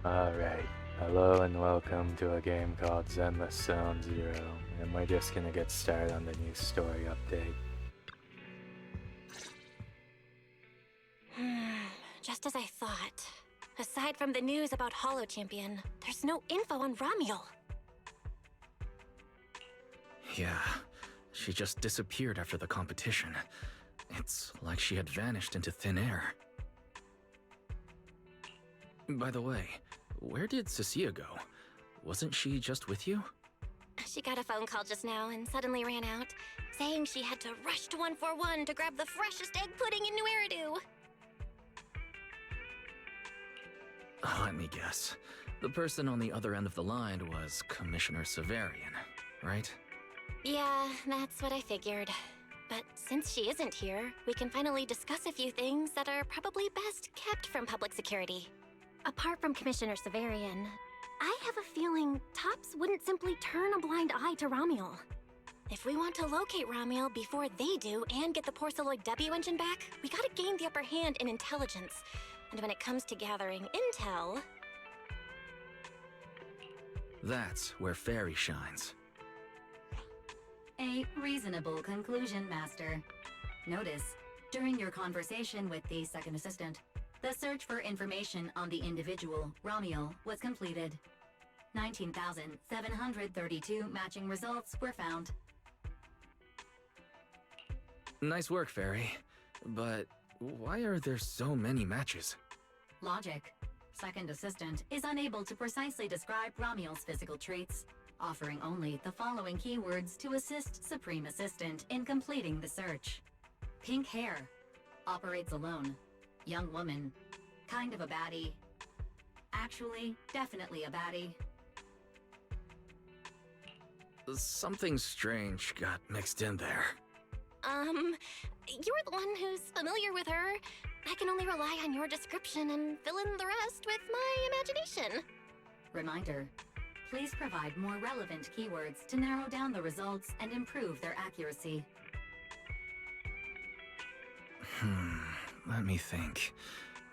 Alright, hello and welcome to a game called Zenless Zone Zero, and we're just gonna get started on the new story update. Just as I thought. Aside from the news about Holo Champion, there's no info on Ramiel. Yeah, she just disappeared after the competition. It's like she had vanished into thin air. By the way, where did Cecilia go? Wasn't she just with you? She got a phone call just now and suddenly ran out, saying she had to rush to 141 to grab the freshest egg pudding in New Eridu. Let me guess. The person on the other end of the line was Commissioner Severian, right? Yeah, that's what I figured. But since she isn't here, we can finally discuss a few things that are probably best kept from public security. Apart from Commissioner Severian, I have a feeling Tops wouldn't simply turn a blind eye to Ramiel. If we want to locate Ramiel before they do and get the Porceloid W engine back, we gotta gain the upper hand in intelligence. And when it comes to gathering intel... That's where Fairy shines. A reasonable conclusion, Master. Notice, during your conversation with the second assistant, the search for information on the individual, Ramiel, was completed. 19,732 matching results were found. Nice work, Fairy. But why are there so many matches? Logic. Second assistant is unable to precisely describe Ramiel's physical traits, offering only the following keywords to assist Supreme Assistant in completing the search. Pink hair. Operates alone. Young woman. Kind of a baddie. Actually, definitely a baddie. Something strange got mixed in there. You're the one who's familiar with her. I can only rely on your description and fill in the rest with my imagination. Reminder. Please provide more relevant keywords to narrow down the results and improve their accuracy. Let me think.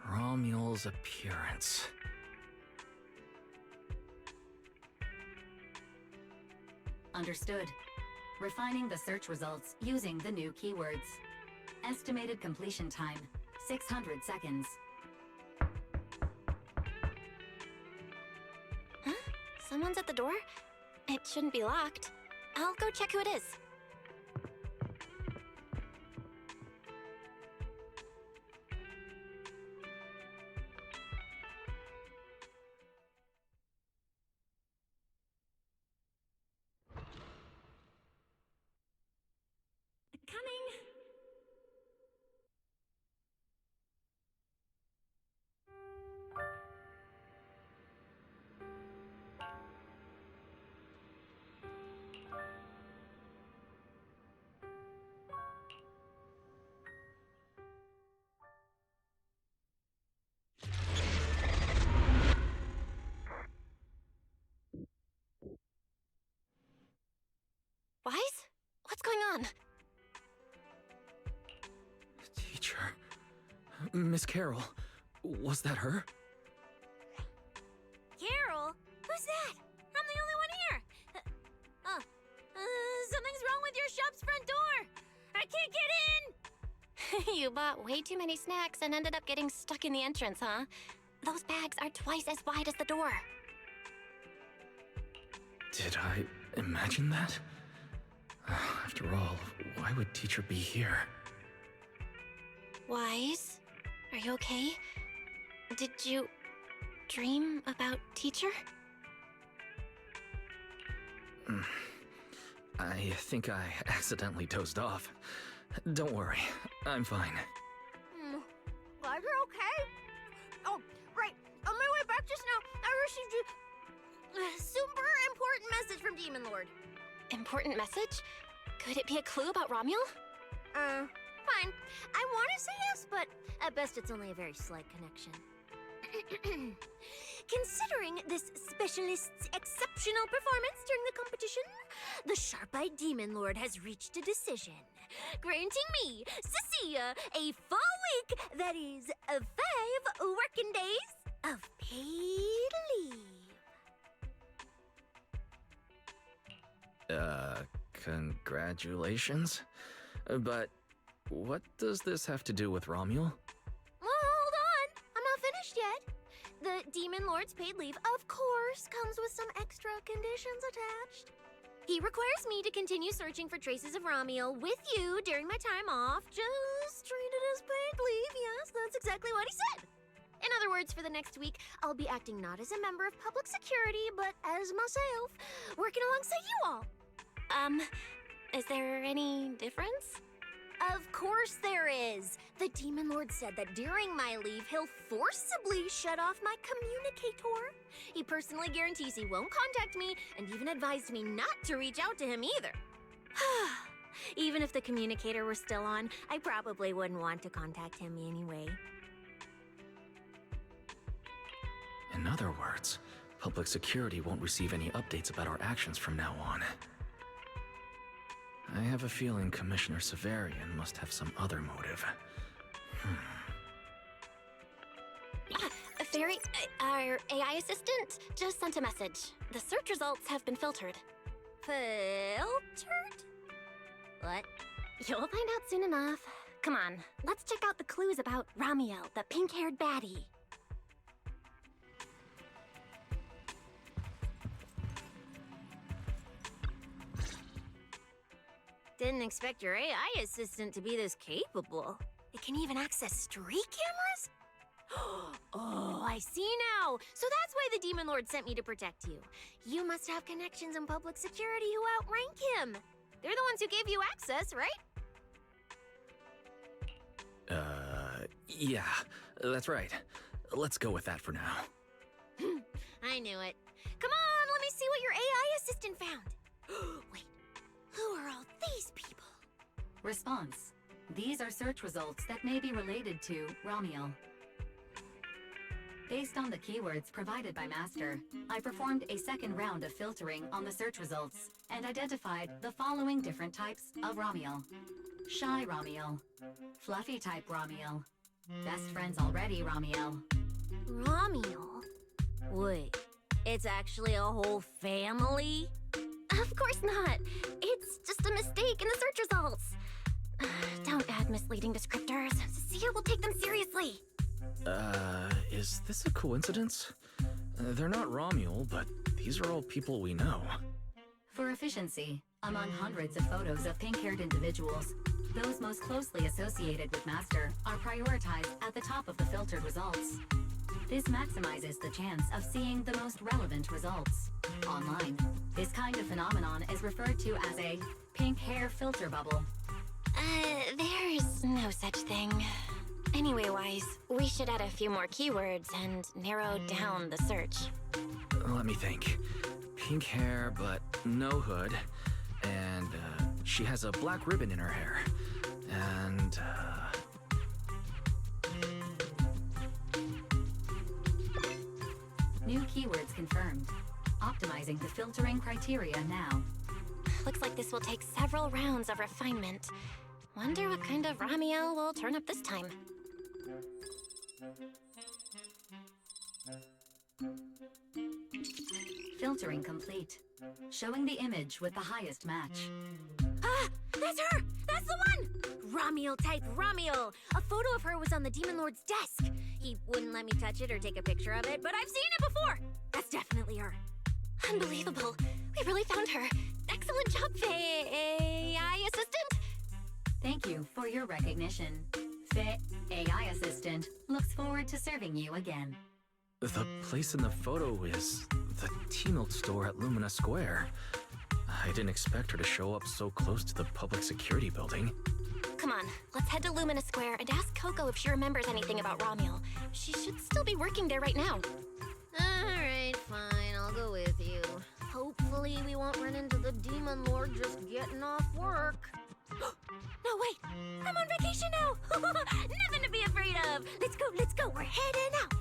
Ramiel's appearance. Understood. Refining the search results using the new keywords. Estimated completion time, 600 seconds. Huh? Someone's at the door? It shouldn't be locked. I'll go check who it is. Coming! Wise? What's going on? Teacher. Miss Carroll. Was that her? Carol? Who's that? I'm the only one here. Something's wrong with your shop's front door. I can't get in. You bought way too many snacks and ended up getting stuck in the entrance, huh? Those bags are twice as wide as the door. Did I imagine that? After all, why would teacher be here? Wise? Are you okay? Did you dream about teacher? I think I accidentally dozed off. Don't worry, I'm fine. Glad you're okay. Oh, right. On my way back just now, I received a super important message from Demon Lord. Important message? Could it be a clue about Ramiel? Fine. I want to say yes, but at best it's only a very slight connection. Considering this specialist's exceptional performance during the competition, the sharp-eyed Demon Lord has reached a decision, granting me, Cecilia, a full week, that is, 5 working days, of paid Congratulations? But what does this have to do with Romuel? Well, hold on. I'm not finished yet. The Demon Lord's paid leave, of course, comes with some extra conditions attached. He requires me to continue searching for traces of Romuel with you during my time off. Just treat it as paid leave. Yes, that's exactly what he said. In other words, for the next week, I'll be acting not as a member of public security, but as myself, working alongside you all. Is there any difference? Of course there is. The Demon Lord said that during my leave, he'll forcibly shut off my communicator. He personally guarantees he won't contact me and even advised me not to reach out to him either. Even if the communicator were still on, I probably wouldn't want to contact him anyway. In other words, public security won't receive any updates about our actions from now on. I have a feeling Commissioner Severian must have some other motive. Fairy, our AI assistant just sent a message. The search results have been filtered. Filtered? What? You'll find out soon enough. Come on, let's check out the clues about Romuel, the pink-haired baddie. Didn't expect your AI assistant to be this capable. It can even access street cameras? Oh, I see now. So that's why the Demon Lord sent me to protect you. You must have connections in public security who outrank him. They're the ones who gave you access, right? Yeah, that's right. Let's go with that for now. I knew it. Come on, let me see what your AI assistant found. Wait, who are all these people? Response. These are search results that may be related to Romuel. Based on the keywords provided by Master, I performed a second round of filtering on the search results and identified the following different types of Romuel. Shy Romuel, Fluffy type Romuel, Best Friends Already Romuel. Romuel? Wait, it's actually a whole family? Of course not. It's just a mistake in the search results. Don't add misleading descriptors. Cecilia will take them seriously. Is this a coincidence? They're not Romuel, but these are all people we know. For efficiency, among hundreds of photos of pink-haired individuals, those most closely associated with Master are prioritized at the top of the filtered results. This maximizes the chance of seeing the most relevant results. Online, this kind of phenomenon is referred to as a pink hair filter bubble. There's no such thing. Anyway-wise, we should add a few more keywords and narrow down the search. Let me think. Pink hair, but no hood. And, she has a black ribbon in her hair. And, New keywords confirmed. Optimizing the filtering criteria now. Looks like this will take several rounds of refinement. Wonder what kind of Romuel will turn up this time. Filtering complete. Showing the image with the highest match. Ah! That's her! That's the one! Romuel type Romuel! A photo of her was on the Demon Lord's desk. He wouldn't let me touch it or take a picture of it, but I've seen it before! That's definitely her. Unbelievable. We really found her. Excellent job, AI assistant! Thank you for your recognition. AI assistant looks forward to serving you again. the place in the photo is the T-Milk store at Lumina Square. I didn't expect her to show up so close to the public security building. Come on, let's head to Lumina Square and ask Coco if she remembers anything about Romuel. She should still be working there right now. Alright, fine, I'll go with you. Hopefully we won't run into the Demon Lord just getting off work. No, wait! I'm on vacation now! Nothing to be afraid of! Let's go, we're heading out!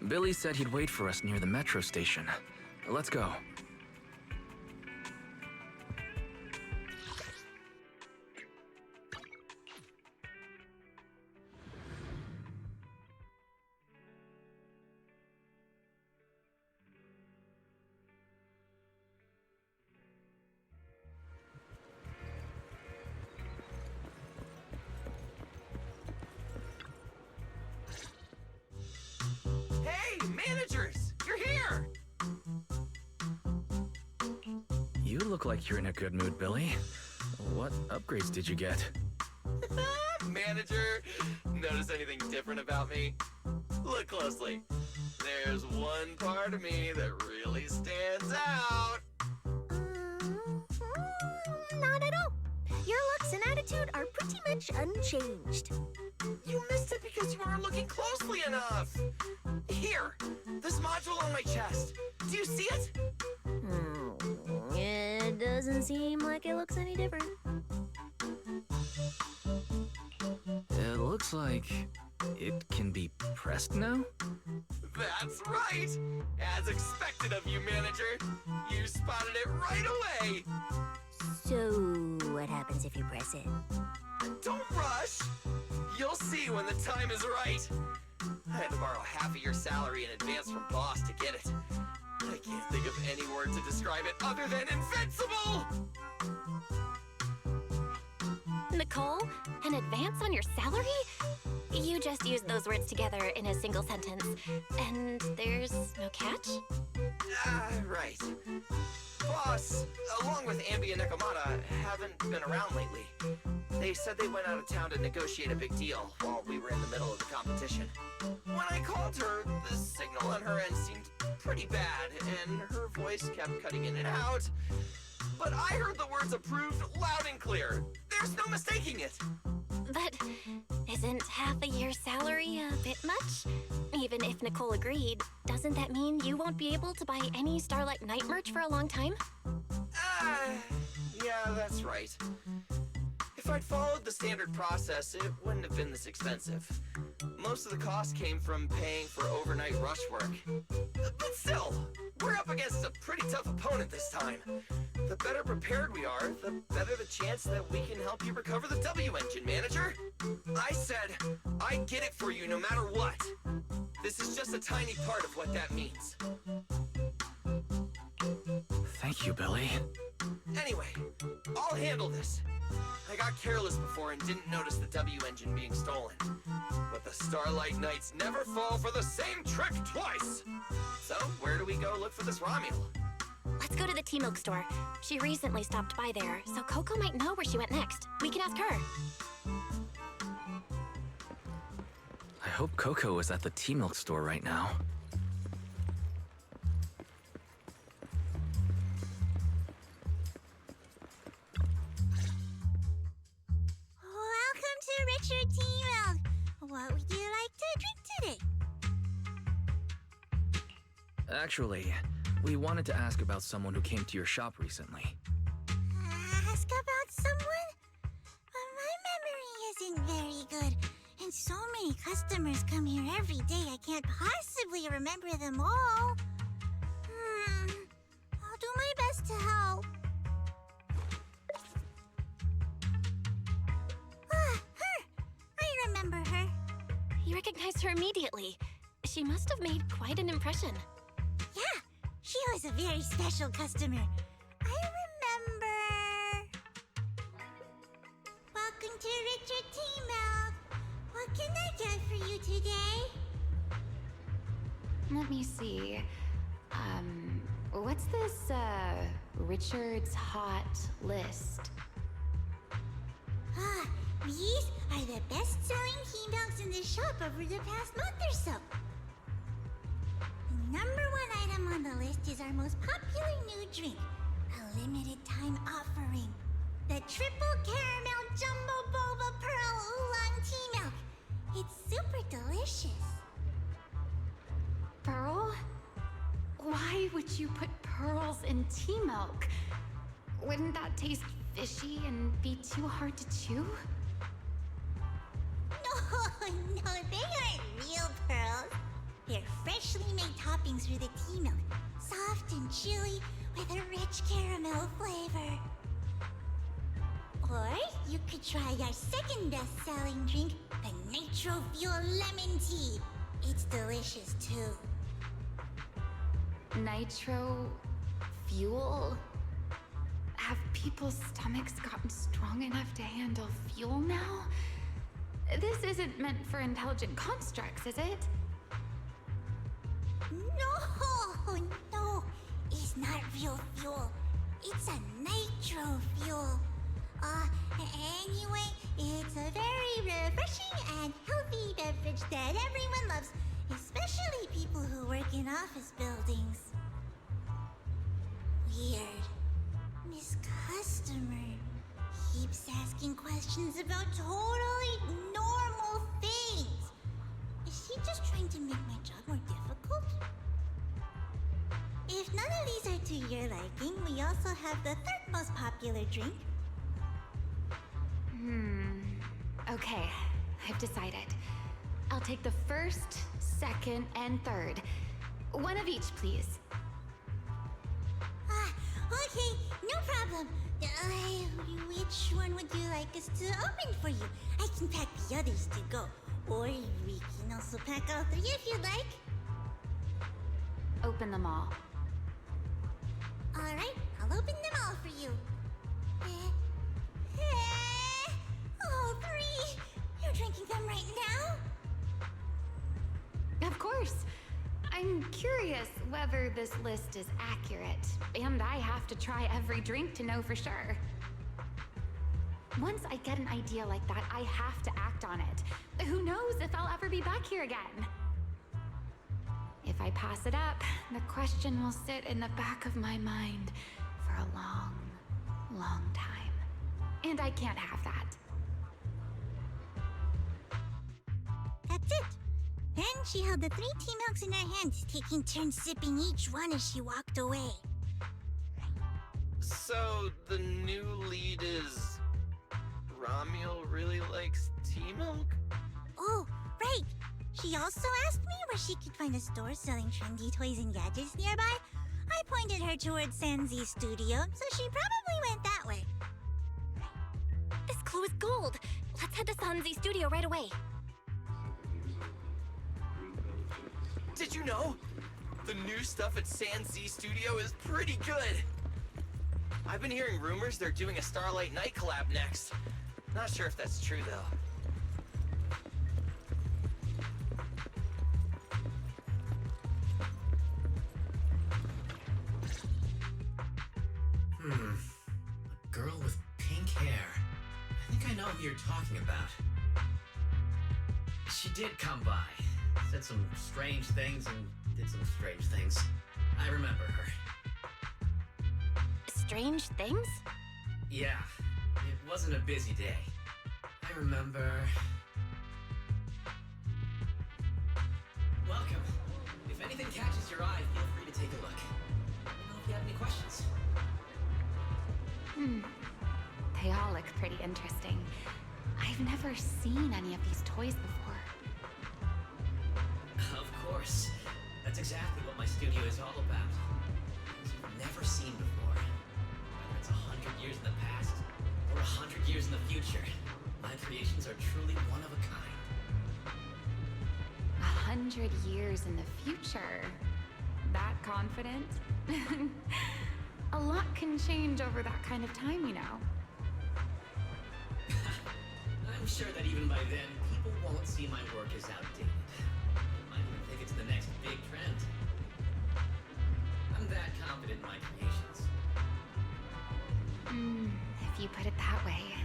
Billy said he'd wait for us near the metro station. Let's go. Hey, managers! You're here! You look like you're in a good mood, Billy. What upgrades did you get? Manager, notice anything different about me? Look closely. There's one part of me that really stands out. Not at all. Your looks and attitude are pretty much unchanged. You missed it because you weren't looking closely enough. Here, this module on my chest. Do you see it? It doesn't seem like it looks any different. It looks like it can be pressed now? That's right! As expected of you, manager. You spotted it right away. So, what happens if you press it? Don't rush. You'll see when the time is right. I had to borrow half of your salary in advance from boss to get it. I can't think of any word to describe it other than invincible! Nicole, an advance on your salary? You just used those words together in a single sentence. And there's no catch? Right. Boss, along with Ambi and Nekomata, haven't been around lately. They said they went out of town to negotiate a big deal while we were in the middle of the competition. When I called her, the signal on her end seemed pretty bad, and her voice kept cutting in and out. But I heard the words approved loud and clear. There's no mistaking it. But isn't half a year's salary a bit much? Even if Nicole agreed, doesn't that mean you won't be able to buy any Starlight Knight merch for a long time? Yeah, that's right. If I'd followed the standard process, it wouldn't have been this expensive. Most of the cost came from paying for overnight rush work. But still, we're up against a pretty tough opponent this time. The better prepared we are, the better the chance that we can help you recover the W engine, manager. I said, I'd get it for you no matter what. This is just a tiny part of what that means. Thank you, Billy. Anyway, I'll handle this. I got careless before and didn't notice the W engine being stolen. But the Starlight Knights never fall for the same trick twice! So, where do we go look for this Romuel? Let's go to the tea milk store. She recently stopped by there, so Coco might know where she went next. We can ask her. I hope Coco is at the tea milk store right now. Welcome to Richard Tea Milk. What would you like to drink today? Actually, we wanted to ask about someone who came to your shop recently. Ask about someone? My memory isn't very good. And so many customers come here every day, I can't possibly remember them all. I'll do my best to help. Her! I remember her. You recognized her immediately. She must have made quite an impression. Yeah, she was a very special customer. I remember. Welcome to Richard Tea Milk. What can I get for you today? Let me see. What's this, Richard's Hot List? These are the best-selling tea milks in the shop over the past month or so. The #1 item on the list is our most popular new drink, a limited-time offering. The Triple Caramel Jumbo Boba Pearl Oolong Tea Milk. It's super delicious. Pearl? Why would you put pearls in tea milk? Wouldn't that taste fishy and be too hard to chew? No, they aren't real pearls. They're freshly made toppings for the tea milk, soft and chewy with a rich caramel flavor. Or you could try our second best-selling drink, the Nitro Fuel Lemon Tea. It's delicious too. Nitro fuel? Have people's stomachs gotten strong enough to handle fuel now? This isn't meant for intelligent constructs, is it? No, it's not real fuel. It's a nitro fuel. Anyway, it's a very refreshing and healthy beverage that everyone loves, especially people who work in office buildings. Weird. Miss Customer keeps asking questions about totally normal things. Is she just trying to make my job more difficult? If none of these are to your liking, we also have the third most popular drink. Okay, I've decided. I'll take the first, second, and third. One of each, please. Okay, no problem. Which one would you like us to open for you? I can pack the others to go. Or we can also pack all three if you'd like. Open them all. Alright, I'll open them all for you. All three? You're drinking them right now? Of course. I'm curious whether this list is accurate, and I have to try every drink to know for sure. Once I get an idea like that, I have to act on it. Who knows if I'll ever be back here again? If I pass it up, the question will sit in the back of my mind for a long, long time. And I can't have that. That's it. Then she held the 3 tea milks in her hands, taking turns sipping each one as she walked away. So, the new lead is... Ramiel really likes tea milk? Oh, right. She also asked me where she could find a store selling trendy toys and gadgets nearby. I pointed her towards Sanzi's studio, so she probably went that way. This clue is gold. Let's head to Sanzi's studio right away. Did you know? The new stuff at Sanzi Studio is pretty good. I've been hearing rumors they're doing a Starlight Night collab next. Not sure if that's true, though. A girl with pink hair. I think I know who you're talking about. She did come by. Said some strange things and did some strange things. I remember her. Strange things? Yeah, it wasn't a busy day. I remember... Welcome. If anything catches your eye, feel free to take a look. Let me know if you have any questions. They all look pretty interesting. I've never seen any of these toys before. Of course. That's exactly what my studio is all about. Things you've never seen before. Whether it's 100 years in the past or 100 years in the future, my creations are truly one of a kind. 100 years in the future? That confident? A lot can change over that kind of time, you know. I'm sure that even by then, people won't see my work as outdated. Might even think it's the next big trend. I'm that confident in my creations. If you put it that way,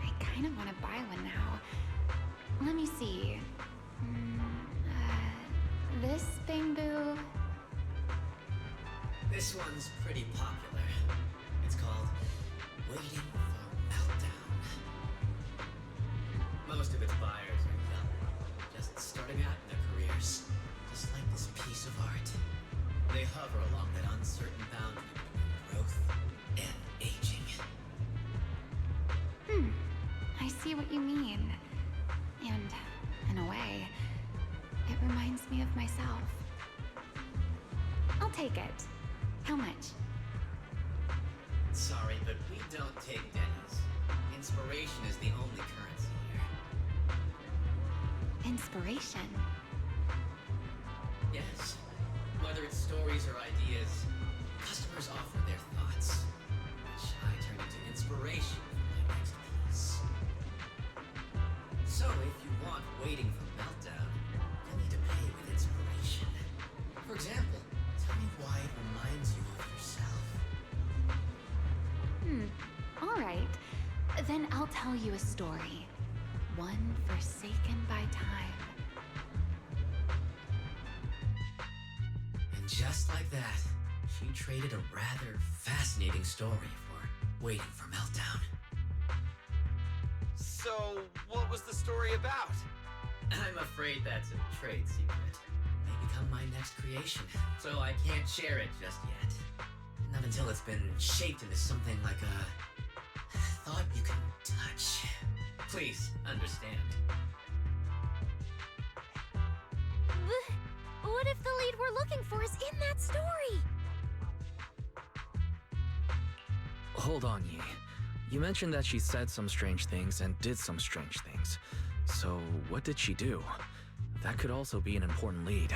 I kind of want to buy one now. Let me see. This bamboo. This one's pretty popular. It's called Waiting for Meltdown. Most of its buyers are young, just starting out in their careers, just like this piece of art. They hover along that uncertain boundary between growth and aging. I see what you mean. And, in a way, it reminds me of myself. take it. How much? Sorry, but we don't take pennies. Inspiration is the only currency here. Inspiration. Yes. Whether it's stories or ideas, customers offer their thoughts, which I turn into inspiration for my next piece. So if you want waiting for Meltdown, you'll need to pay with inspiration. For example, tell me why it reminds you of yourself. All right. Then I'll tell you a story. One forsaken by time. And just like that, she traded a rather fascinating story for waiting for Meltdown. So, what was the story about? I'm afraid that's a trade secret. It may become my next creation, so I can't share it just yet. Not until it's been shaped into something like a thought you can touch. Please, understand. What if the lead we're looking for is in that story? Hold on, Yi. You mentioned that she said some strange things and did some strange things. So, what did she do? That could also be an important lead.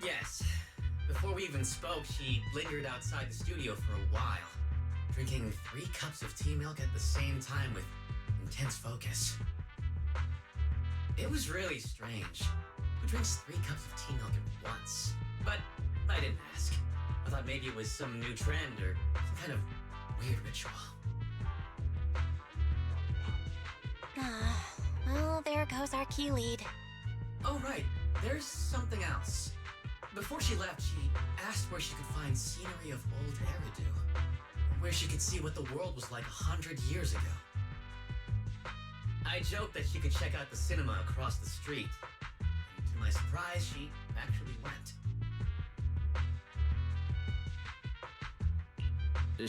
Yes. Before we even spoke, she lingered outside the studio for a while, drinking 3 cups of tea milk at the same time with intense focus. It was really strange. Who drinks 3 cups of tea milk at once? But I didn't ask. I thought maybe it was some new trend or some kind of weird ritual. Well, there goes our key lead. Oh, right. There's something else. Before she left, she asked where she could find scenery of old Eridu, where she could see what the world was like 100 years ago. I joked that she could check out the cinema across the street. And to my surprise, she actually went.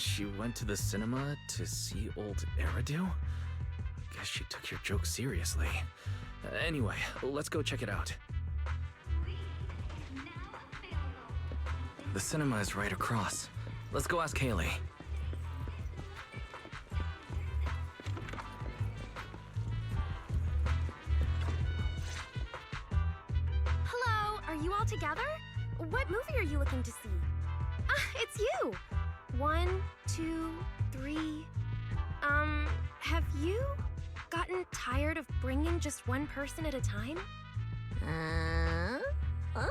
She went to the cinema to see old Eridu? Guess she took your joke seriously. Anyway, let's go check it out. The cinema is right across. Let's go ask Haley. Hello, are you all together? What movie are you looking to see? It's you! 1, 2, 3. Have you gotten tired of bringing just one person at a time? Huh?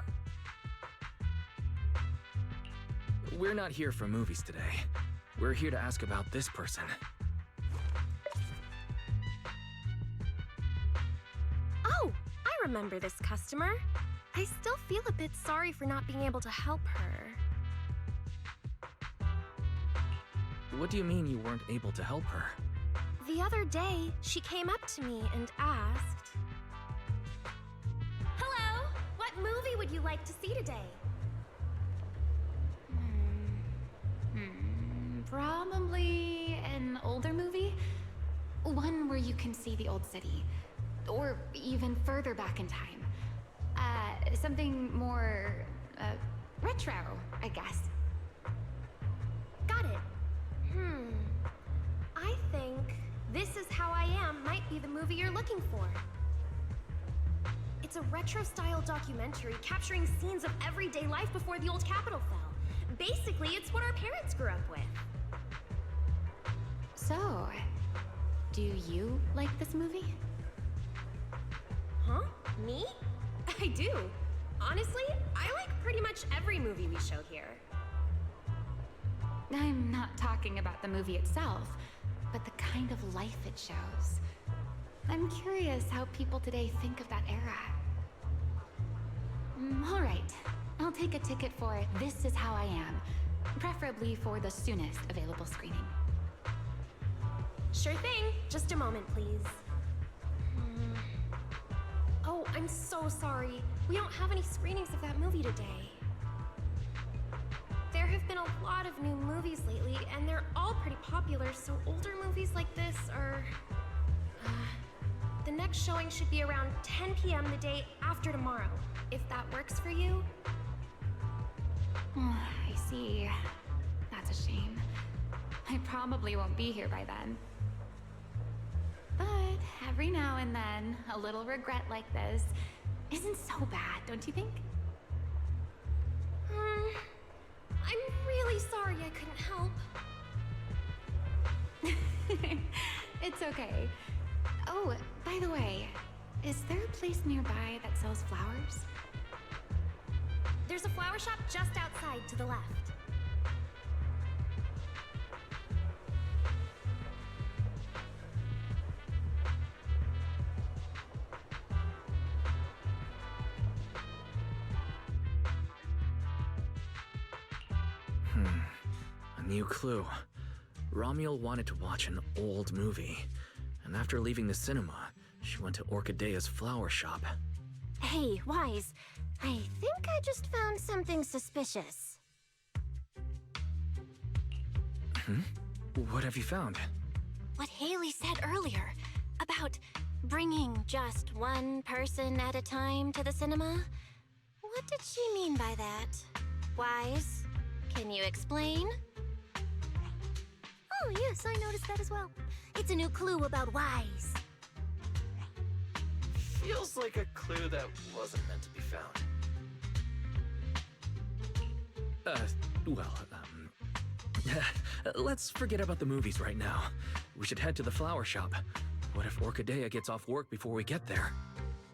We're not here for movies today. We're here to ask about this person. Oh, I remember this customer. I still feel a bit sorry for not being able to help her. What do you mean you weren't able to help her? The other day, she came up to me and asked, "Hello, what movie would you like to see today?" Probably an older movie? One where you can see the old city. Or even further back in time. Something more, retro, I guess. Got it. I think This Is How I Am might be the movie you're looking for. It's a retro-style documentary capturing scenes of everyday life before the old Capitol fell. Basically, it's what our parents grew up with. So, do you like this movie? Huh? Me? I do. Honestly, I like pretty much every movie we show here. I'm not talking about the movie itself, but the kind of life it shows. I'm curious how people today think of that era. All right, I'll take a ticket for This Is How I Am, preferably for the soonest available screening. Sure thing. Just a moment, please. Oh, I'm so sorry. We don't have any screenings of that movie today. There have been a lot of new movies lately, and they're all pretty popular, so older movies like this are... The next showing should be around 10 p.m. the day after tomorrow, if that works for you. I see. That's a shame. I probably won't be here by then. But every now and then, a little regret like this isn't so bad, don't you think? I'm really sorry I couldn't help. It's okay. Oh, by the way, is there a place nearby that sells flowers? There's a flower shop just outside to the left. A new clue. Romuald wanted to watch an old movie, and after leaving the cinema, she went to Orchidea's flower shop. Hey, Wise. I think I just found something suspicious. What have you found? What Haley said earlier about bringing just one person at a time to the cinema? What did she mean by that? Wise, can you explain? Oh, yes, I noticed that as well. It's a new clue about Wise. Feels like a clue that wasn't meant to be found. Let's forget about the movies right now. We should head to the flower shop. What if Orchidea gets off work before we get there?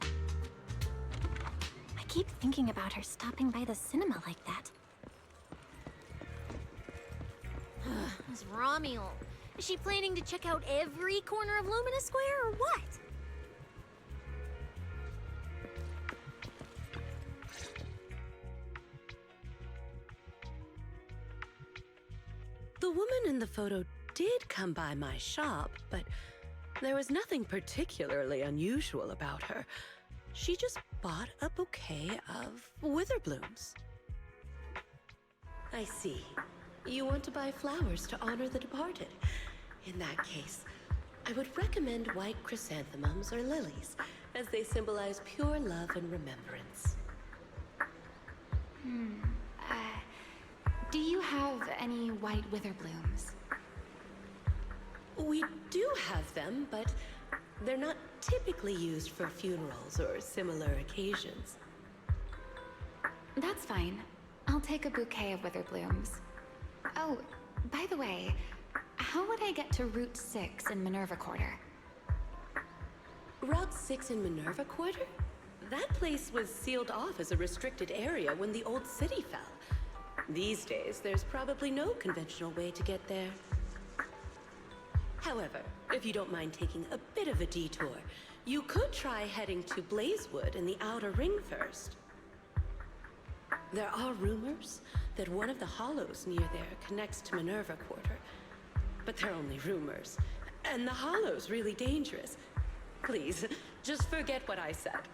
I keep thinking about her stopping by the cinema like that. It's Romuald. Is she planning to check out every corner of Lumina Square or what? The woman in the photo did come by my shop, but there was nothing particularly unusual about her. She just bought a bouquet of wither blooms. I see. You want to buy flowers to honor the departed. In that case, I would recommend white chrysanthemums or lilies, as they symbolize pure love and remembrance. Do you have any white wither blooms? We do have them, but they're not typically used for funerals or similar occasions. That's fine. I'll take a bouquet of wither blooms. Oh, by the way, how would I get to Route 6 in Minerva Quarter? Route 6 in Minerva Quarter? That place was sealed off as a restricted area when the old city fell. These days, there's probably no conventional way to get there. However, if you don't mind taking a bit of a detour, you could try heading to Blazewood in the Outer Ring first. There are rumors that one of the hollows near there connects to Minerva Quarter. But they're only rumors, and the hollow's really dangerous. Please, just forget what I said.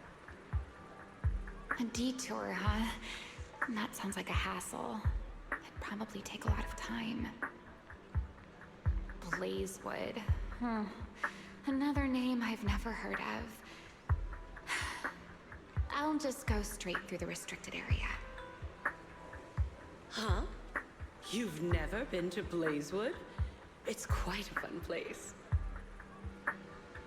A detour, huh? That sounds like a hassle. It'd probably take a lot of time. Blazewood. Another name I've never heard of. I'll just go straight through the restricted area. Huh? You've never been to Blazewood? It's quite a fun place.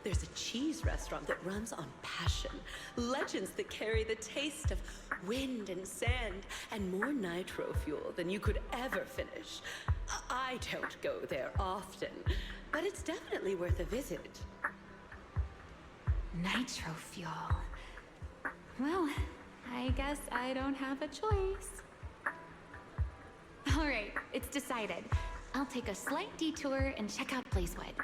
There's a cheese restaurant that runs on passion. Legends that carry the taste of wind and sand and more nitro fuel than you could ever finish. I don't go there often, but it's definitely worth a visit. Nitro fuel. Well, I guess I don't have a choice. All right, it's decided. I'll take a slight detour and check out Blazewood.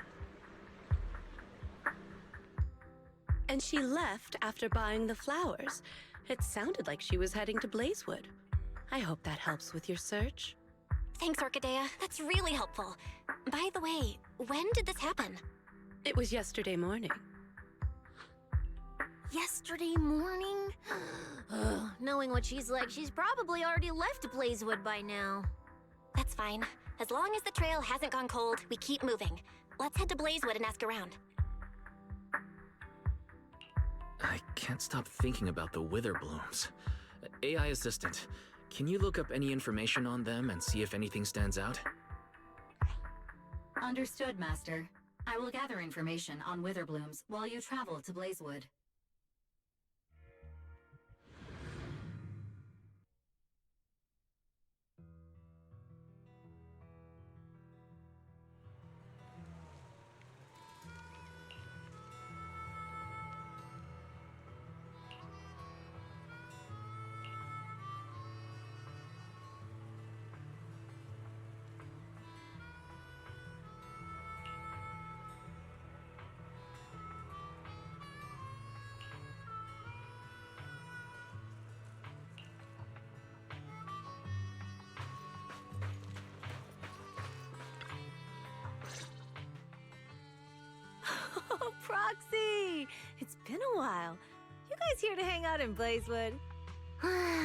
And she left after buying the flowers. It sounded like she was heading to Blazewood. I hope that helps with your search. Thanks, Orchidea. That's really helpful. By the way, when did this happen? It was yesterday morning. Yesterday morning? Knowing what she's like, she's probably already left Blazewood by now. That's fine. As long as the trail hasn't gone cold, we keep moving. Let's head to Blazewood and ask around. I can't stop thinking about the wither blooms. AI assistant, can you look up any information on them and see if anything stands out? Understood, Master. I will gather information on Witherblooms while you travel to Blazewood. Oh, Proxy! It's been a while. You guys here to hang out in Blazewood?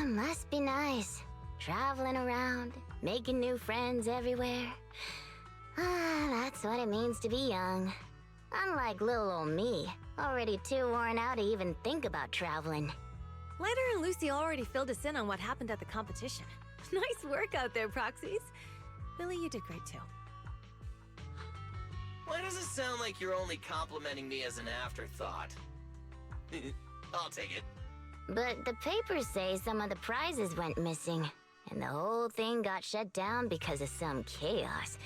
Must be nice. Traveling around, making new friends everywhere. That's what it means to be young. Unlike little old me, already too worn out to even think about traveling. Lighter and Lucy already filled us in on what happened at the competition. Nice work out there, Proxies. Billy, you did great too. Why does it sound like you're only complimenting me as an afterthought? I'll take it. But the papers say some of the prizes went missing, and the whole thing got shut down because of some chaos.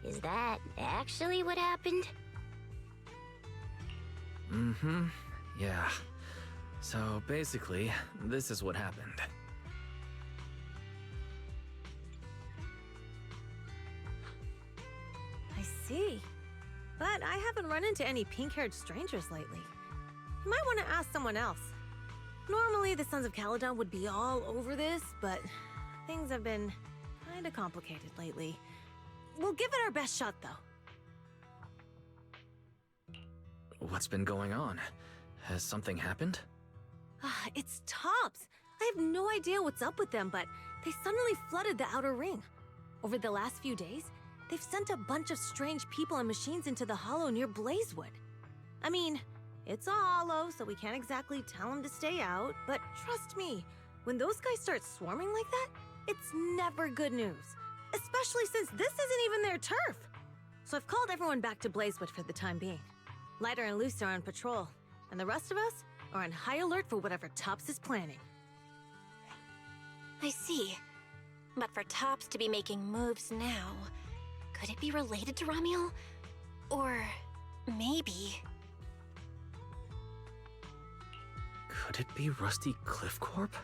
Is that actually what happened? Mm-hmm. Yeah. So basically, this is what happened. I see. But I haven't run into any pink-haired strangers lately. You might want to ask someone else. Normally, the Sons of Caledon would be all over this, but things have been kinda complicated lately. We'll give it our best shot, though. What's been going on? Has something happened? It's Tops. I have no idea what's up with them, but they suddenly flooded the outer ring. Over the last few days, they've sent a bunch of strange people and machines into the hollow near Blazewood. I mean, it's a hollow, so we can't exactly tell them to stay out, but trust me, when those guys start swarming like that, it's never good news. Especially since this isn't even their turf. So I've called everyone back to Blazewood for the time being. Lighter and Luce are on patrol, and the rest of us are on high alert for whatever Tops is planning. I see. But for Tops to be making moves now, could it be related to Ramiel? Or maybe... Could it be Rusty Cliff Corp?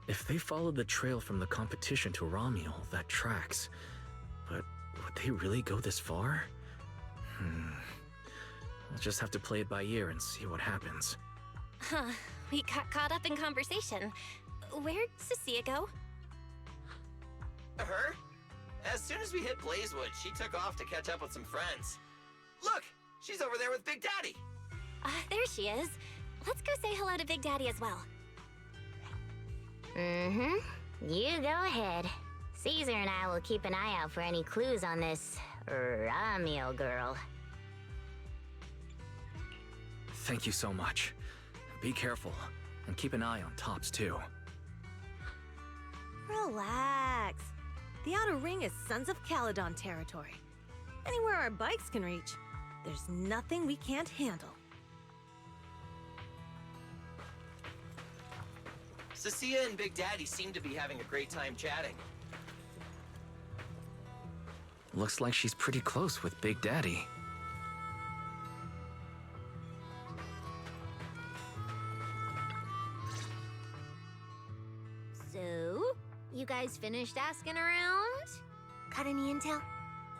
If they followed the trail from the competition to Ramiel, that tracks. But would they really go this far? We'll just have to play it by ear and see what happens. Huh, we got caught up in conversation. Where'd Cecilia go? Her? As soon as we hit Blazewood, she took off to catch up with some friends. Look! She's over there with Big Daddy! There she is. Let's go say hello to Big Daddy as well. You go ahead. Caesar and I will keep an eye out for any clues on this Ramiel girl. Thank you so much. Be careful, and keep an eye on Tops too. Relax. The outer ring is Sons of Caledon territory. Anywhere our bikes can reach, there's nothing we can't handle. Cecilia and Big Daddy seem to be having a great time chatting. Looks like she's pretty close with Big Daddy. So, you guys finished asking around? Got any intel?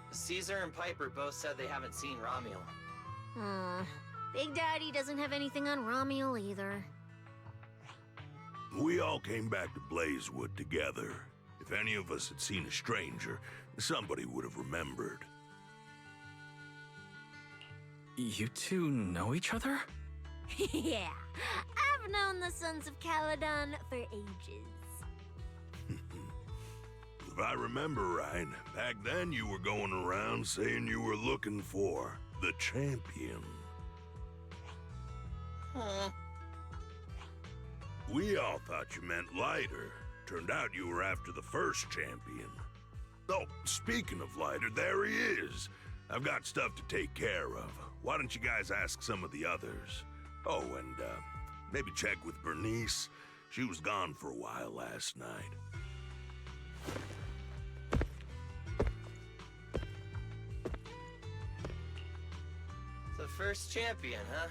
Caesar and Piper both said they haven't seen Ramiel. Big Daddy doesn't have anything on Ramiel either. We all came back to Blazewood together. If any of us had seen a stranger, somebody would have remembered. You two know each other? Yeah, I've known the Sons of Caledon for ages. If I remember right, back then you were going around saying you were looking for the champion. Huh. We all thought you meant Lighter. Turned out you were after the first champion. Oh, speaking of lighter, there he is. I've got stuff to take care of. Why don't you guys ask some of the others? Oh, and maybe check with Bernice. She was gone for a while last night. The first champion, huh?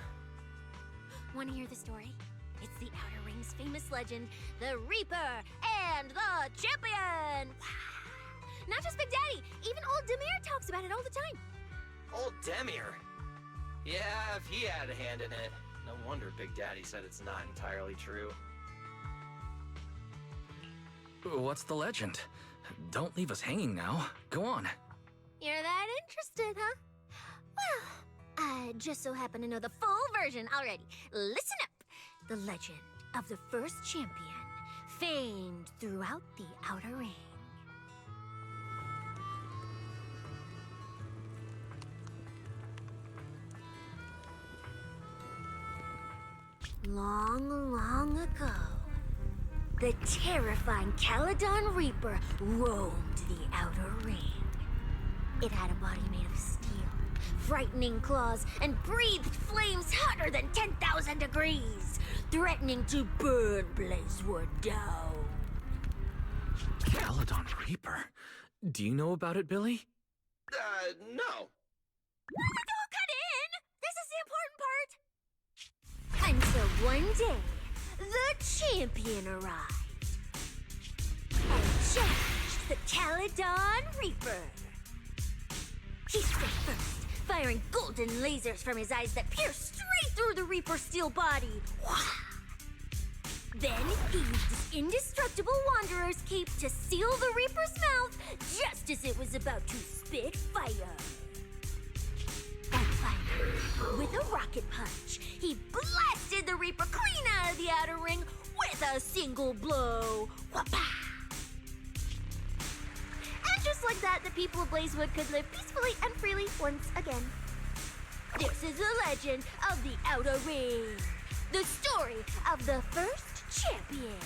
Want to hear the story? It's the Outer Ring's famous legend, the Reaper and the Champion! Not just Big Daddy, even old Demir talks about it all the time. Old Demir? Yeah, if he had a hand in it. No wonder Big Daddy said it's not entirely true. What's the legend? Don't leave us hanging now. Go on. You're that interested, huh? Well, I just so happen to know the full version already. Listen up. The legend of the first champion, famed throughout the Outer Ring. Long, long ago, the terrifying Caledon Reaper roamed the Outer Ring. It had a body made of steel, frightening claws, and breathed flames hotter than 10,000 degrees, threatening to burn Blazewood down. Caledon Reaper? Do you know about it, Billy? No. Don't cut in! This is the important part! Until one day, the champion arrived and challenged the Caledon Reaper. He struck first, firing golden lasers from his eyes that pierced straight through the Reaper's steel body. Then he used his indestructible Wanderer's cape to seal the Reaper's mouth just as it was about to spit fire. And finally, with a rocket punch, he blasted the Reaper clean out of the Outer Ring with a single blow. Whapa! And just like that, the people of Blazewood could live peacefully and freely once again. This is the legend of the Outer Ring. The story of the first champion.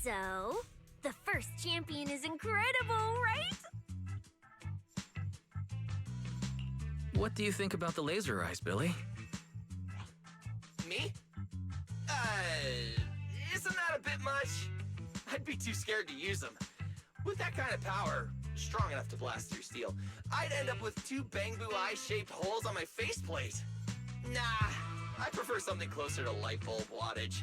So, the first champion is incredible, right? What do you think about the laser eyes, Billy? Me? Isn't that a bit much? I'd be too scared to use them. With that kind of power, strong enough to blast through steel, I'd end up with 2 Bangbu eye-shaped holes on my faceplate. Nah, I prefer something closer to light bulb wattage.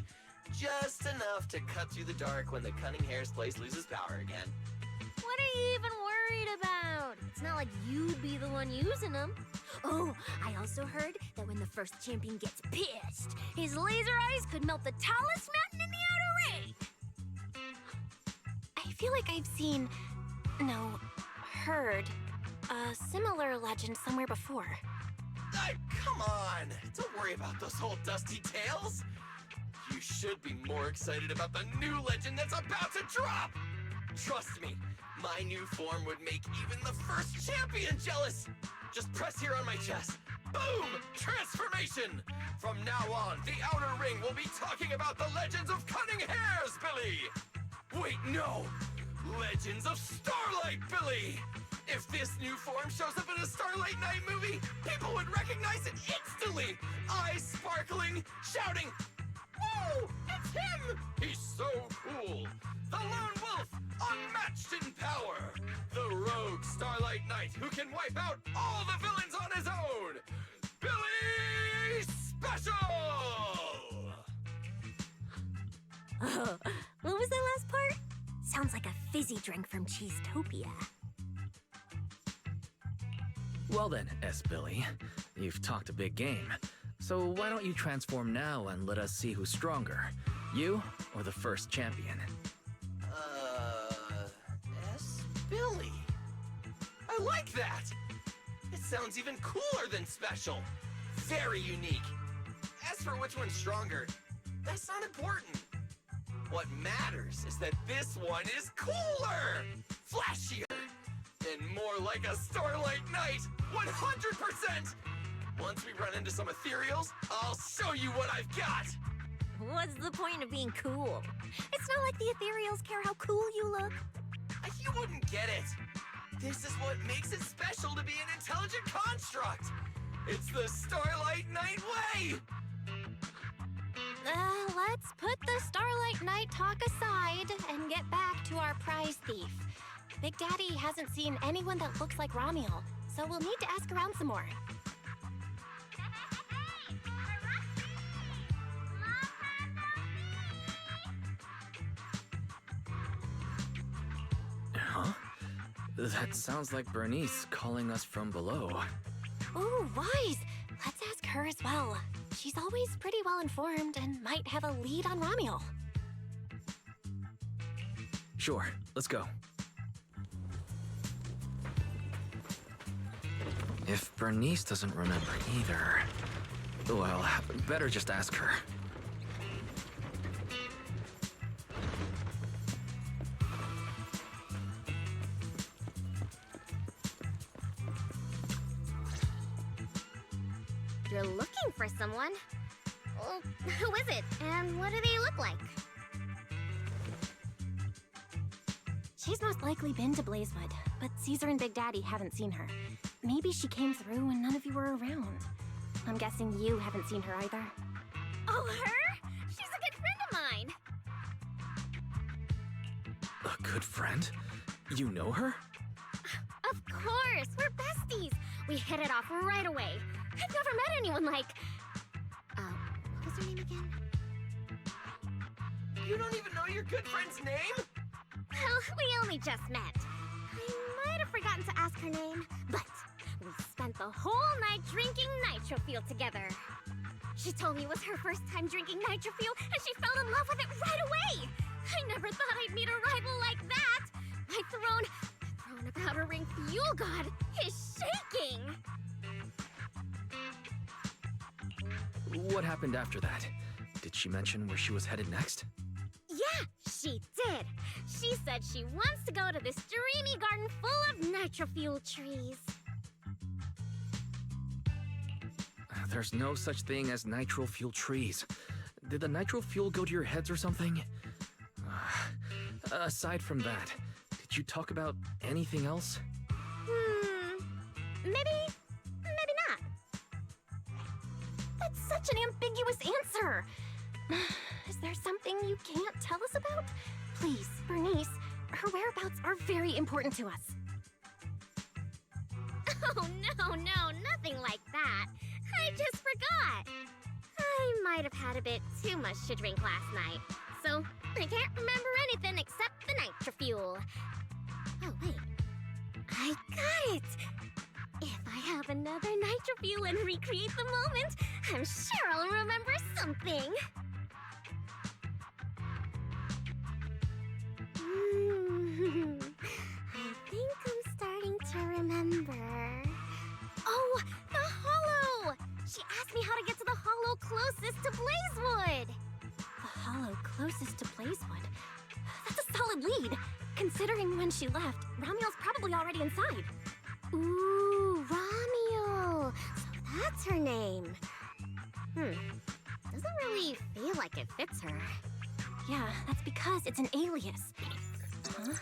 Just enough to cut through the dark when the cunning hair's place loses power again. What are you even worried about? It's not like you'd be the one using them. Oh, I also heard that when the first champion gets pissed, his laser eyes could melt the tallest mountain in the Outer Ring. I feel like I've seen, no, heard a similar legend somewhere before. Come on! Don't worry about those old dusty tales! You should be more excited about the new legend that's about to drop! Trust me, my new form would make even the first champion jealous! Just press here on my chest. Boom! Transformation! From now on, the Outer Ring will be talking about the legends of cunning hairs, Billy! Wait, no! Legends of Starlight, Billy! If this new form shows up in a Starlight Night movie, people would recognize it instantly! Eyes sparkling, shouting, "Whoa! It's him! He's so cool! The Lone Wolf, unmatched in power! The rogue Starlight Knight who can wipe out all the villains on his own! Billy Special!" Oh, what was that last part? Sounds like a fizzy drink from Cheesetopia. Well then, Billy, you've talked a big game. So why don't you transform now and let us see who's stronger? You or the first champion? Billy. I like that! It sounds even cooler than special. Very unique. As for which one's stronger, that's not important. What matters is that this one is cooler, flashier, and more like a Starlight Knight, 100%! Once we run into some ethereals, I'll show you what I've got! What's the point of being cool? It's not like the Ethereals care how cool you look. You wouldn't get it. This is what makes it special to be an intelligent construct. It's the Starlight Knight way. Let's put the Starlight Knight talk aside and get back to our prize thief. Big Daddy hasn't seen anyone that looks like Ramiel, so we'll need to ask around some more. Huh? That sounds like Bernice calling us from below. Ooh, wise! Let's ask her as well. She's always pretty well informed and might have a lead on Ramiel. Sure, let's go. If Bernice doesn't remember either, well, better just ask her. You're looking for someone? Well, who is it, and what do they look like? She's most likely been to Blazewood, but Caesar and Big Daddy haven't seen her. Maybe she came through when none of you were around. I'm guessing you haven't seen her either. Oh, her? She's a good friend of mine. A good friend? You know her? Of course, we're besties. We hit it off right away. I've never met anyone like... what was her name again? You don't even know your good friend's name? Well, we only just met. I might have forgotten to ask her name, but we spent the whole night drinking Nitro Fuel together. She told me it was her first time drinking Nitro Fuel, and she fell in love with it right away. I never thought I'd meet a rival like that. My throne of Outer Ring Fuel God is shaking. What happened after that? Did she mention where she was headed next? Yeah, she did. She said she wants to go to this dreamy garden full of Nitro Fuel trees. There's no such thing as nitro fuel trees. Did the nitro fuel go to your heads or something? Aside from that, did you talk about anything else? Maybe not. That's such an ambiguous answer. Is there something you can't tell us about? Please, Bernice, her whereabouts are very important to us. Oh, no, nothing like that. I just forgot. I might have had a bit too much to drink last night, so I can't remember anything except the Nitro Fuel. Oh, wait. I got it! If I have another Nitro Fuel and recreate the moment, I'm sure I'll remember something. I think I'm starting to remember. Oh, the Hollow! She asked me how to get to the Hollow closest to Blazewood. The hollow closest to Blazewood. That's a solid lead. Considering when she left, Ramiel's probably already inside. Ooh, Ramiel. So that's her name. Doesn't really feel like it fits her. Yeah, that's because it's an alias. Huh?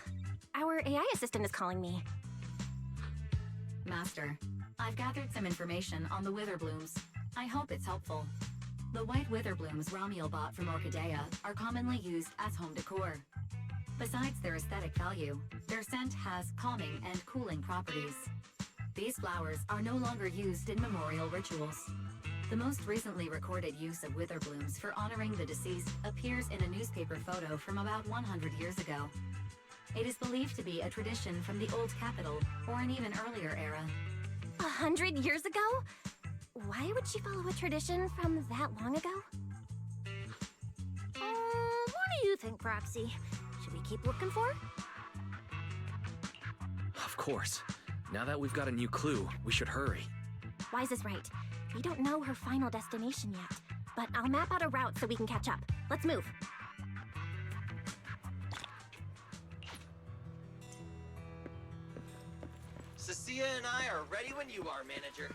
Our AI assistant is calling me. Master, I've gathered some information on the Witherblooms. I hope it's helpful. The white Witherblooms Ramiel bought from Orchidea are commonly used as home decor. Besides their aesthetic value, their scent has calming and cooling properties. These flowers are no longer used in memorial rituals. The most recently recorded use of Witherblooms for honoring the deceased appears in a newspaper photo from about 100 years ago. It is believed to be a tradition from the Old Capital or an even earlier era. 100 years ago? Why would she follow a tradition from that long ago? What do you think, Proxy? Should we keep looking for her? Of course. Now that we've got a new clue, we should hurry. Wise is right. We don't know her final destination yet, but I'll map out a route so we can catch up. Let's move. Cecilia and I are ready when you are, manager.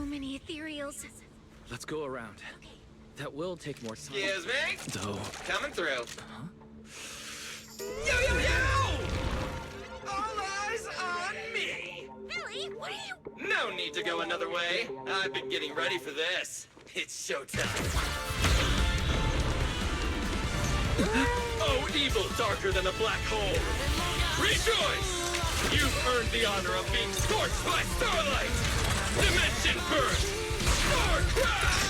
many ethereals. Let's go around. That will take more time. Excuse me? Though. Coming through. Huh? Yo, yo, yo! All eyes on me! Billy, what are you? No need to go another way. I've been getting ready for this. It's showtime. Oh, evil darker than a black hole! Rejoice! You've earned the honor of being scorched by starlight! Dimension burst! Star crash!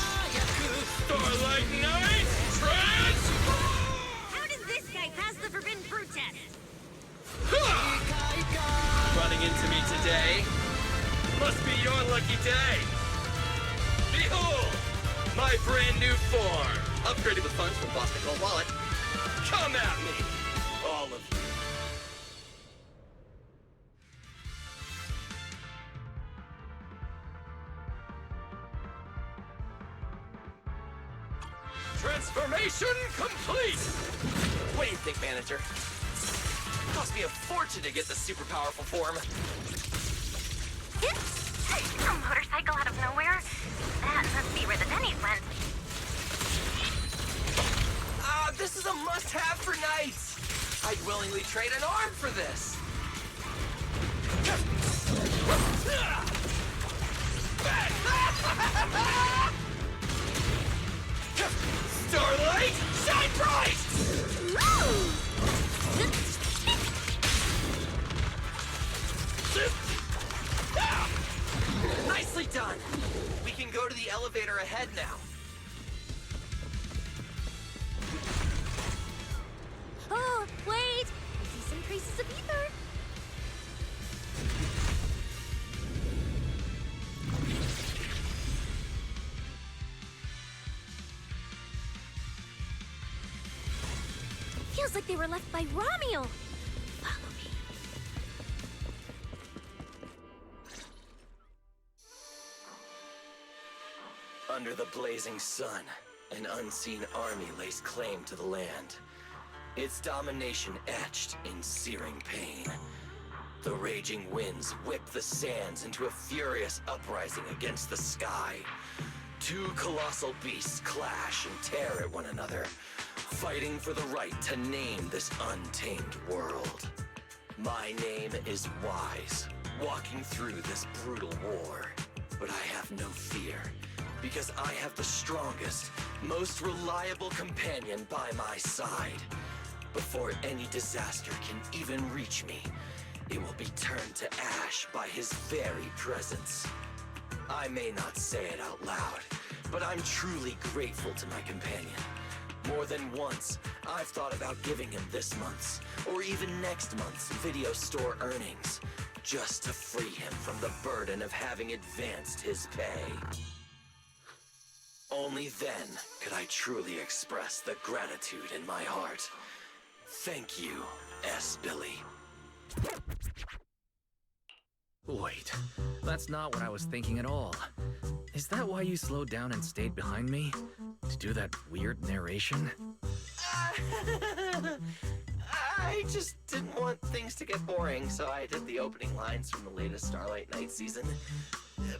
Starlight night! Transform! How did this guy pass the forbidden fruit test? Ha! Running into me today? Must be your lucky day! Behold! My brand new form! Upgraded with funds from Boston Gold Wallet. Come at me! All of you. Transformation complete! What do you think, manager? Cost me a fortune to get the super powerful form. A motorcycle out of nowhere? That must be where the Denny's went. This is a must-have for knights. I'd willingly trade an arm for this. Starlight, shine bright! Nicely done. We can go to the elevator ahead now. Oh, wait! I see some traces of ether. Feels like they were left by Ramiel. Follow me. Under the blazing sun, an unseen army lays claim to the land. Its domination etched in searing pain. The raging winds whip the sands into a furious uprising against the sky. Two colossal beasts clash and tear at one another, fighting for the right to name this untamed world. My name is Wise, walking through this brutal war. But I have no fear, because I have the strongest, most reliable companion by my side. Before any disaster can even reach me, it will be turned to ash by his very presence. I may not say it out loud, but I'm truly grateful to my companion. More than once, I've thought about giving him this month's, or even next month's, video store earnings, just to free him from the burden of having advanced his pay. Only then could I truly express the gratitude in my heart. Thank you, S. Billy. Wait, that's not what I was thinking at all. Is that why you slowed down and stayed behind me? To do that weird narration? I just didn't want things to get boring, so I did the opening lines from the latest Starlight Night season.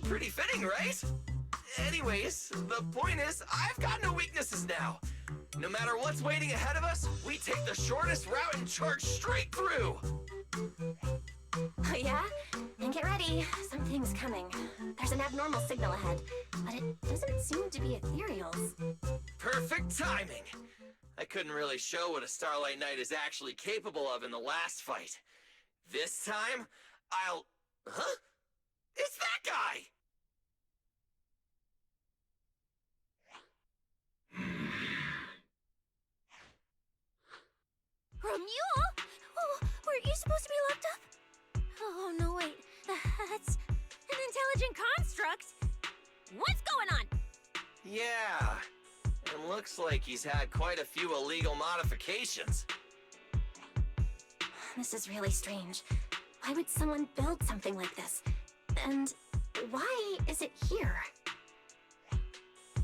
Pretty fitting, right? Anyways, the point is, I've got no weaknesses now. No matter what's waiting ahead of us, we take the shortest route and charge straight through. Oh yeah? And get ready. Something's coming. There's an abnormal signal ahead, but it doesn't seem to be ethereals. Perfect timing. I couldn't really show what a Starlight Knight is actually capable of in the last fight. This time, I'll... Huh? It's that guy! Romulo? Oh, weren't you supposed to be locked up? Oh, no, wait. That's an intelligent construct. What's going on? Yeah, and looks like he's had quite a few illegal modifications. This is really strange. Why would someone build something like this? And why is it here?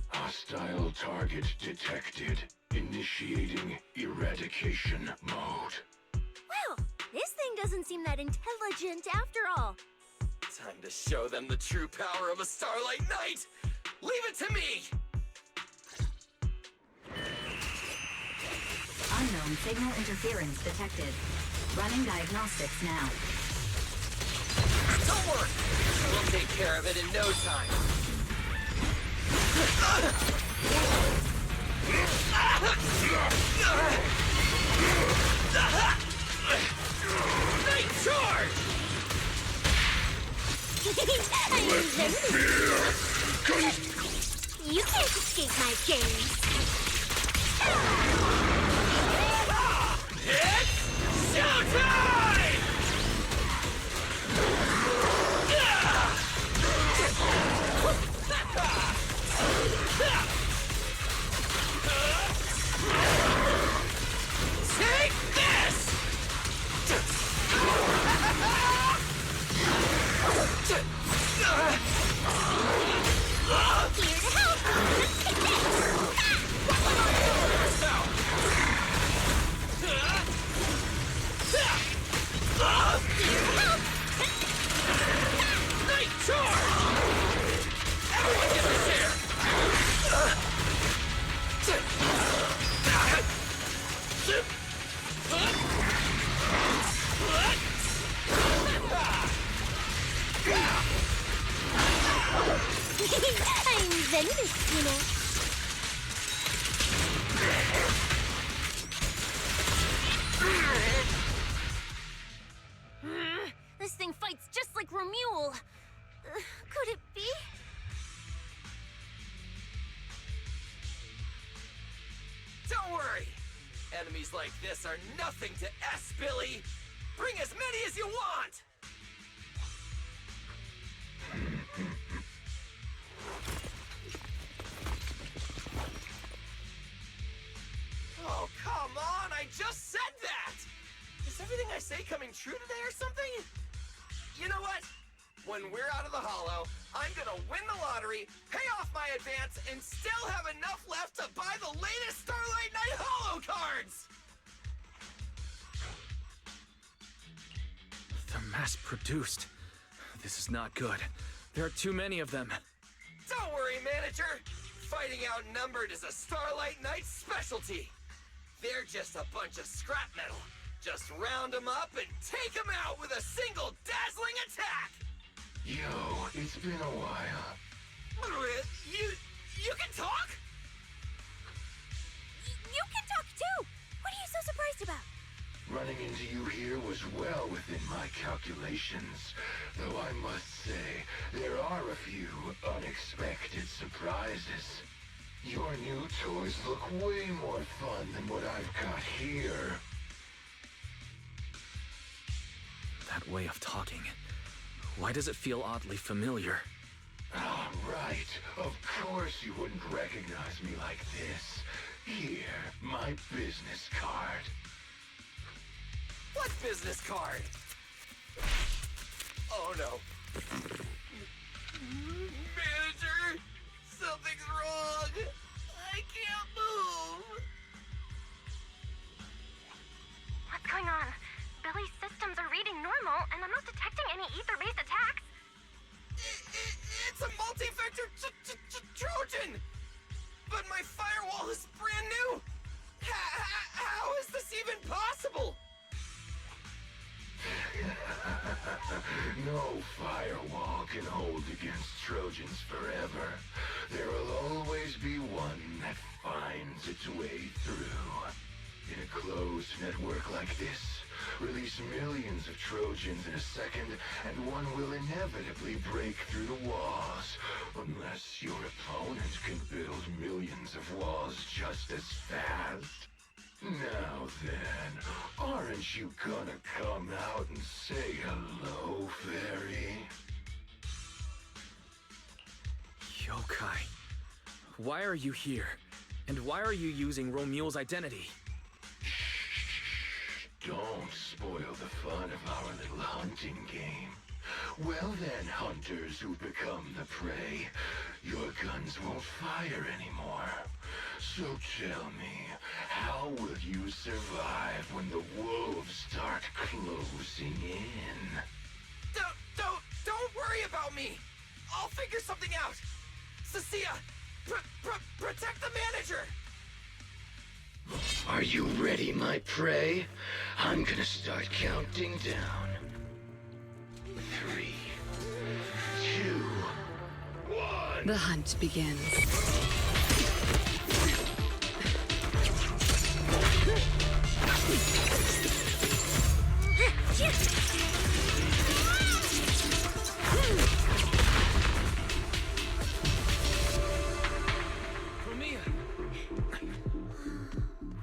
Hostile target detected. Initiating eradication mode. Well, this thing doesn't seem that intelligent after all. Time to show them the true power of a Starlight Knight! Leave it to me! Unknown signal interference detected. Running diagnostics now. Don't worry! We'll take care of it in no time. Night charge! You can't escape my gaze. It's showtime! Take this! Here to help. Take Night charge! Everyone get a share! I'm Zenless, you know. This thing fights just like Romule. Could it be? Don't worry! Enemies like this are nothing to S, Billy! Bring as many as you want! Oh, come on! I just said that! Is everything I say coming true today or something? You know what? When we're out of the Hollow, I'm gonna win the lottery, pay off my advance, and still have enough left to buy the latest Starlight Knight Hollow cards! They're mass-produced. This is not good. There are too many of them. Don't worry, manager! Fighting outnumbered is a Starlight Knight's specialty! They're just a bunch of scrap metal. Just round them up and take them out with a single dazzling attack! Yo, it's been a while. You can talk? You can talk too! What are you so surprised about? Running into you here was well within my calculations, though I must say, there are a few unexpected surprises. Your new toys look way more fun than what I've got here. That way of talking. Why does it feel oddly familiar? Ah, right. Of course you wouldn't recognize me like this. Here, my business card. What business card? Oh no. Manager! Something's wrong! I can't move! What's going on? Billy's systems are reading normal, and I'm not detecting any ether-based attacks. It's a multi-vector Trojan! But my firewall is brand new! How is this even possible? No firewall can hold against Trojans forever. There will always be one that finds its way through. In a closed network like this, release millions of Trojans in a second, and one will inevitably break through the walls. Unless your opponent can build millions of walls just as fast. Now then, aren't you gonna come out and say hello, fairy? Yokai. Why are you here? And why are you using Romule's identity? Don't spoil the fun of our little hunting game. Well then, hunters who become the prey, your guns won't fire anymore. So tell me, how will you survive when the wolves start closing in? Don't worry about me! I'll figure something out! Cecilia, protect the manager! Are you ready, my prey? I'm gonna start counting down. 3, 2, 1. The hunt begins.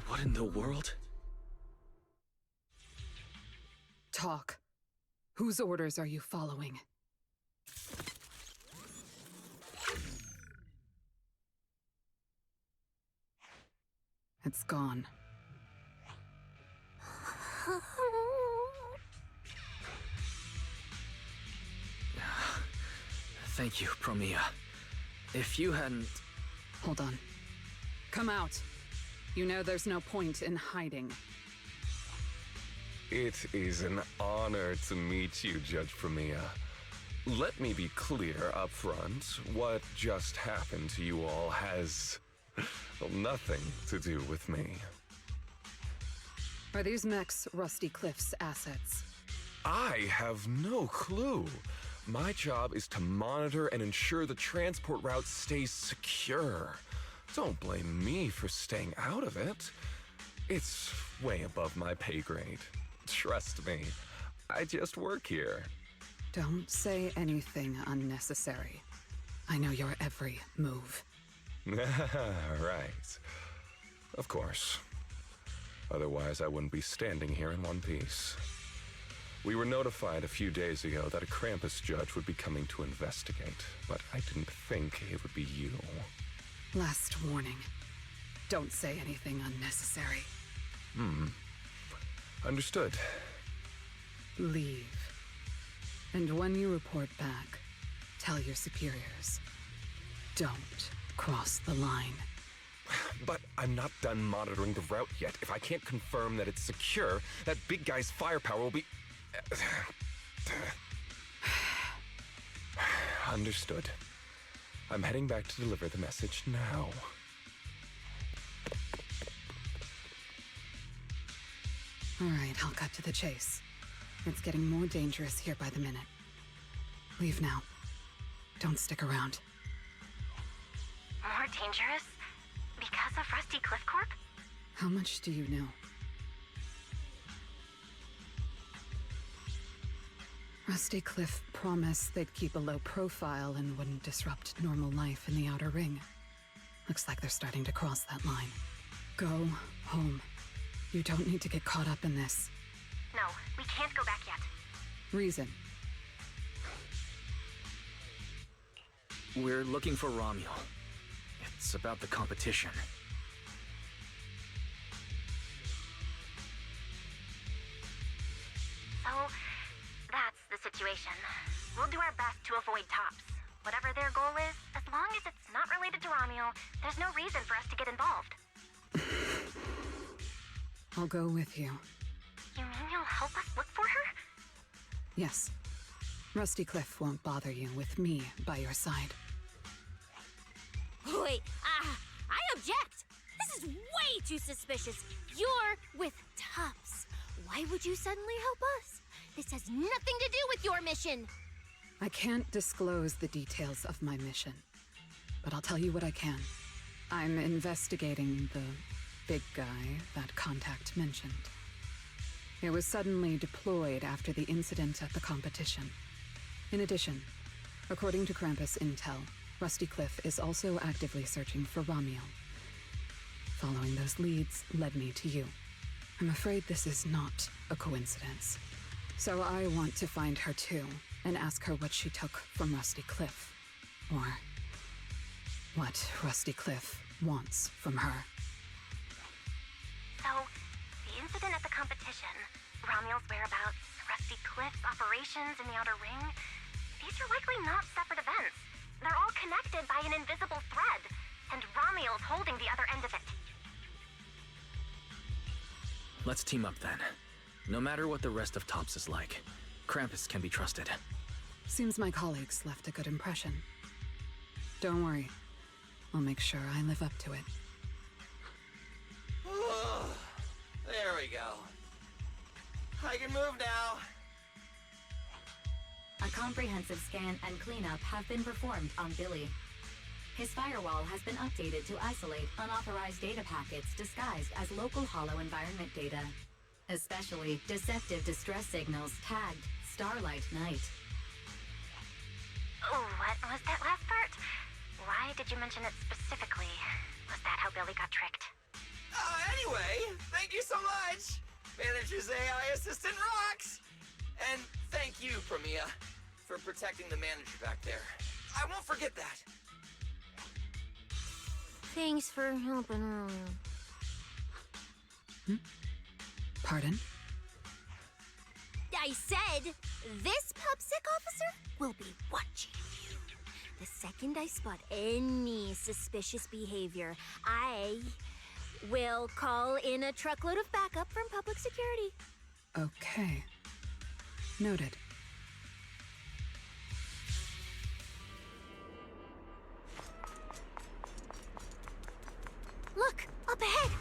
What in the world? Talk. Whose orders are you following? It's gone. Thank you, Promia. If you hadn't... Hold on. Come out. You know there's no point in hiding. It is an honor to meet you, Judge Promia. Let me be clear up front. What just happened to you all has... well, nothing to do with me. Are these mechs Rusty Cliff's assets? I have no clue. My job is to monitor and ensure the transport route stays secure. Don't blame me for staying out of it. It's way above my pay grade. Trust me, I just work here. Don't say anything unnecessary. I know your every move. Right. Of course. Otherwise, I wouldn't be standing here in one piece. We were notified a few days ago that a Krampus judge would be coming to investigate, but I didn't think it would be you. Last warning. Don't say anything unnecessary. Understood. Leave. And when you report back, tell your superiors. Don't cross the line. But I'm not done monitoring the route yet. If I can't confirm that it's secure, that big guy's firepower will be... Understood. I'm heading back to deliver the message now. All right, I'll cut to the chase. It's getting more dangerous here by the minute. Leave now. Don't stick around. More dangerous? Because of Rusty Cliff Corp? How much do you know? Rusty Cliff promised they'd keep a low profile and wouldn't disrupt normal life in the Outer Ring. Looks like they're starting to cross that line. Go home. You don't need to get caught up in this. No, we can't go back yet. Reason. We're looking for Romuel. It's about the competition. So, that's the situation. We'll do our best to avoid tops. Whatever their goal is, as long as it's not related to Romuel, there's no reason for us to get involved. I'll go with you. You mean you'll help us look for her? Yes. Rusty Cliff won't bother you with me by your side. Wait, I object! This is way too suspicious. You're with Tops. Why would you suddenly help us? This has nothing to do with your mission. I can't disclose the details of my mission, but I'll tell you what I can. I'm investigating the big guy that Contact mentioned. It was suddenly deployed after the incident at the competition. In addition, according to Krampus intel, Rusty Cliff is also actively searching for Romuel. Following those leads led me to you. I'm afraid this is not a coincidence. So I want to find her too, and ask her what she took from Rusty Cliff. Or what Rusty Cliff wants from her. So, the incident at the competition, Romuel's whereabouts, Rusty Cliff's operations in the Outer Ring, these are likely not separate events. They're all connected by an invisible thread, and Romuel's holding the other end of it. Let's team up then. No matter what the rest of Tops is like, Krampus can be trusted. Seems my colleagues left a good impression. Don't worry. I'll make sure I live up to it. There we go. I can move now. A comprehensive scan and cleanup have been performed on Billy. His firewall has been updated to isolate unauthorized data packets disguised as local hollow environment data, especially deceptive distress signals tagged Starlight Night. Oh, what was that last part? Why did you mention it specifically? Was that how Billy got tricked? Anyway, thank you so much! Manager's AI assistant rocks! And thank you, Premia, for protecting the manager back there. I won't forget that. Thanks for helping earlier. Pardon? I said, this PubSec officer will be watching you. The second I spot any suspicious behavior, I will call in a truckload of backup from public security. Okay. Noted. Look, up ahead!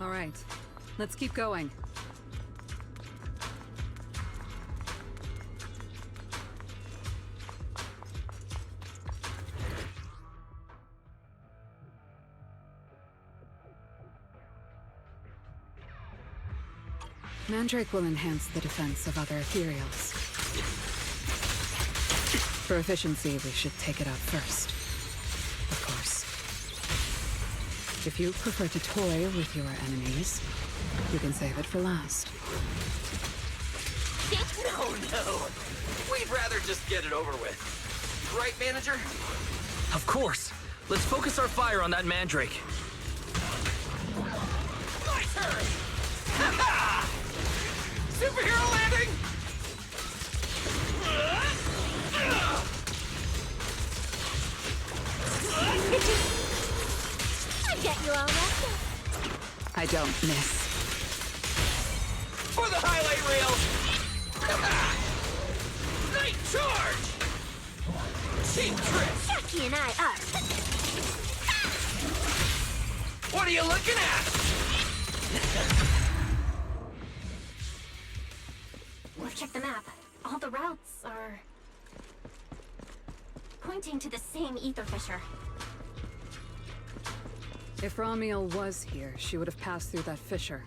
All right. Let's keep going. Mandrake will enhance the defense of other ethereals. For efficiency, we should take it out first. Of course. If you prefer to toy with your enemies, you can save it for last. No. We'd rather just get it over with. Right, manager? Of course. Let's focus our fire on that Mandrake. My turn! Ha-ha! Superhero landing! I get you all right. I don't miss. For the highlight reel! Night charge! Cheap trick! Jackie and I are. What are you looking at? We've checked the map. All the routes are pointing to the same ether fissure. If Ramiel was here, she would have passed through that fissure.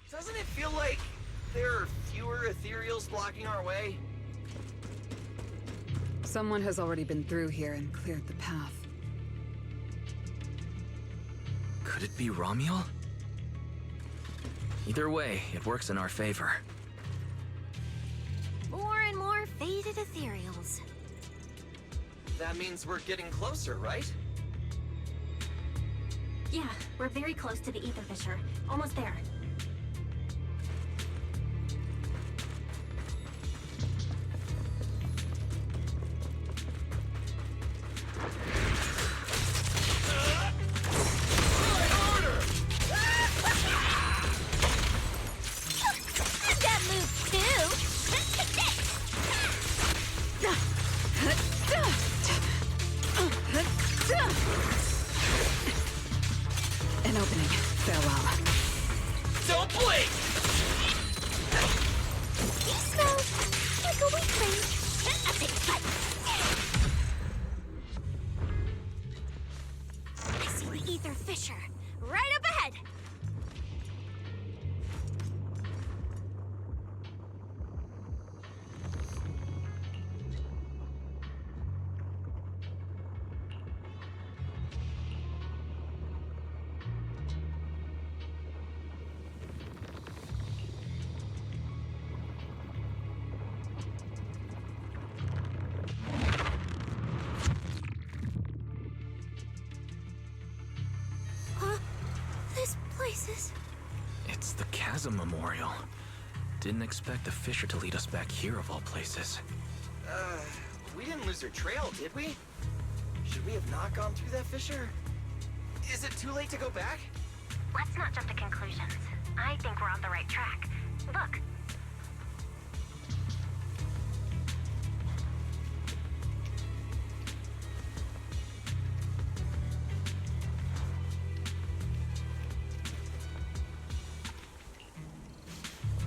Doesn't it feel like there are fewer ethereals blocking our way? Someone has already been through here and cleared the path. Could it be Ramiel? Either way, it works in our favor. More and more faded ethereals. That means we're getting closer, right? Yeah, we're very close to the ether fissure. Almost there. That move too. An opening. Farewell. Don't blink! He smells like a weakling. I see the ether fissure. Right up ahead! This place is... It's the Chasm Memorial. Didn't expect the fissure to lead us back here of all places. We didn't lose our trail, did we? Should we have not gone through that fissure? Is it too late to go back? Let's not jump to conclusions. I think we're on the right track. Look.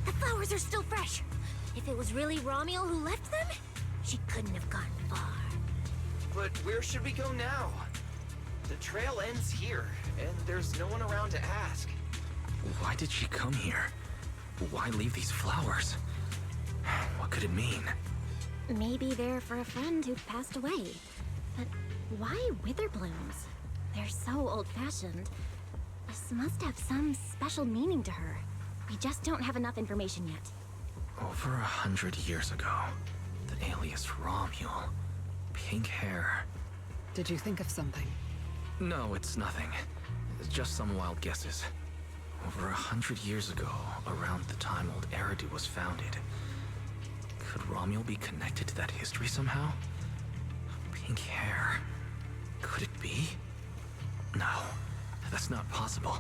The flowers are still fresh. If it was really Romiel who left them, she couldn't have gone far. But where should we go now? The trail ends here, and there's no one around to ask. Why did she come here? Why leave these flowers? What could it mean? Maybe they're for a friend who passed away. But why wither blooms? They're so old-fashioned. This must have some special meaning to her. We just don't have enough information yet. Over 100 years ago, the alias Romuel. Pink hair. Did you think of something? No, it's nothing. It's just some wild guesses. Over 100 years ago, around the time old Eridu was founded. Could Romuel be connected to that history somehow? Pink hair. Could it be? No, that's not possible.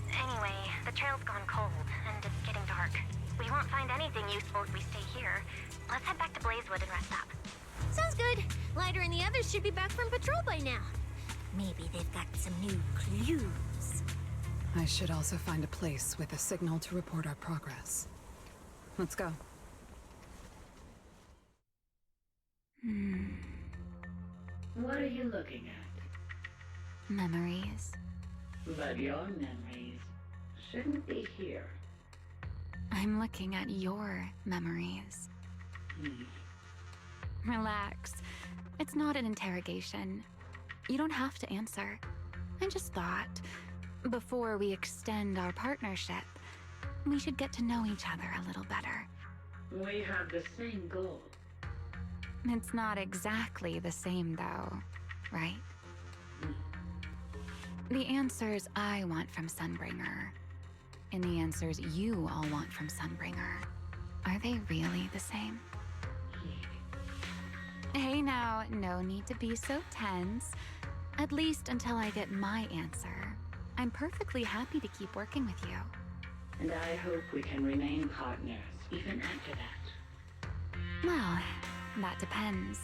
Anyway, the trail's gone cold, and it's getting dark. We won't find anything useful if we stay here. Let's head back to Blazewood and rest up. Sounds good. Lighter and the others should be back from patrol by now. Maybe they've got some new clues. I should also find a place with a signal to report our progress. Let's go. What are you looking at? Memories. But your memories shouldn't be here. I'm looking at your memories. Relax. It's not an interrogation. You don't have to answer. I just thought, before we extend our partnership, we should get to know each other a little better. We have the same goal. It's not exactly the same, though, right? The answers I want from Sunbringer, and the answers you all want from Sunbringer, are they really the same? Hey now, no need to be so tense. At least until I get my answer. I'm perfectly happy to keep working with you. And I hope we can remain partners even after that. Well, that depends.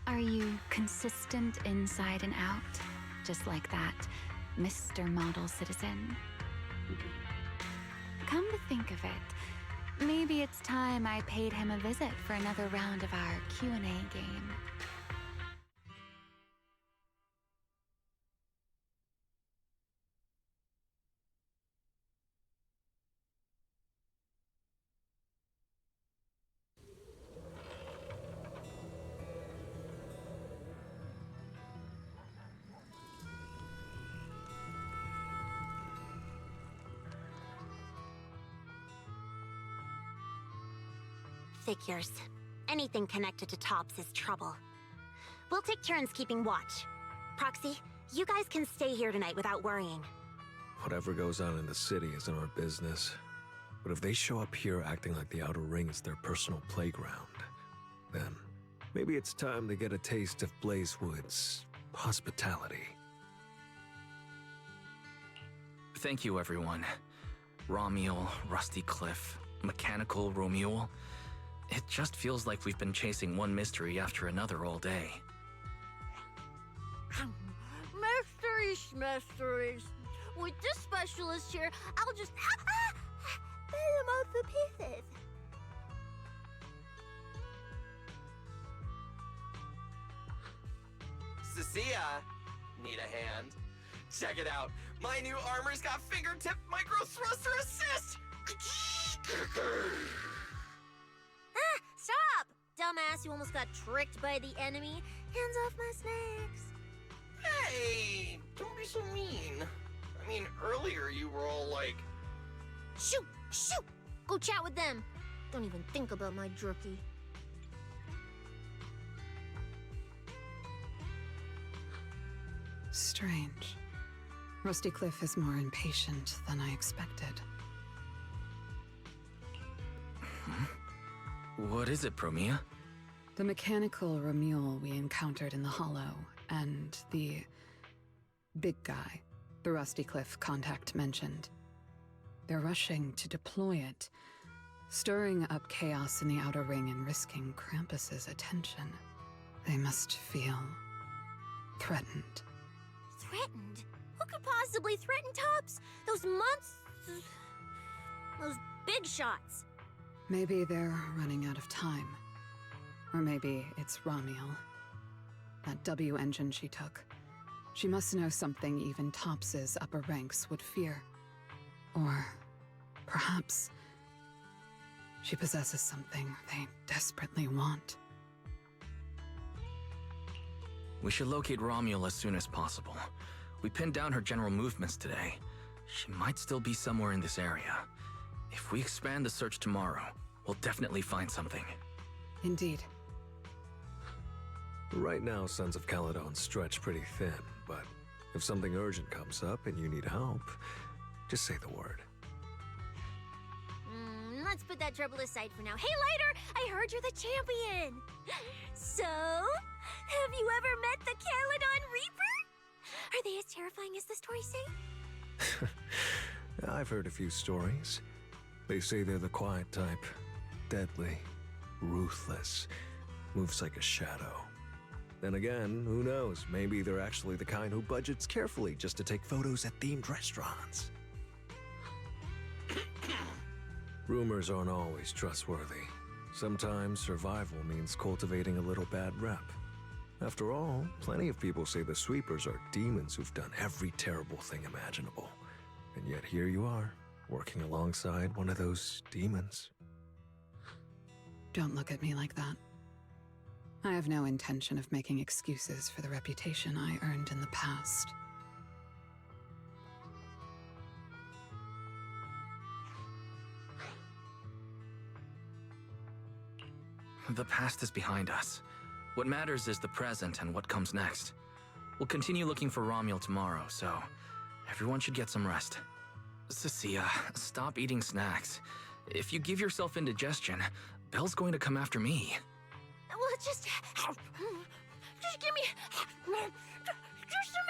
Are you consistent inside and out? Just like that Mr. Model Citizen? Come to think of it, maybe it's time I paid him a visit for another round of our Q&A game. Figures. Anything connected to Tops is trouble. We'll take turns keeping watch. Proxy, you guys can stay here tonight without worrying. Whatever goes on in the city isn't our business. But if they show up here acting like the Outer Ring is their personal playground, then maybe it's time to get a taste of Blazewood's hospitality. Thank you, everyone. Romuel, Rusty Cliff, Mechanical Romuel. It just feels like we've been chasing one mystery after another all day. Mysteries. With this specialist here, I'll just pull them out the pieces. Cecilia, need a hand? Check it out. My new armor's got fingertip micro thruster assist! Stop! Dumbass, you almost got tricked by the enemy. Hands off my snacks. Hey, don't be so mean. I mean, earlier you were all like... Shoot! Shoot! Go chat with them. Don't even think about my jerky. Strange. Rusty Cliff is more impatient than I expected. What is it, Promia? The mechanical Ramule we encountered in the Hollow, and the big guy the Rusty Cliff contact mentioned. They're rushing to deploy it, stirring up chaos in the Outer Ring and risking Krampus's attention. They must feel threatened. Threatened? Who could possibly threaten Tops? Those months... Those big shots. Maybe they're running out of time. Or maybe it's Ramiel. That W engine she took. She must know something even Tops's upper ranks would fear. Or perhaps she possesses something they desperately want. We should locate Ramiel as soon as possible. We pinned down her general movements today. She might still be somewhere in this area. If we expand the search tomorrow, we'll definitely find something. Indeed. Right now, Sons of Caledon stretch pretty thin, but if something urgent comes up and you need help, just say the word. Let's put that trouble aside for now. Hey, Lighter! I heard you're the champion! So, have you ever met the Caledon Reaper? Are they as terrifying as the stories say? I've heard a few stories. They say they're the quiet type. Deadly. Ruthless. Moves like a shadow. Then again, who knows? Maybe they're actually the kind who budgets carefully just to take photos at themed restaurants. Rumors aren't always trustworthy. Sometimes survival means cultivating a little bad rep. After all, plenty of people say the sweepers are demons who've done every terrible thing imaginable. And yet here you are, working alongside one of those demons. Don't look at me like that. I have no intention of making excuses for the reputation I earned in the past. The past is behind us. What matters is the present and what comes next. We'll continue looking for Ramiel tomorrow, so everyone should get some rest. Cecilia, stop eating snacks. If you give yourself indigestion, Belle's going to come after me. Well, just give me just a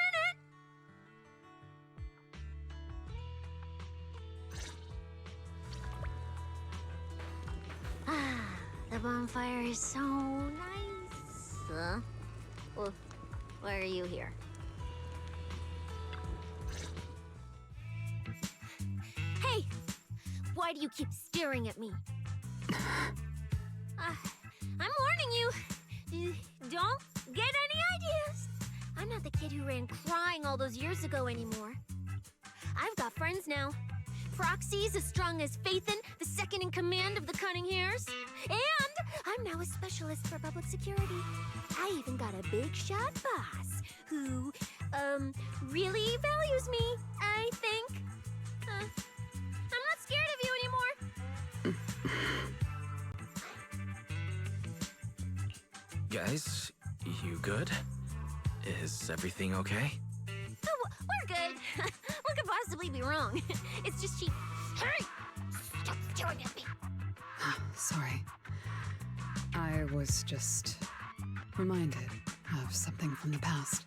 minute. The bonfire is so nice. Well, why are you here? Hey! Why do you keep staring at me? I'm warning you. Don't get any ideas. I'm not the kid who ran crying all those years ago anymore. I've got friends now. Proxy's as strong as Phaethon, the second in command of the Cunning Hares. And I'm now a specialist for public security. I even got a big shot boss who, really values me, I think. I'm not scared of you anymore. Guys, you good? Is everything okay? Oh, we're good. What could possibly be wrong? It's just she... Hey! Stop staring at me! Sorry. I was just reminded of something from the past.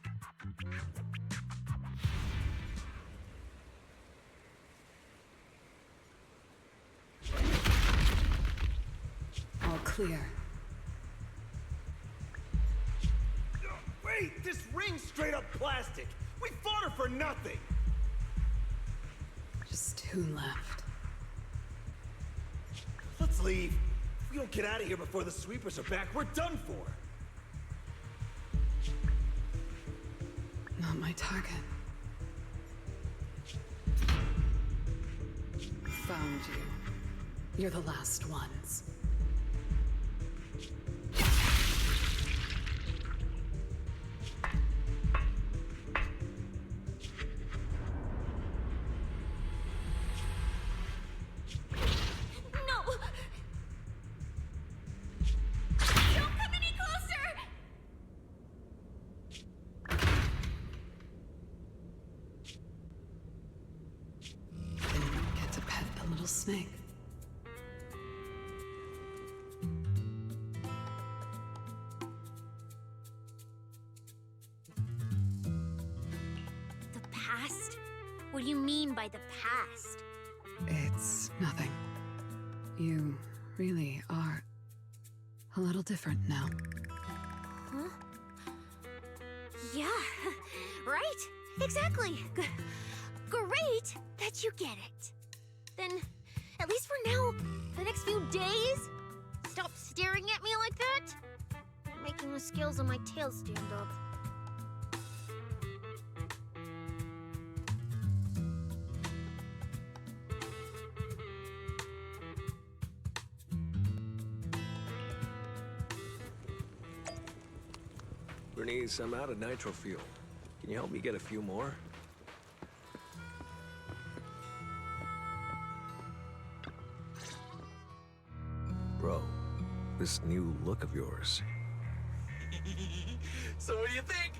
All clear. Wait, this ring's straight up plastic. We fought her for nothing. Just two left. Let's leave. If we don't get out of here before the sweepers are back, we're done for. Not my target. Found you. You're the last ones. No! Don't come any closer! Get to pet the little snake. The past? What do you mean by the past? It's nothing. You really are a little different now. Huh? Yeah, right? Exactly. Great that you get it. Then, at least for now, the next few days, stop staring at me like that. You're making the scales on my tail stand up. Bernice, I'm out of nitro fuel. Can you help me get a few more? Bro, this new look of yours. So what do you think?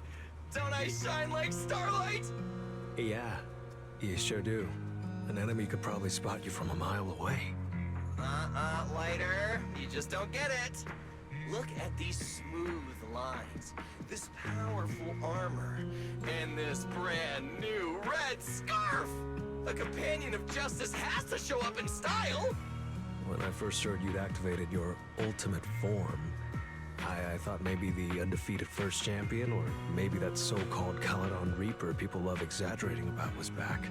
Don't I shine like starlight? Yeah, you sure do. An enemy could probably spot you from a mile away. Lighter. You just don't get it. Look at these smooth lines, this powerful armor, and this brand new red scarf! A companion of justice has to show up in style! When I first heard you'd activated your ultimate form, I thought maybe the undefeated first champion, or maybe that so-called Caledon Reaper people love exaggerating about was back.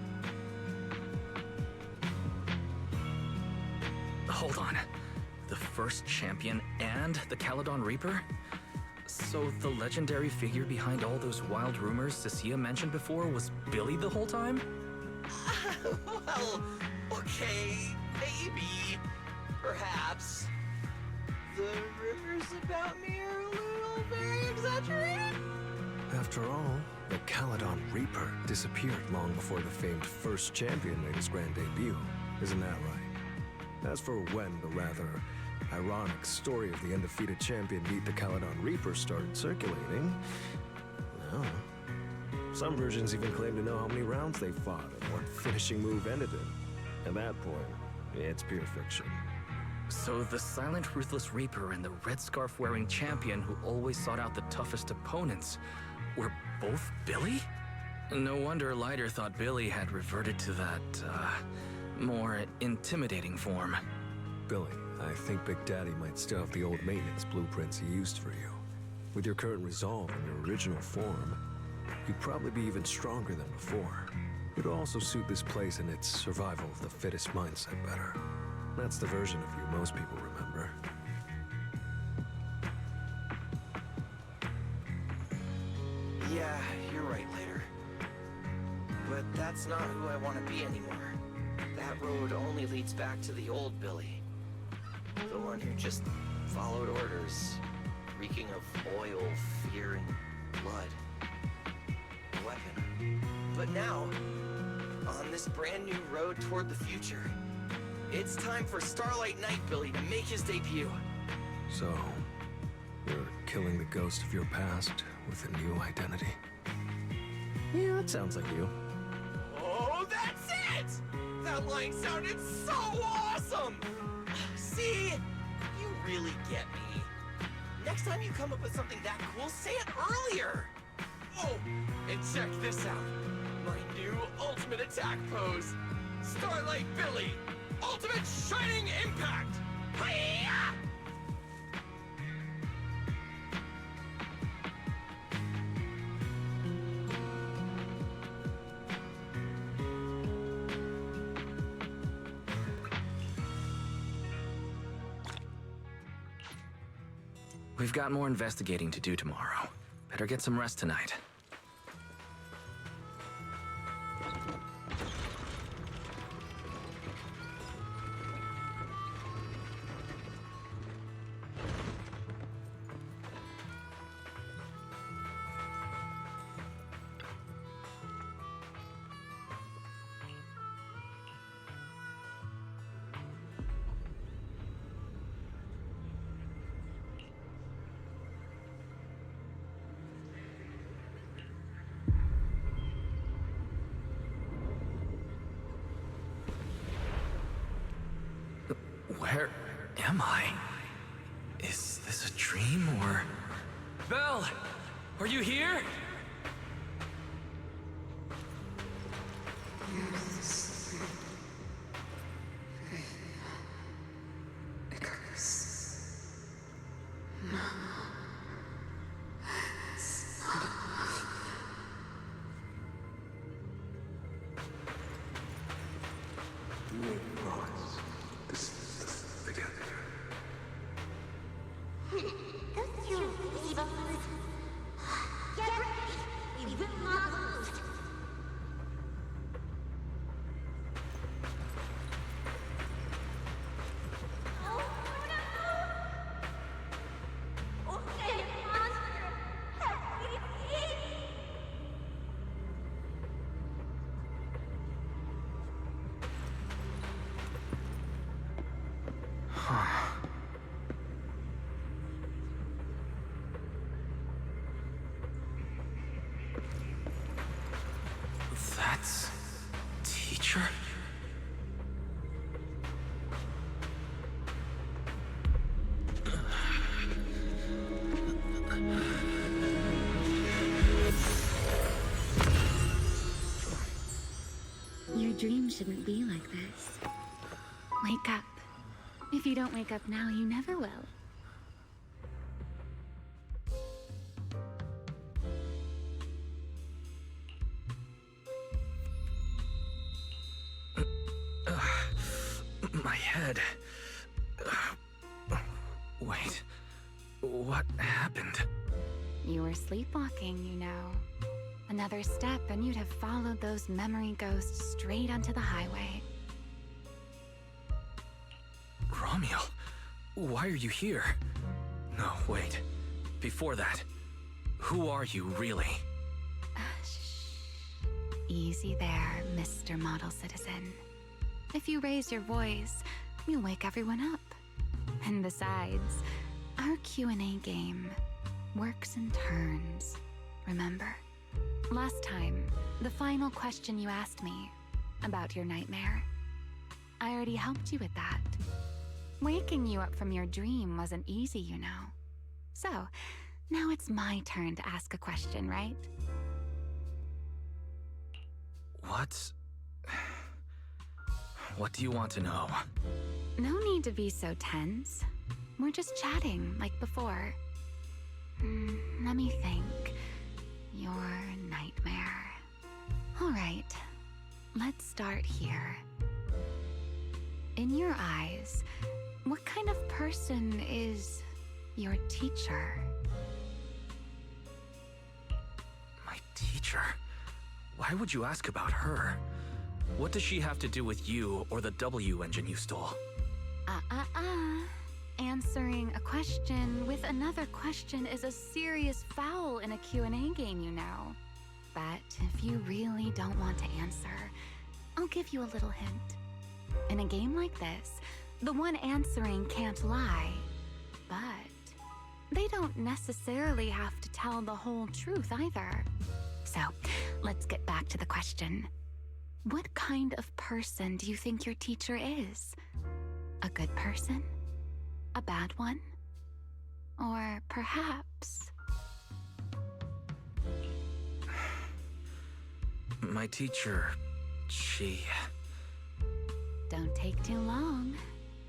Hold on. The first champion and the Caledon Reaper? So the legendary figure behind all those wild rumors Cecilia mentioned before was Billy the whole time? Well, okay, maybe. Perhaps. The rumors about me are a little very exaggerated. After all, the Caledon Reaper disappeared long before the famed first champion made his grand debut. Isn't that right? As for when the rather ironic story of the undefeated champion beat the Caledon Reaper started circulating, well, some versions even claim to know how many rounds they fought and what finishing move ended it. At that point, it's pure fiction. So the silent, ruthless Reaper and the red scarf-wearing champion who always sought out the toughest opponents were both Billy? No wonder Lighter thought Billy had reverted to that, more intimidating form. Billy, I think Big Daddy might still have the old maintenance blueprints he used for you. With your current resolve and your original form, you'd probably be even stronger than before. It'd also suit this place and its survival of the fittest mindset better. That's the version of you most people remember. Yeah, you're right, Later. But that's not who I want to be anymore. That road only leads back to the old Billy. The one who just followed orders, reeking of oil, fear, and blood. A weapon. But now, on this brand new road toward the future, it's time for Starlight Knight Billy to make his debut. So, you're killing the ghost of your past with a new identity. Yeah, that sounds like you. Oh, that's it! That line sounded so awesome! See? You really get me. Next time you come up with something that cool, say it earlier! Oh, and check this out. My new ultimate attack pose. Starlight Billy. Ultimate Shining Impact! Hi-ya! We've got more investigating to do tomorrow. Better get some rest tonight. Where am I? Is this a dream or... Belle! Are you here? That's... teacher? Your dream shouldn't be like this. Wake up. If you don't wake up now, you never will. My head... Wait... What happened? You were sleepwalking, you know. Another step and you'd have followed those memory ghosts straight onto the highway. Ramiel, why are you here? No, wait. Before that, who are you really? Shh. Easy there, Mr. Model Citizen. If you raise your voice, you'll wake everyone up. And besides, our Q&A game works in turns, remember? Last time, the final question you asked me about your nightmare, I already helped you with that. Waking you up from your dream wasn't easy, you know. So, now it's my turn to ask a question, right? What do you want to know? No need to be so tense. We're just chatting, like before. Let me think. Your nightmare. All right, let's start here. In your eyes, what kind of person is your teacher? My teacher? Why would you ask about her? What does she have to do with you or the W engine you stole? Answering a question with another question is a serious foul in a Q&A game, you know. But if you really don't want to answer, I'll give you a little hint. In a game like this, the one answering can't lie, but they don't necessarily have to tell the whole truth either. So, let's get back to the question. What kind of person do you think your teacher is? A good person? A bad one? Or perhaps... My teacher, she... Don't take too long,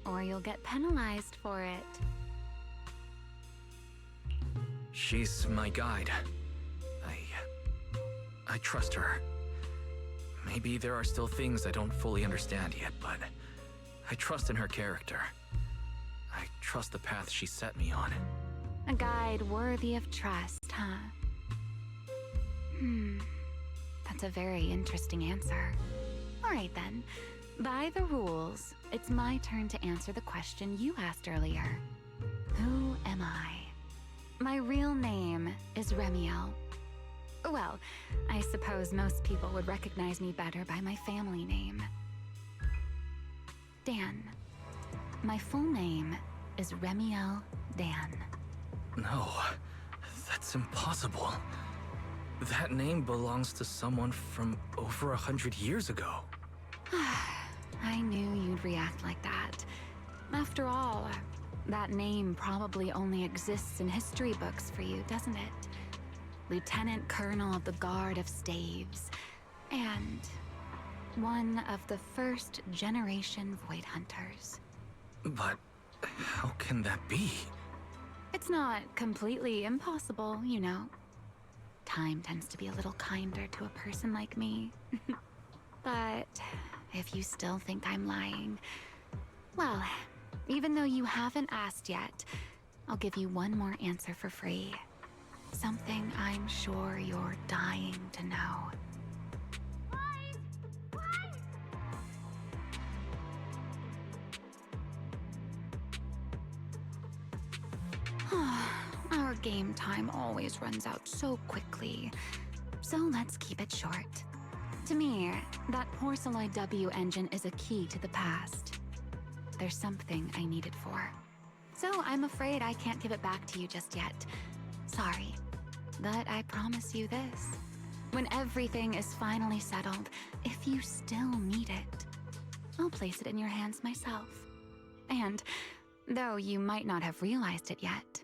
or you'll get penalized for it. She's my guide. I trust her. Maybe there are still things I don't fully understand yet, but I trust in her character. I trust the path she set me on. A guide worthy of trust, huh? That's a very interesting answer. All right then. By the rules, it's my turn to answer the question you asked earlier. Who am I? My real name is Remiel. Well, I suppose most people would recognize me better by my family name. Dan. My full name is Remiel Dan. No, that's impossible. That name belongs to someone from over 100 years ago. I knew you'd react like that. After all, that name probably only exists in history books for you, doesn't it? Lieutenant Colonel of the Guard of Staves, and one of the first generation Void Hunters. But how can that be? It's not completely impossible, you know. Time tends to be a little kinder to a person like me. But if you still think I'm lying, well, even though you haven't asked yet, I'll give you one more answer for free. Something I'm sure you're dying to know. Our game time always runs out so quickly, so let's keep it short. To me, that Porceloid W engine is a key to the past. There's something I need it for. So I'm afraid I can't give it back to you just yet. Sorry, but I promise you this. When everything is finally settled, if you still need it, I'll place it in your hands myself. And though you might not have realized it yet,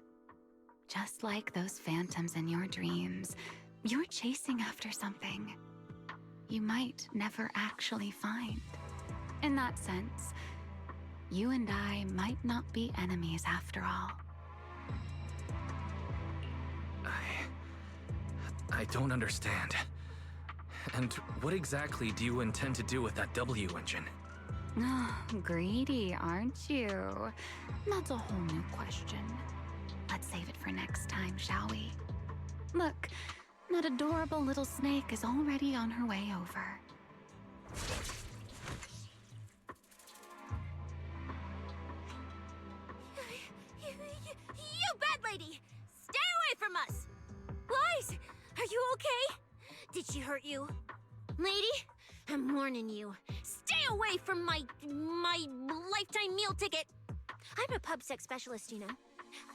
just like those phantoms in your dreams, you're chasing after something you might never actually find. In that sense, you and I might not be enemies after all. I don't understand. And what exactly do you intend to do with that W engine? Oh, greedy, aren't you? That's a whole new question. Let's save it for next time, shall we? Look, that adorable little snake is already on her way over. You bad lady! Stay away from us! Lies! Are you okay? Did she hurt you? Lady, I'm warning you. Stay away from my lifetime meal ticket! I'm a pub sex specialist, you know.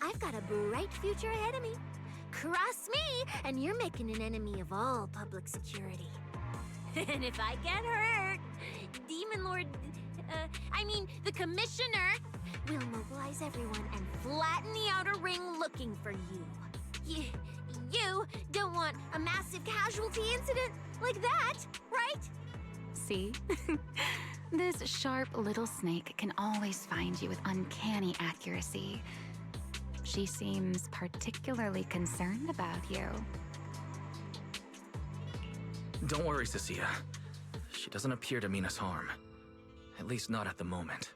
I've got a bright future ahead of me. Cross me, and you're making an enemy of all public security. And if I get hurt, Demon Lord... the Commissioner will mobilize everyone and flatten the outer ring looking for you. You don't want a massive casualty incident like that, right? See? This sharp little snake can always find you with uncanny accuracy. She seems particularly concerned about you. Don't worry, Cecilia. She doesn't appear to mean us harm. At least not at the moment.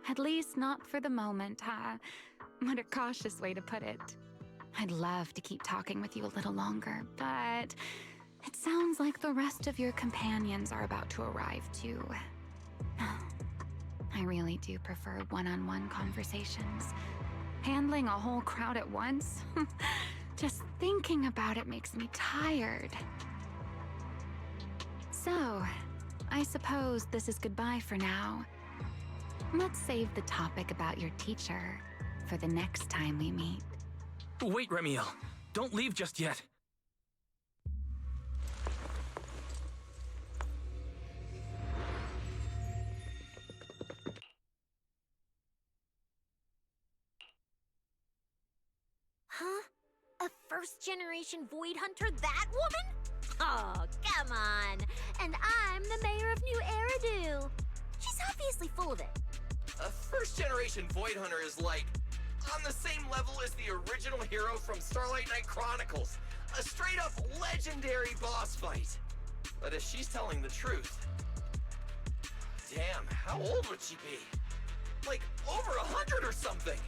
At least not for the moment, huh? What a cautious way to put it. I'd love to keep talking with you a little longer, but it sounds like the rest of your companions are about to arrive too. I really do prefer one-on-one conversations. Handling a whole crowd at once? Just thinking about it makes me tired. So, I suppose this is goodbye for now. Let's save the topic about your teacher for the next time we meet. Wait, Remiel. Don't leave just yet. Huh? A first-generation Void Hunter, that woman? Oh, come on. And I'm the mayor of New Eridu. She's obviously full of it. A first-generation Void Hunter is like on the same level as the original hero from Starlight Knight Chronicles. A straight-up legendary boss fight. But if she's telling the truth... Damn, how old would she be? Like, over 100 or something!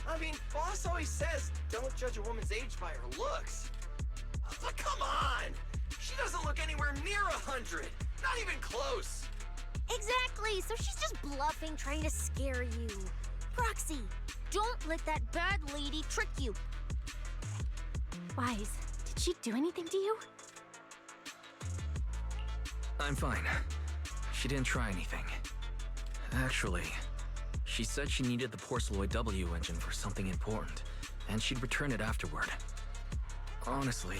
I mean, boss always says, don't judge a woman's age by her looks. But come on! She doesn't look anywhere near 100! Not even close! Exactly, so she's just bluffing, trying to scare you. Proxy, don't let that bad lady trick you. Wise, did she do anything to you? I'm fine. She didn't try anything. Actually, she said she needed the Porceloid W engine for something important, and she'd return it afterward. Honestly,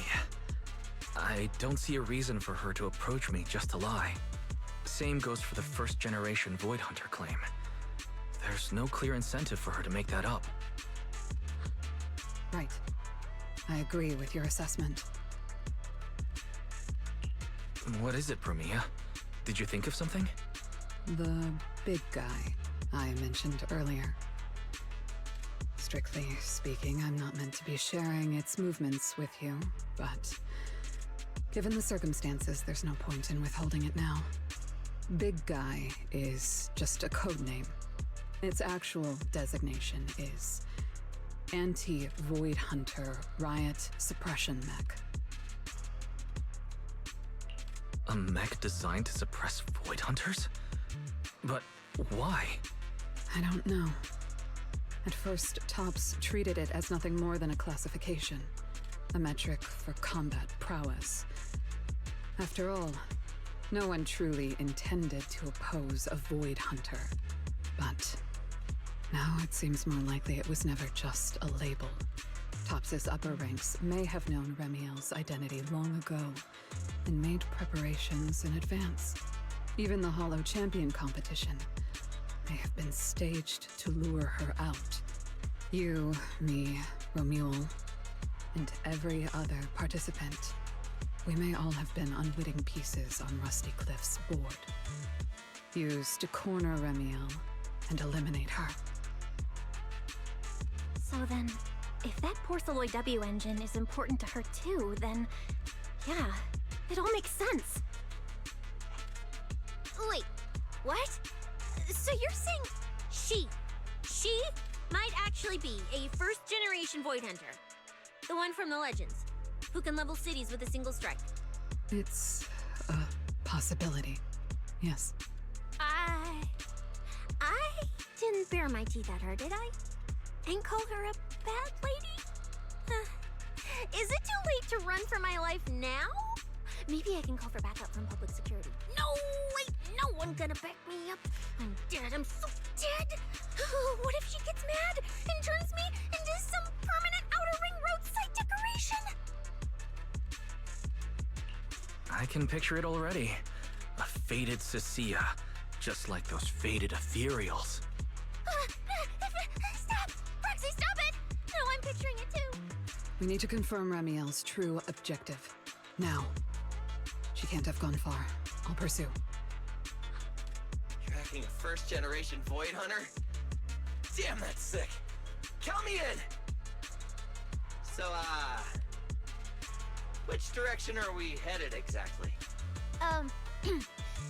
I don't see a reason for her to approach me just to lie. Same goes for the first-generation Void Hunter claim. There's no clear incentive for her to make that up. Right. I agree with your assessment. What is it, Premia? Did you think of something? The big guy I mentioned earlier. Strictly speaking, I'm not meant to be sharing its movements with you, but given the circumstances, there's no point in withholding it now. Big Guy is just a code name. Its actual designation is Anti-Void Hunter Riot Suppression Mech. A mech designed to suppress Void Hunters? But why? I don't know. At first, Tops treated it as nothing more than a classification, a metric for combat prowess. After all, no one truly intended to oppose a Void Hunter. But now it seems more likely it was never just a label. Tops's upper ranks may have known Remiel's identity long ago and made preparations in advance. Even the Hollow Champion competition may have been staged to lure her out. You, me, Romuald, and every other participant, we may all have been unwitting pieces on Rusty Cliff's board, used to corner Remiel and eliminate her. So then, if that Porceloid W engine is important to her too, then yeah, it all makes sense. Wait, what? So you're saying she might actually be a first-generation Void Hunter? The one from the Legends, who can level cities with a single strike? It's a possibility, yes. I didn't bare my teeth at her, did I? And call her a bad lady? Is it too late to run for my life now? Maybe I can call for backup from public security. No, wait, no one gonna back me up. I'm dead, I'm so dead. What if she gets mad and turns me into some permanent outer ring roadside decoration? I can picture it already. A faded Cecilia, just like those faded ethereals. Stop! Roxy, stop it! No, I'm picturing it too. We need to confirm Remiel's true objective. Now. She can't have gone far. I'll pursue. Tracking a first-generation Void Hunter? Damn, that's sick. Count me in! So, which direction are we headed exactly?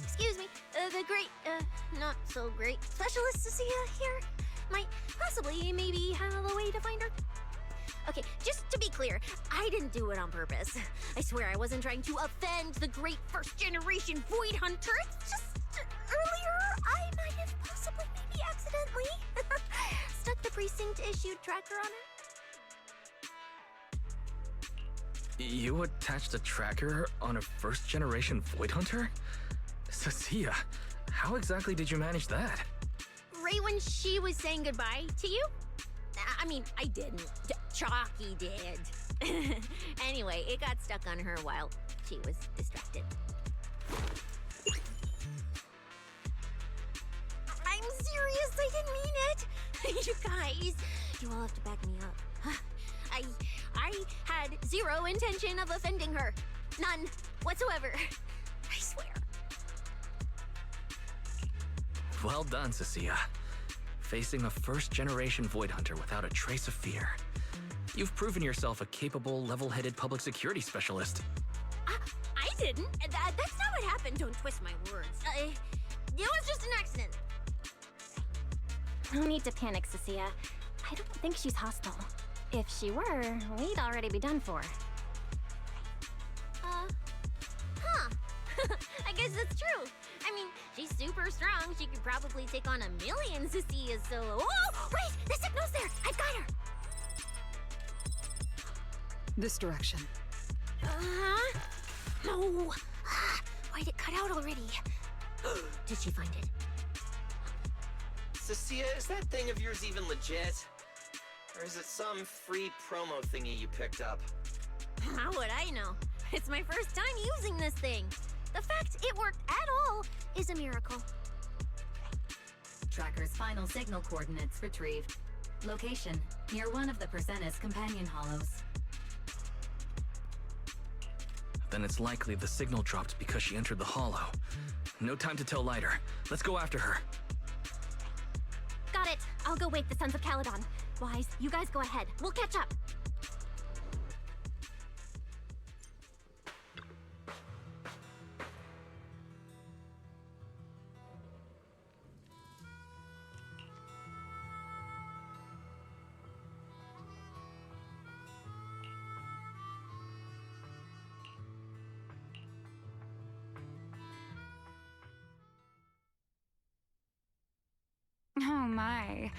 Excuse me, the great, not so great specialist Cecilia here might possibly maybe have a way to find her. Okay, just to be clear, I didn't do it on purpose. I swear I wasn't trying to offend the great first-generation Void Hunter. It's just, earlier, I might have possibly maybe accidentally stuck the precinct-issued tracker on her. You attached a tracker on a first-generation Void Hunter? Cecilia, how exactly did you manage that? Right when she was saying goodbye to you? I mean, I didn't. Chalky did. Anyway, it got stuck on her while she was distracted. I'm serious, I didn't mean it. You guys, you all have to back me up. I had zero intention of offending her. None whatsoever. I swear. Well done, Cecilia. Facing a first-generation Void Hunter without a trace of fear. You've proven yourself a capable, level-headed public security specialist. I didn't. That's not what happened. Don't twist my words. It was just an accident. No need to panic, Cecilia. I don't think she's hostile. If she were, we'd already be done for. I guess that's true. I mean, she's super strong. She could probably take on 1,000,000 Cecilias solo. Oh, wait! The signal's there! I've got her! This direction. No! Why'd it cut out already? Did she find it? Cecilia, is that thing of yours even legit? Or is it some free promo thingy you picked up? How would I know? It's my first time using this thing. The fact it worked at all is a miracle. Tracker's final signal coordinates retrieved. Location, near one of the Persenis companion hollows. Then it's likely the signal dropped because she entered the hollow. No time to tell Lighter. Let's go after her. Got it. I'll go wake the Sons of Caledon. Wise, you guys go ahead. We'll catch up. Oh my.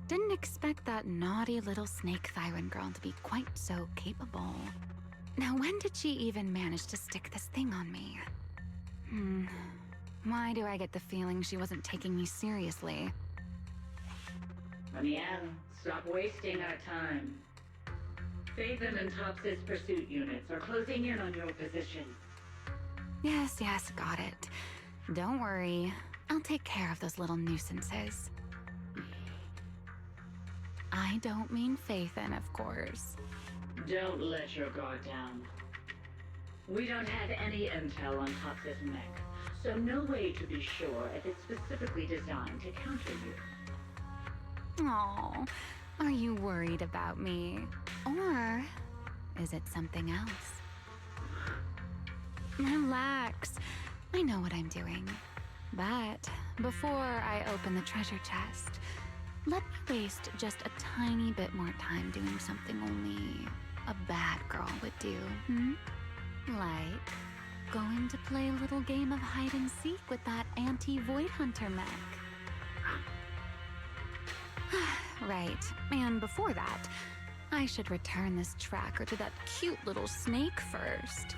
Didn't expect that naughty little snake Thyron girl to be quite so capable. Now when did she even manage to stick this thing on me? Why do I get the feeling she wasn't taking me seriously? Ramiel, stop wasting our time. Faven and Tops's pursuit units are closing in on your position. Yes, got it. Don't worry. I'll take care of those little nuisances. I don't mean Faithen, of course. Don't let your guard down. We don't have any intel on Tops's mech, so no way to be sure if it's specifically designed to counter you. Aw, are you worried about me? Or is it something else? Relax. I know what I'm doing. But before I open the treasure chest, let me waste just a tiny bit more time doing something only a bad girl would do, Like going to play a little game of hide and seek with that anti-Void Hunter mech. Right, and before that, I should return this tracker to that cute little snake first.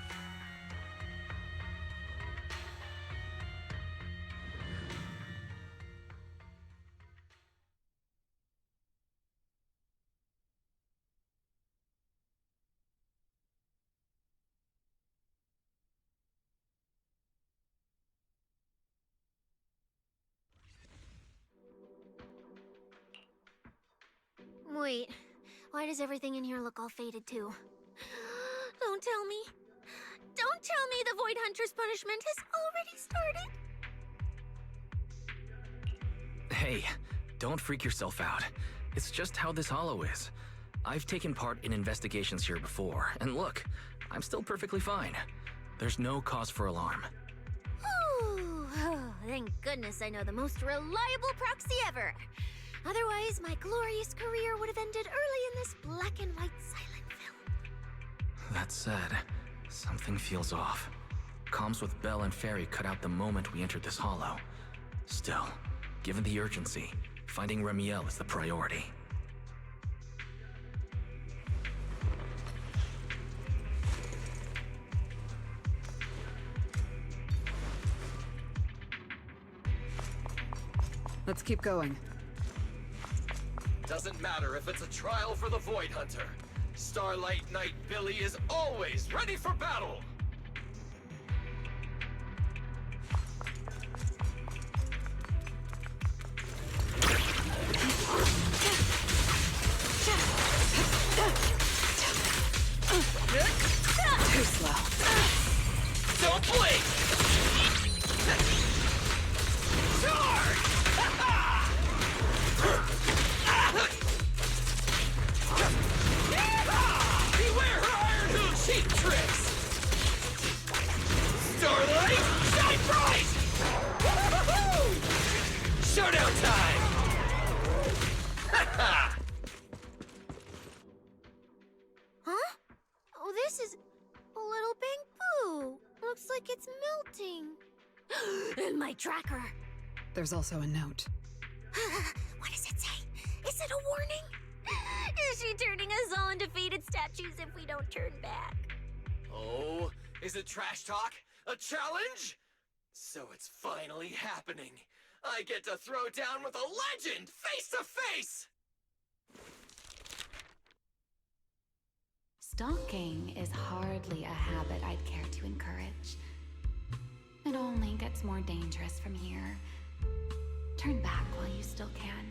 Wait, why does everything in here look all faded too? Don't tell me. Don't tell me the Void Hunter's punishment has already started. Hey, don't freak yourself out. It's just how this hollow is. I've taken part in investigations here before, and look, I'm still perfectly fine. There's no cause for alarm. Whew. Oh, thank goodness I know the most reliable proxy ever. Otherwise, my glorious career would have ended early in this black and white silent film. That said, something feels off. Comms with Belle and Fairy cut out the moment we entered this hollow. Still, given the urgency, finding Ramiel is the priority. Let's keep going. Doesn't matter if it's a trial for the Void Hunter. Starlight Knight Billy is always ready for battle! Too slow. Don't blink! Charge! Beware her Iron Moon cheap tricks! Starlight, shine bright! Showdown time! Huh? Oh, this is a little bamboo. Looks like it's melting. And my tracker. There's also a note. What does it say? Is it a warning? Is she turning us all into faded statues if we don't turn back? Oh, is it trash talk? A challenge? So it's finally happening. I get to throw down with a legend face to face! Stalking is hardly a habit I'd care to encourage. It only gets more dangerous from here. Turn back while you still still can.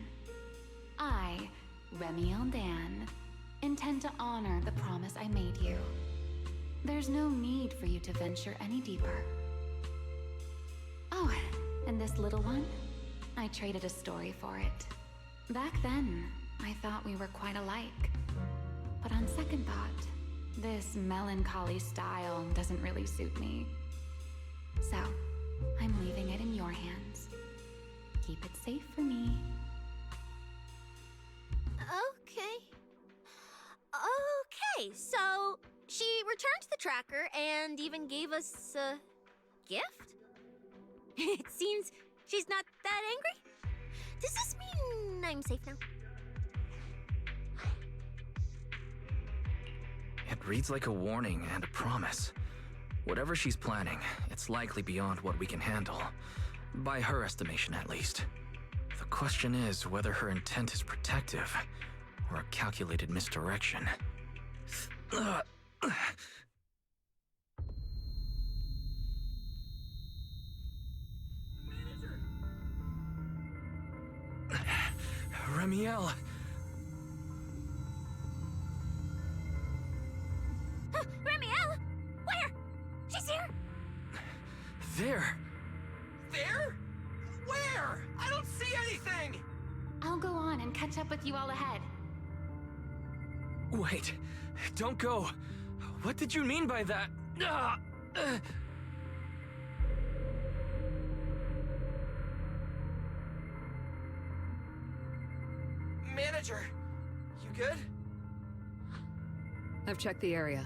I, Remiel Dan, intend to honor the promise I made you. There's no need for you to venture any deeper. Oh, and this little one? I traded a story for it. Back then, I thought we were quite alike. But on second thought, this melancholy style doesn't really suit me. So, I'm leaving it in your hands. Keep it safe for me. Okay. Okay, so she returned the tracker and even gave us a gift? It seems she's not that angry. Does this mean I'm safe now? It reads like a warning and a promise. Whatever she's planning, it's likely beyond what we can handle. By her estimation, at least. The question is whether her intent is protective or a calculated misdirection. Remiel! Remiel! Where? She's here! There! There? Where? I don't see anything! I'll go on and catch up with you all ahead. Wait, don't go. What did you mean by that? Manager, you good? I've checked the area.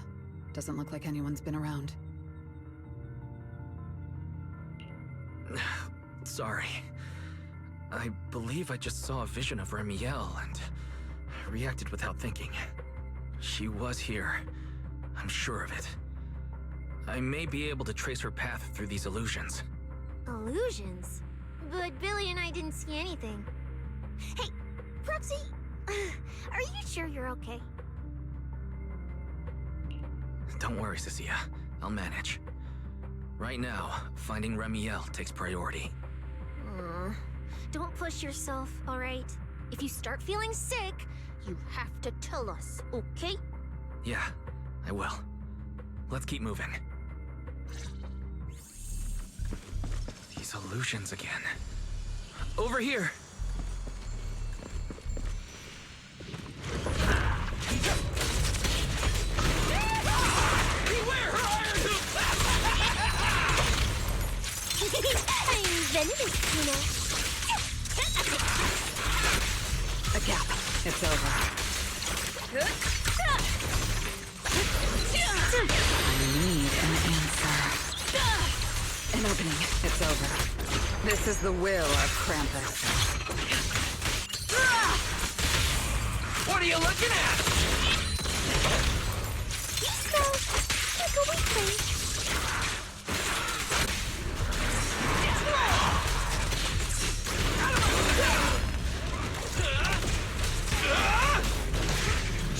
Doesn't look like anyone's been around. Sorry. I believe I just saw a vision of Remiel and reacted without thinking. She was here. I'm sure of it. I may be able to trace her path through these illusions. Illusions? But Billy and I didn't see anything. Hey, Proxy, are you sure you're okay? Don't worry, Cecilia. I'll manage. Right now, finding Remiel takes priority. Don't push yourself, alright? If you start feeling sick, you have to tell us, okay? Yeah, I will. Let's keep moving. These illusions again. Over here! Beware her iron hoop! I'm venomous, you know. A gap. It's over. I need an answer. An opening. It's over. This is the will of Krampus. What are you looking at? He smells like a weakling.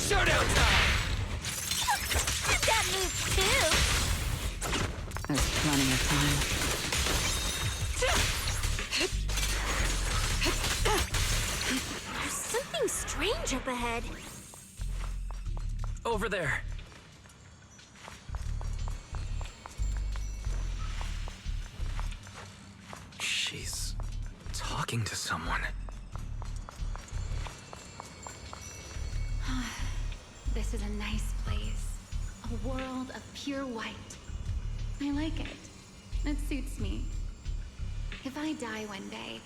Showdown time! That move too. There's plenty of time. There's something strange up ahead. Over there. She's talking to someone. This is a nice place. A world of pure white. I like it. It suits me. If I die one day,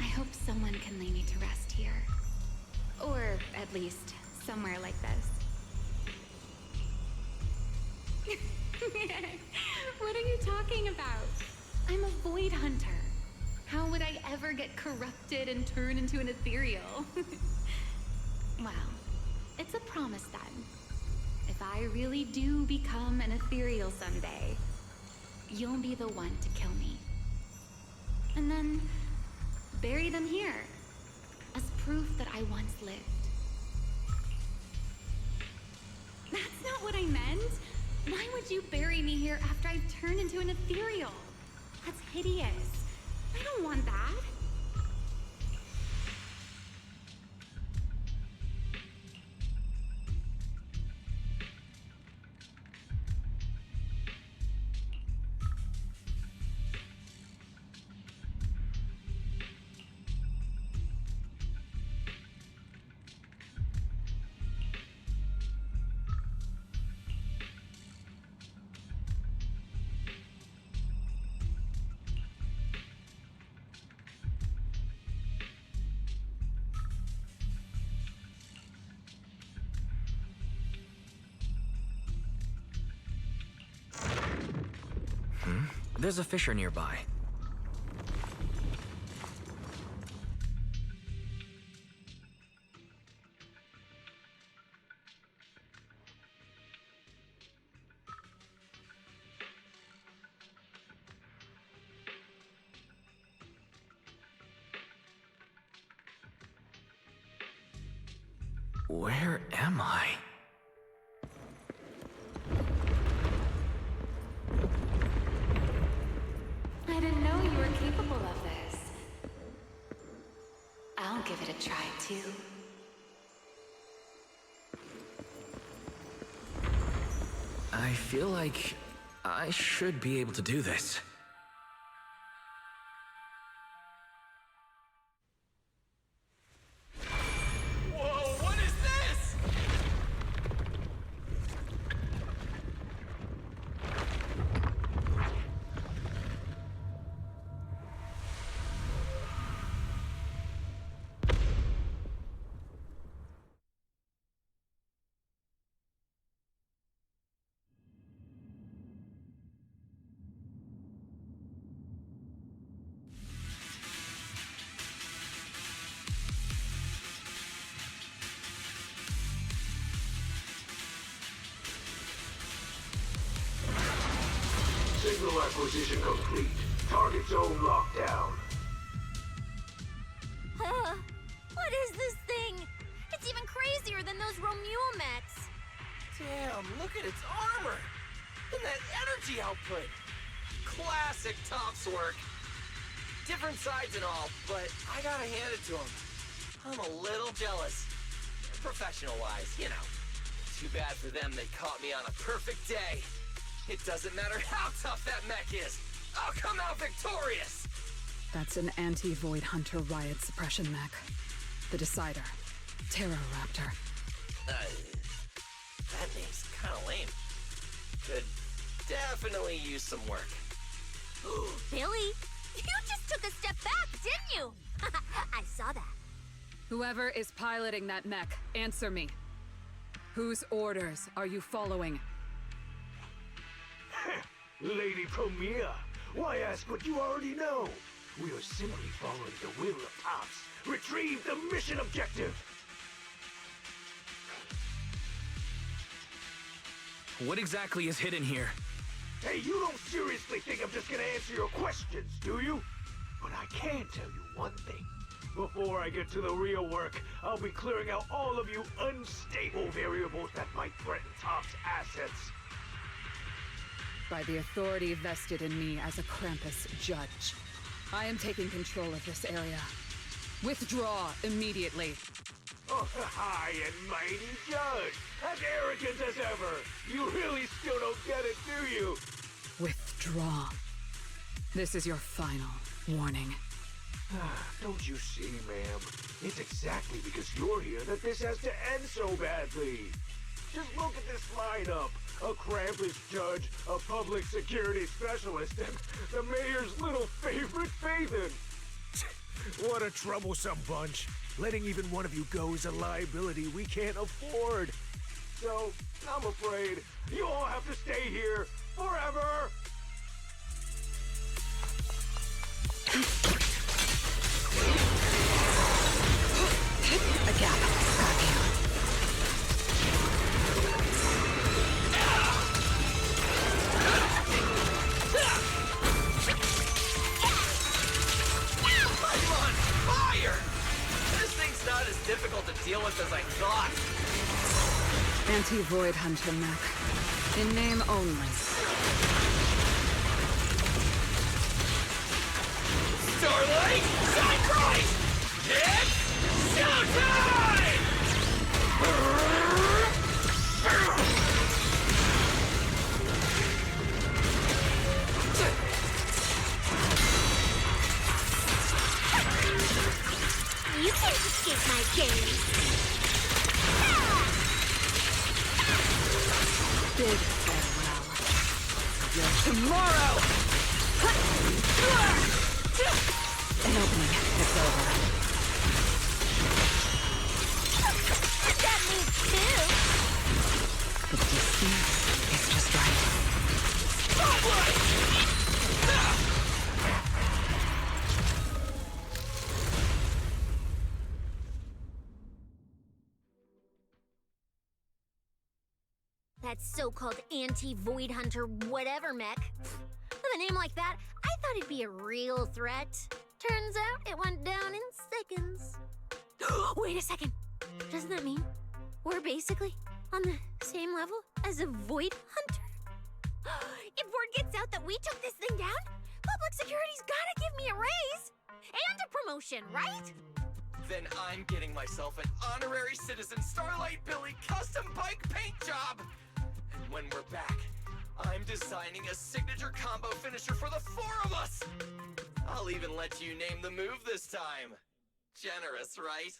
I hope someone can lay me to rest here. Or at least somewhere like this. What are you talking about? I'm a void hunter. How would I ever get corrupted and turn into an ethereal? Well, it's a promise then. If I really do become an ethereal someday, you'll be the one to kill me. And then bury them here as proof that I once lived. That's not what I meant. Why would you bury me here after I've turned into an ethereal? That's hideous. I don't want that. There's a fissure nearby. Where am I? I didn't know you were capable of this. I'll give it a try, too. I feel like I should be able to do this. Whoa, what is this? Signal acquisition complete. Target zone locked down. What is this thing? It's even crazier than those Romuel mechs. Damn, look at its armor! And that energy output! Classic Tops work. Different sides and all, but I gotta hand it to him. I'm a little jealous. Professional-wise, you know. Too bad for them they caught me on a perfect day. It doesn't matter how tough that mech is. I'll come out victorious! That's an anti-Void Hunter riot suppression mech. The Decider. Terror Raptor. That name's kinda lame. Could definitely use some work. Billy, you just took a step back, didn't you? I saw that. Whoever is piloting that mech, answer me. Whose orders are you following? Lady Premier, why ask what you already know? We are simply following the will of Tops. Retrieve the mission objective! What exactly is hidden here? Hey, you don't seriously think I'm just gonna answer your questions, do you? But I can tell you one thing. Before I get to the real work, I'll be clearing out all of you unstable variables that might threaten Tops' assets. By the authority vested in me as a Krampus judge, I am taking control of this area. Withdraw immediately. Oh, high and mighty judge! As arrogant as ever! You really still don't get it, do you? Withdraw. This is your final warning. Don't you see, ma'am? It's exactly because you're here that this has to end so badly. Just look at this lineup. A Krampus judge, a public security specialist, and the mayor's little favorite Phaethon. What a troublesome bunch. Letting even one of you go is a liability we can't afford. So, I'm afraid you all have to stay here forever! A gap. Got you. I'm on fire! This thing's not as difficult to deal with as I thought. Anti-Void Hunter mech. In name only. Starlight, shine bright! It's showtime! You can't escape my gaze. Big farewell. Your tomorrow! An opening. It's over. That means two. The distance is just right. Spotlight! that so-called anti-Void Hunter whatever mech. With a name like that, I thought it'd be a real threat. Turns out it went down in seconds. Wait a second. Doesn't that mean we're basically on the same level as a Void Hunter? If word gets out that we took this thing down, public security's gotta give me a raise and a promotion, right? Then I'm getting myself an honorary citizen Starlight Billy custom bike paint job. And when we're back, I'm designing a signature combo finisher for the 4 of us. I'll even let you name the move this time. Generous, right?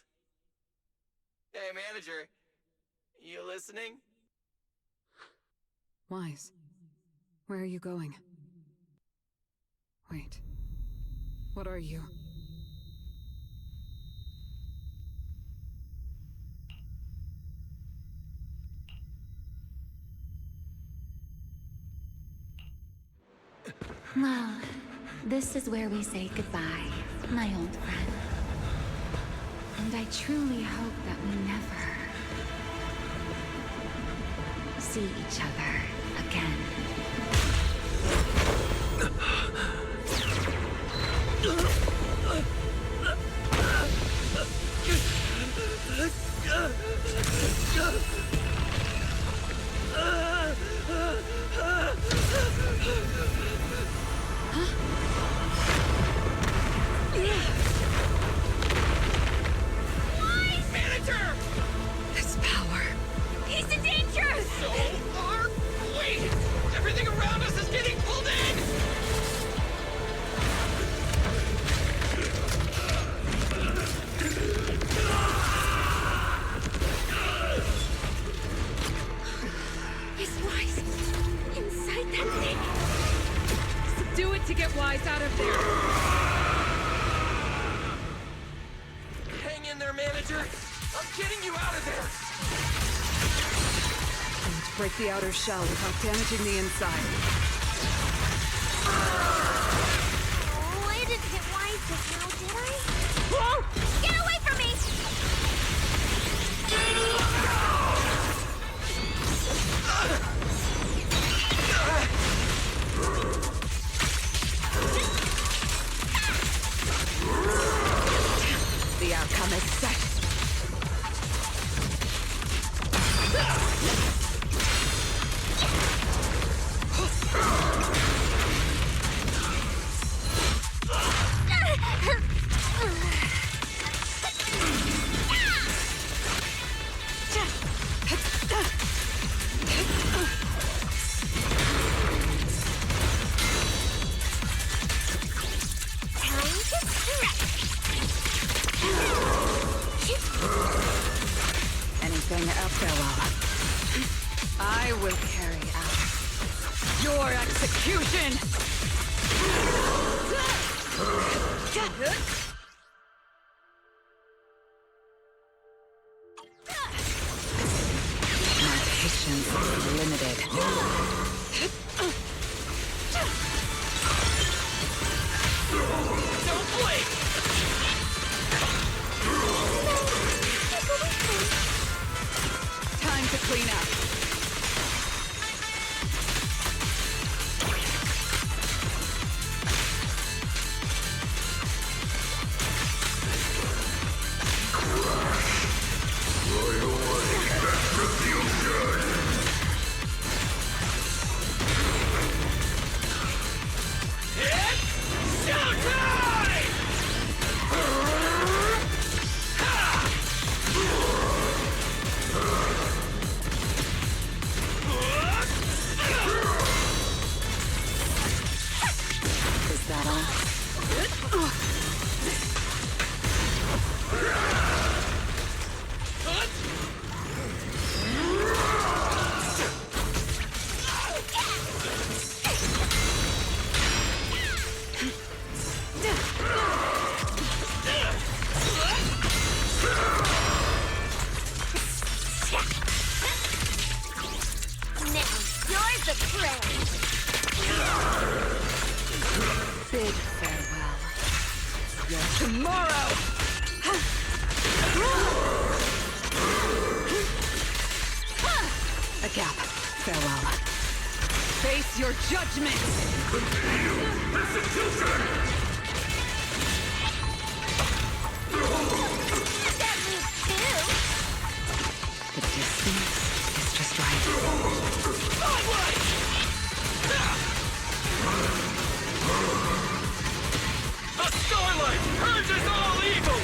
Hey, manager. You listening? Wise, where are you going? Wait. What are you? Well, this is where we say goodbye, my old friend. And I truly hope that we never see each other again. Manager! This power. He's in danger! So are we! Everything around us is getting pulled in! Is Wise inside that thing? Do it to get Wise out of there! Hang in there, manager! I'm getting you out of there! Don't break the outer shell without damaging the inside. Oh, I didn't hit Wise just now, did I? Whoa! Get away from me! The outcome is set. Anything Othello. I will carry out your execution! My patience is limited. Don't blink! Time to clean up. your judgment! Continue execution! That move too. The distance is just right. The starlight purges all evil!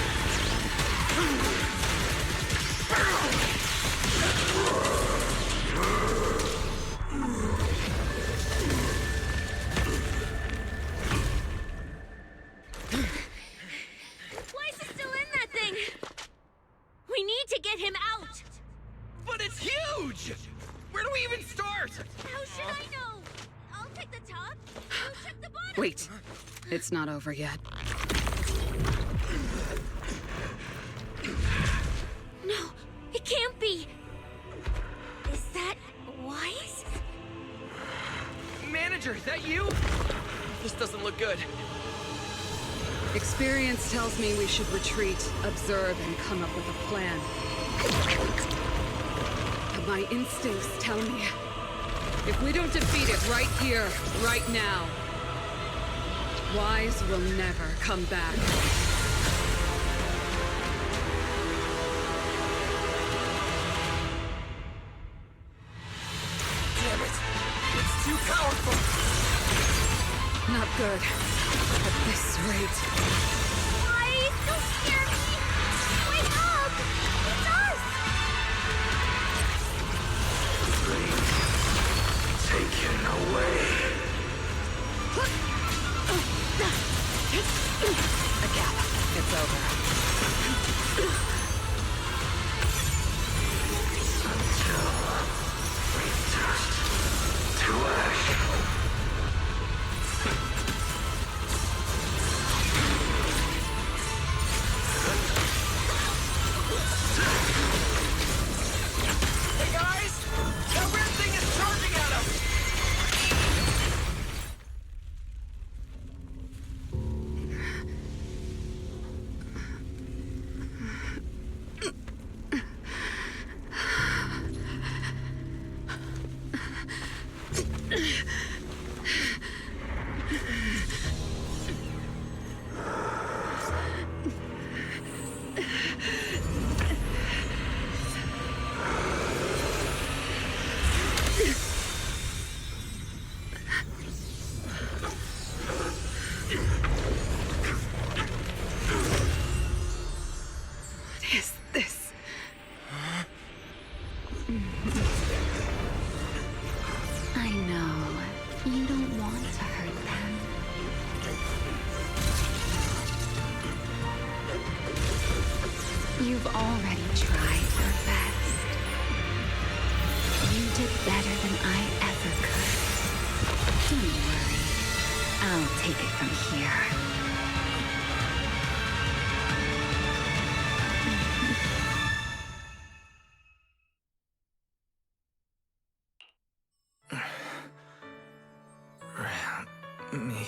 Blaze is still in that thing! We need to get him out! But it's huge! Where do we even start? How should I know? I'll take the top. You check the bottom. Wait, it's not over yet. No, it can't be. Is that Wise? Manager, that you? This doesn't look good. Experience tells me we should retreat, observe, and come up with a plan. But my instincts tell me, if we don't defeat it right here, right now, Wise will never come back. Damn it! It's too powerful! Not good. At this rate. Wise, don't scare me! Wake up! It's us! Taken away. A gap. It's over. Until we dust to ash. Hey guys! That weird thing is charging at us! What is this? I know. You don't want to hurt them. You've already tried your best. You did better than I ever could. Don't worry. I'll take it from here. Me.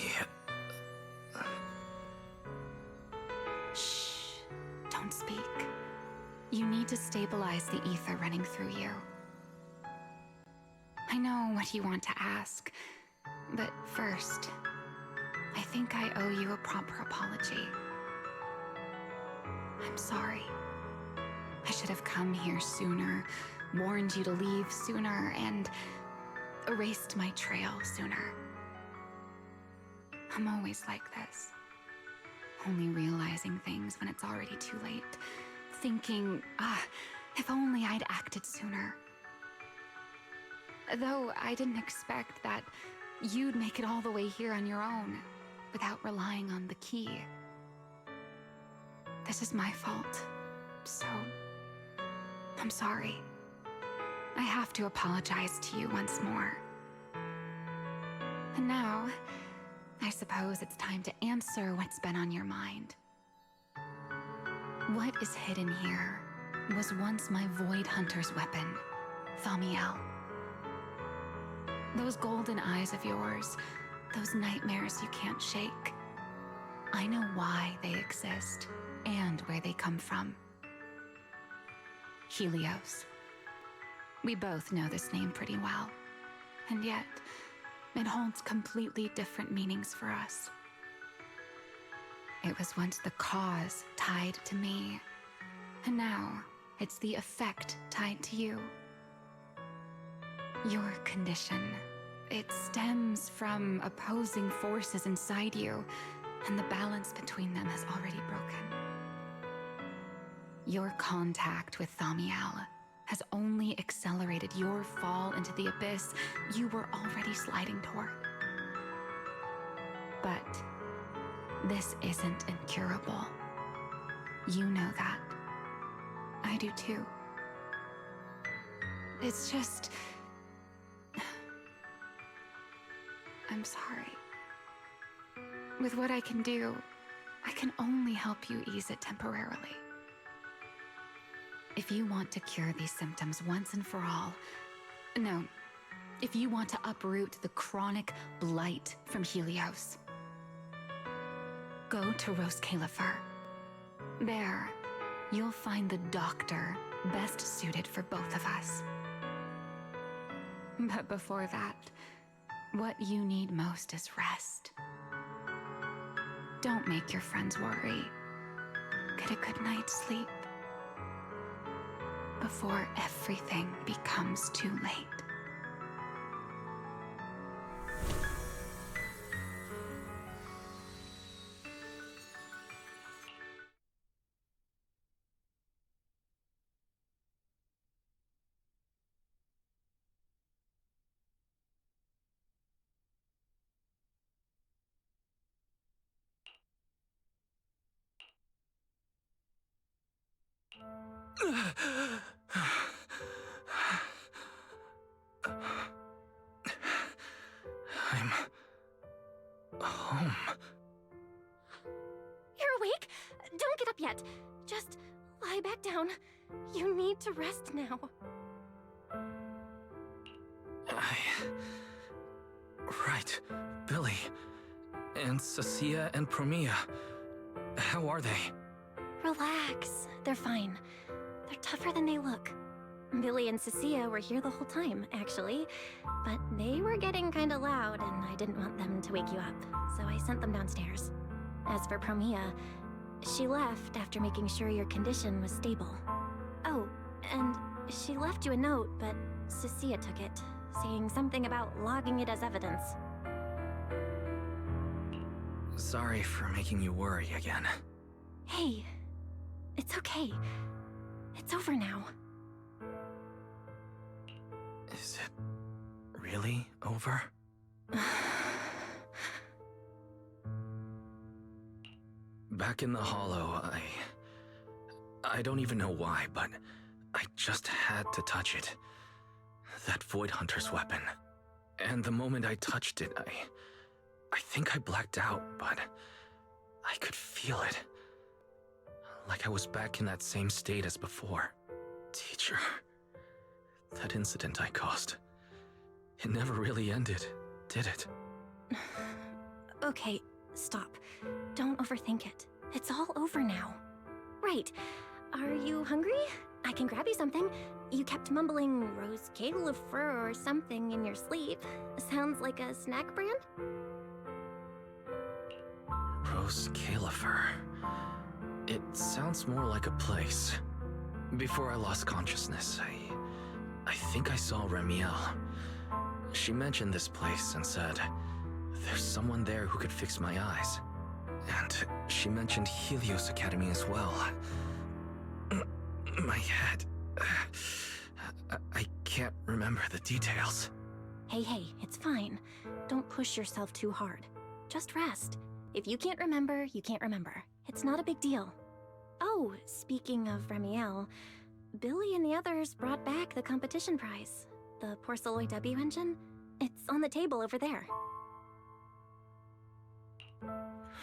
Shh. Don't speak. You need to stabilize the ether running through you. I know what you want to ask, but first, I think I owe you a proper apology. I'm sorry. I should have come here sooner, warned you to leave sooner, and erased my trail sooner. I'm always like this. Only realizing things when it's already too late. Thinking, if only I'd acted sooner. Though I didn't expect that you'd make it all the way here on your own, without relying on the key. This is my fault, so I'm sorry. I have to apologize to you once more. And now, I suppose it's time to answer what's been on your mind. What is hidden here was once my Void Hunter's weapon, Thamiel. Those golden eyes of yours, those nightmares you can't shake. I know why they exist and where they come from. Helios. We both know this name pretty well. And yet, It holds completely different meanings for us. It was once the cause tied to me, and now it's the effect tied to you. Your condition, it stems from opposing forces inside you, and the balance between them has already broken. Your contact with Thamiel has only accelerated your fall into the abyss you were already sliding toward. But this isn't incurable. You know that. I do too. It's just... I'm sorry. With what I can do, I can only help you ease it temporarily. If you want to cure these symptoms once and for all... No. If you want to uproot the chronic blight from Helios, go to Rose Califer. There, you'll find the doctor best suited for both of us. But before that, what you need most is rest. Don't make your friends worry. Get a good night's sleep before everything becomes too late. I'm home. You're awake? Don't get up yet. Just lie back down. You need to rest now. Right. Billy. And Sasia and Promia. How are they? Relax. They're fine. They're tougher than they look. Billy and Sasia were here the whole time, actually. But they were getting kinda loud, and I didn't want them to wake you up, so I sent them downstairs. As for Promia, she left after making sure your condition was stable. Oh, and she left you a note, but Sasia took it, saying something about logging it as evidence. Sorry for making you worry again. Hey, it's okay. It's over now. Is it really over? Back in the Hollow, I don't even know why, but I just had to touch it. That Void Hunter's weapon. And the moment I touched it, I think I blacked out, but I could feel it. Like I was back in that same state as before. Teacher, that incident I caused, it never really ended, did it? Okay, stop. Don't overthink it. It's all over now. Right. Are you hungry? I can grab you something. You kept mumbling Rose Califer or something in your sleep. Sounds like a snack brand? Rose Califer. It sounds more like a place. Before I lost consciousness, I think I saw Remiel. She mentioned this place and said, there's someone there who could fix my eyes. And she mentioned Helios Academy as well. My head... I can't remember the details. Hey, it's fine. Don't push yourself too hard. Just rest. If you can't remember, you can't remember. It's not a big deal. Oh, speaking of Remiel, Billy and the others brought back the competition prize. The Porceloid W engine. It's on the table over there.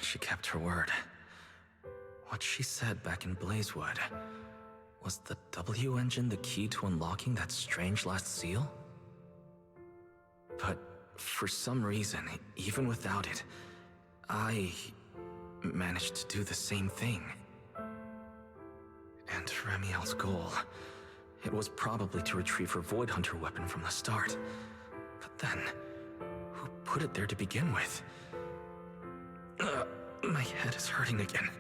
She kept her word. What she said back in Blazewood, was the W engine the key to unlocking that strange last seal? But for some reason, even without it, I managed to do the same thing. And Remiel's goal, it was probably to retrieve her Void Hunter weapon from the start. But then, who put it there to begin with? My head is hurting again.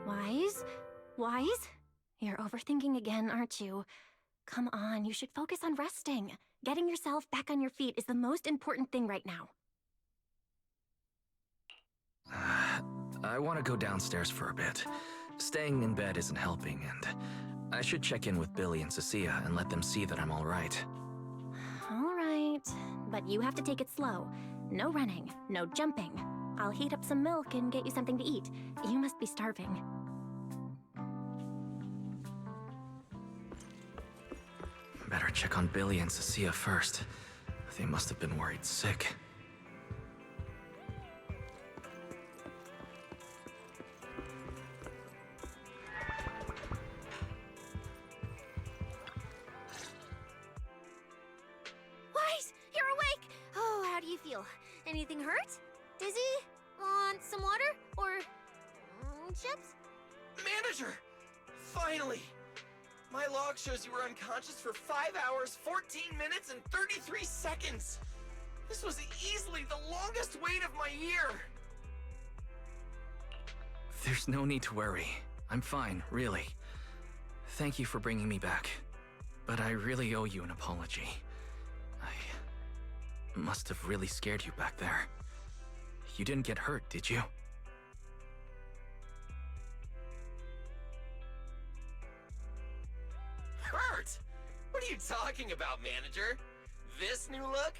Wise? Wise? You're overthinking again, aren't you? Come on, you should focus on resting. Getting yourself back on your feet is the most important thing right now. I want to go downstairs for a bit. Staying in bed isn't helping, and I should check in with Billy and Cecilia and let them see that I'm all right. All right, but you have to take it slow. No running, no jumping. I'll heat up some milk and get you something to eat. You must be starving. Better check on Billy and Cecilia first. They must have been worried sick. Wise, you're awake! Oh, how do you feel? Anything hurt? Dizzy? Want some water? Or chips? Manager! Finally! My log shows you were unconscious for 5 hours, 14 minutes, and 33 seconds. This was easily the longest wait of my year. There's no need to worry. I'm fine, really. Thank you for bringing me back. But I really owe you an apology. I must have really scared you back there. You didn't get hurt, did you? Hurt? What are you talking about, manager? This new look?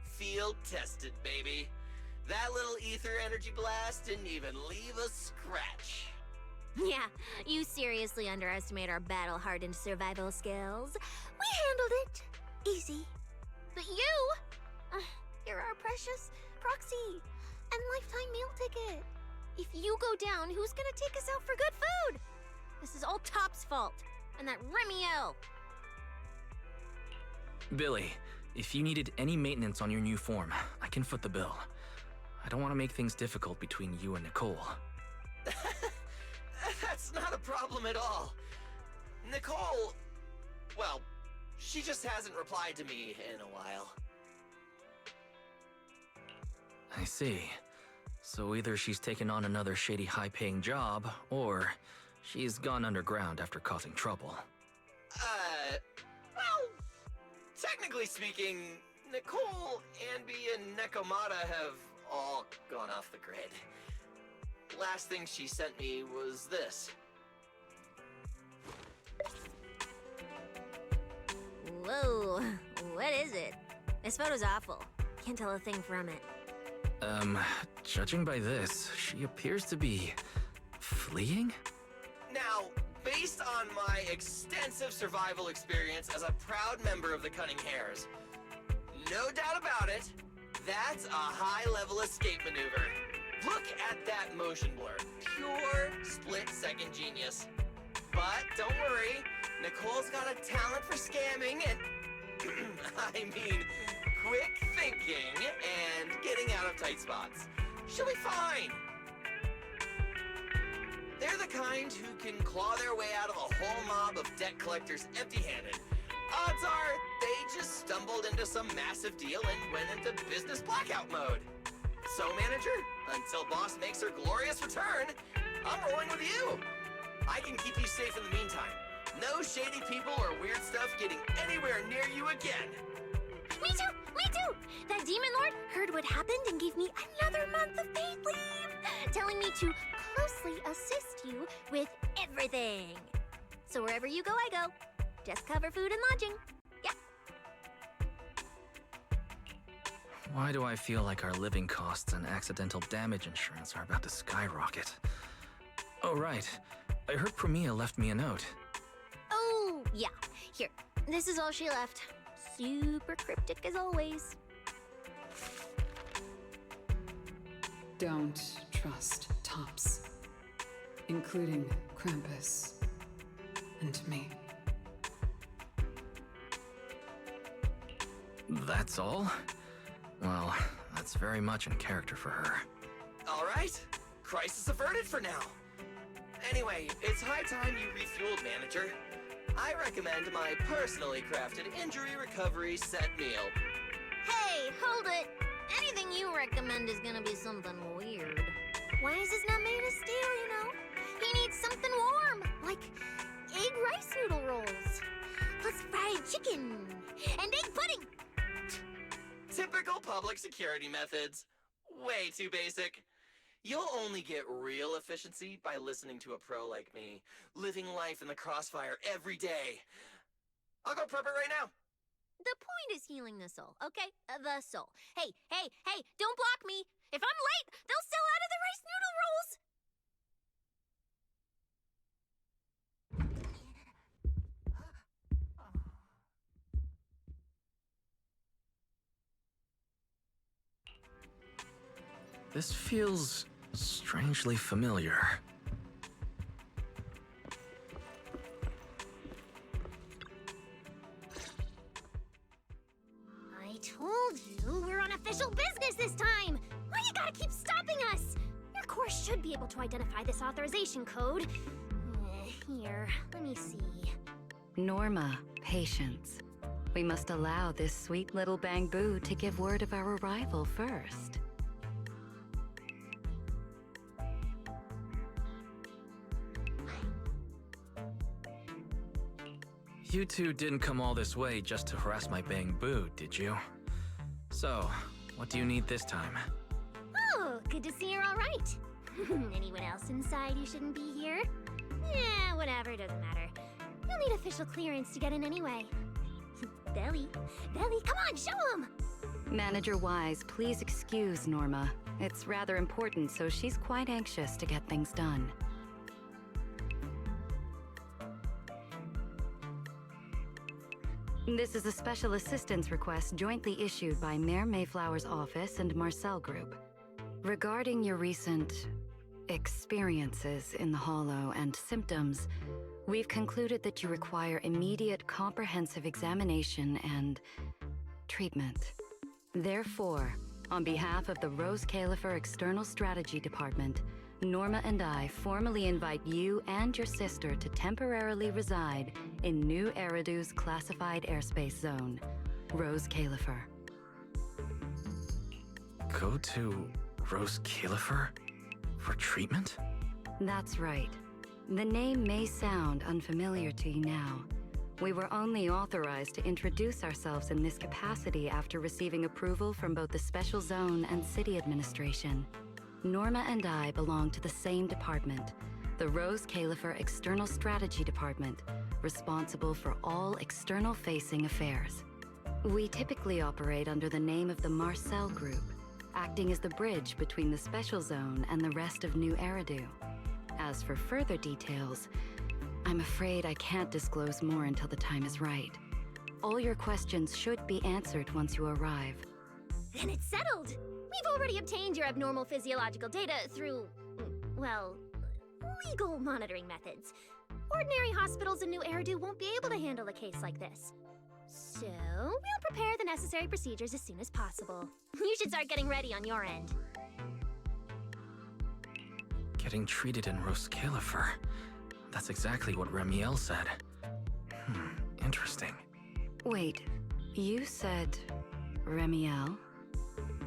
Field tested, baby. That little ether energy blast didn't even leave a scratch. Yeah, you seriously underestimate our battle-hardened survival skills. We handled it. Easy. But you're our precious proxy and lifetime meal ticket. If you go down, who's gonna take us out for good food? This is all Top's fault. And that Remiel. Billy, if you needed any maintenance on your new form, I can foot the bill. I don't want to make things difficult between you and Nicole. That's not a problem at all. Nicole, well, she just hasn't replied to me in a while. I see. So either she's taken on another shady high-paying job, or she's gone underground after causing trouble. Well, technically speaking, Nicole, Anby, and Nekomata have all gone off the grid. Last thing she sent me was this. Whoa, what is it? This photo's awful. Can't tell a thing from it. Judging by this, she appears to be fleeing? Now, based on my extensive survival experience as a proud member of the Cunning Hares, no doubt about it, that's a high-level escape maneuver. Look at that motion blur. Pure split-second genius. But don't worry, Nicole's got a talent for scamming and, I mean, quick thinking and getting out of tight spots. She'll be fine. They're the kind who can claw their way out of a whole mob of debt collectors empty-handed. Odds are they just stumbled into some massive deal and went into business blackout mode. So, manager, until boss makes her glorious return, I'm rolling with you. I can keep you safe in the meantime. No shady people or weird stuff getting anywhere near you again. Me too! Me too! That demon lord heard what happened and gave me another month of paid leave, telling me to closely assist you with everything. So wherever you go, I go. Just cover food and lodging. Yeah. Why do I feel like our living costs and accidental damage insurance are about to skyrocket? Oh, right. I heard Premia left me a note. Oh, yeah. Here. This is all she left. Super cryptic as always. Don't trust Tops, including Krampus and me. That's all? Well, that's very much in character for her. All right. Crisis averted for now. Anyway, it's high time you refueled, manager. I recommend my personally crafted injury recovery set meal. Hey, hold it! Anything you recommend is gonna be something weird. Why is this not made of steel, you know? He needs something warm, like egg rice noodle rolls, plus fried chicken, and egg pudding! Typical public security methods. Way too basic. You'll only get real efficiency by listening to a pro like me, living life in the crossfire every day. I'll go prep it right now. The point is healing the soul, okay? The soul. Hey, don't block me! If I'm late, they'll sell out of the rice noodle rolls! This feels strangely familiar. I told you we're on official business this time! Why you gotta keep stopping us? Your course should be able to identify this authorization code. Here, let me see. Norma, patience. We must allow this sweet little bamboo to give word of our arrival first. You two didn't come all this way just to harass my bamboo, did you? So, what do you need this time? Oh, good to see you're all right. Anyone else inside who shouldn't be here? Yeah, whatever, doesn't matter. You'll need official clearance to get in anyway. Belly, come on, show him! Manager Wise, please excuse Norma. It's rather important, so she's quite anxious to get things done. This is a special assistance request jointly issued by Mayor Mayflower's office and Marcel Group. Regarding your recent experiences in the Hollow and symptoms, we've concluded that you require immediate comprehensive examination and treatment. Therefore, on behalf of the Rose Califer External Strategy Department, Norma and I formally invite you and your sister to temporarily reside in New Eridu's classified airspace zone, Rose Califer. Go to Rose Califer? For treatment? That's right. The name may sound unfamiliar to you now. We were only authorized to introduce ourselves in this capacity after receiving approval from both the Special Zone and City Administration. Norma and I belong to the same department, the Rose Califer External Strategy Department, responsible for all external-facing affairs. We typically operate under the name of the Marcel Group, acting as the bridge between the Special Zone and the rest of New Eridu. As for further details, I'm afraid I can't disclose more until the time is right. All your questions should be answered once you arrive. Then it's settled! We've already obtained your abnormal physiological data through, well, legal monitoring methods. Ordinary hospitals in New Eridu won't be able to handle a case like this. So, we'll prepare the necessary procedures as soon as possible. You should start getting ready on your end. Getting treated in Rose Califer. That's exactly what Remiel said. Interesting. Wait, you said Remiel?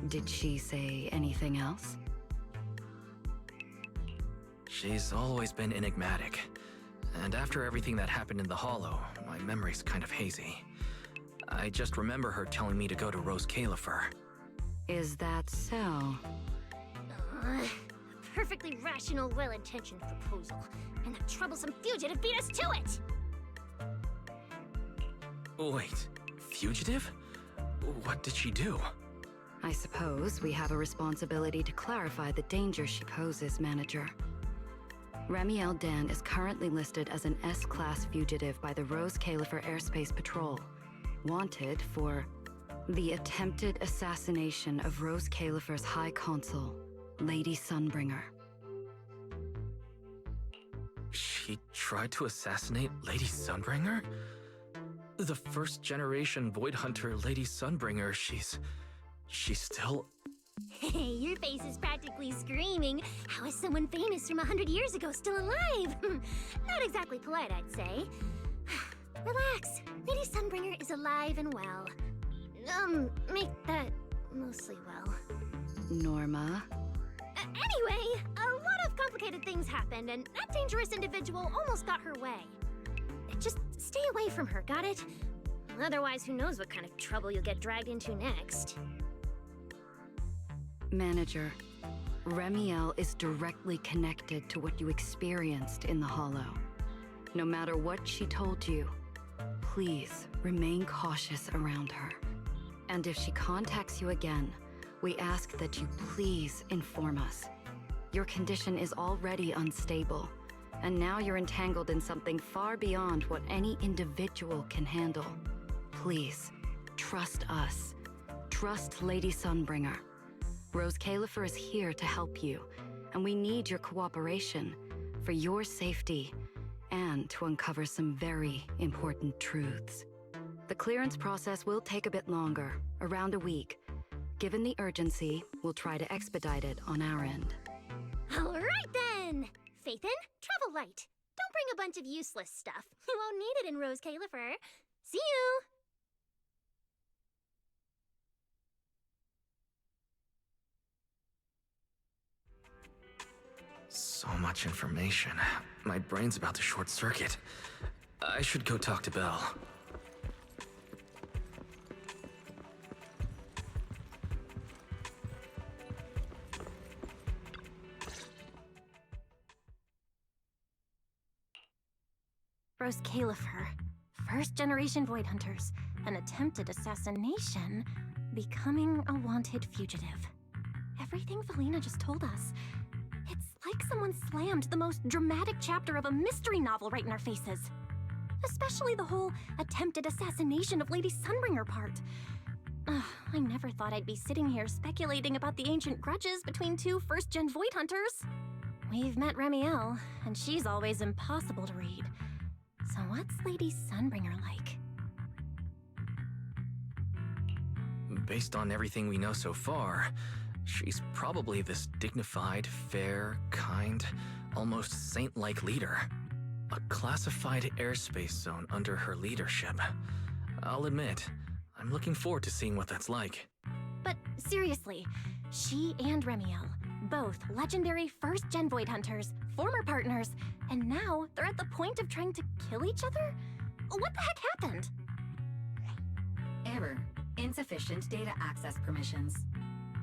Did she say anything else? She's always been enigmatic. And after everything that happened in the Hollow, my memory's kind of hazy. I just remember her telling me to go to Rose Califer. Is that so? A perfectly rational, well-intentioned proposal. And that troublesome fugitive beat us to it! Wait, fugitive? What did she do? I suppose we have a responsibility to clarify the danger she poses, Manager. Remiel Dan is currently listed as an S-Class fugitive by the Rose Califer Airspace Patrol, wanted for the attempted assassination of Rose Califer's High Consul, Lady Sunbringer. She tried to assassinate Lady Sunbringer? The first-generation Void Hunter Lady Sunbringer, she's still... Hey, your face is practically screaming. How is someone famous from 100 years ago still alive? Not exactly polite, I'd say. Relax. Lady Sunbringer is alive and well. make that mostly well. Norma? Anyway, a lot of complicated things happened, and that dangerous individual almost got her way. Just stay away from her, got it? Otherwise, who knows what kind of trouble you'll get dragged into next. Manager, Remiel is directly connected to what you experienced in the Hollow. No matter what she told you, please remain cautious around her. And if she contacts you again, we ask that you please inform us. Your condition is already unstable, and now you're entangled in something far beyond what any individual can handle. Please, trust us. Trust Lady Sunbringer. Rose Califer is here to help you, and we need your cooperation for your safety and to uncover some very important truths. The clearance process will take a bit longer, around a week. Given the urgency, we'll try to expedite it on our end. All right then! Phaethon, travel light. Don't bring a bunch of useless stuff. You won't need it in Rose Califer. See you! So much information. My brain's about to short circuit. I should go talk to Belle. Rose Califer, first-generation Void Hunters, an attempted assassination, becoming a wanted fugitive. Everything Valina just told us. It's like someone slammed the most dramatic chapter of a mystery novel right in our faces. Especially the whole attempted assassination of Lady Sunbringer part. I never thought I'd be sitting here speculating about the ancient grudges between two first-gen Void Hunters. We've met Remiel, and she's always impossible to read. So what's Lady Sunbringer like? Based on everything we know so far, she's probably this dignified, fair, kind, almost saint-like leader. A classified airspace zone under her leadership. I'll admit, I'm looking forward to seeing what that's like. But seriously, she and Remiel, both legendary first-gen Void Hunters, former partners, and now they're at the point of trying to kill each other? What the heck happened? Error. Insufficient data access permissions.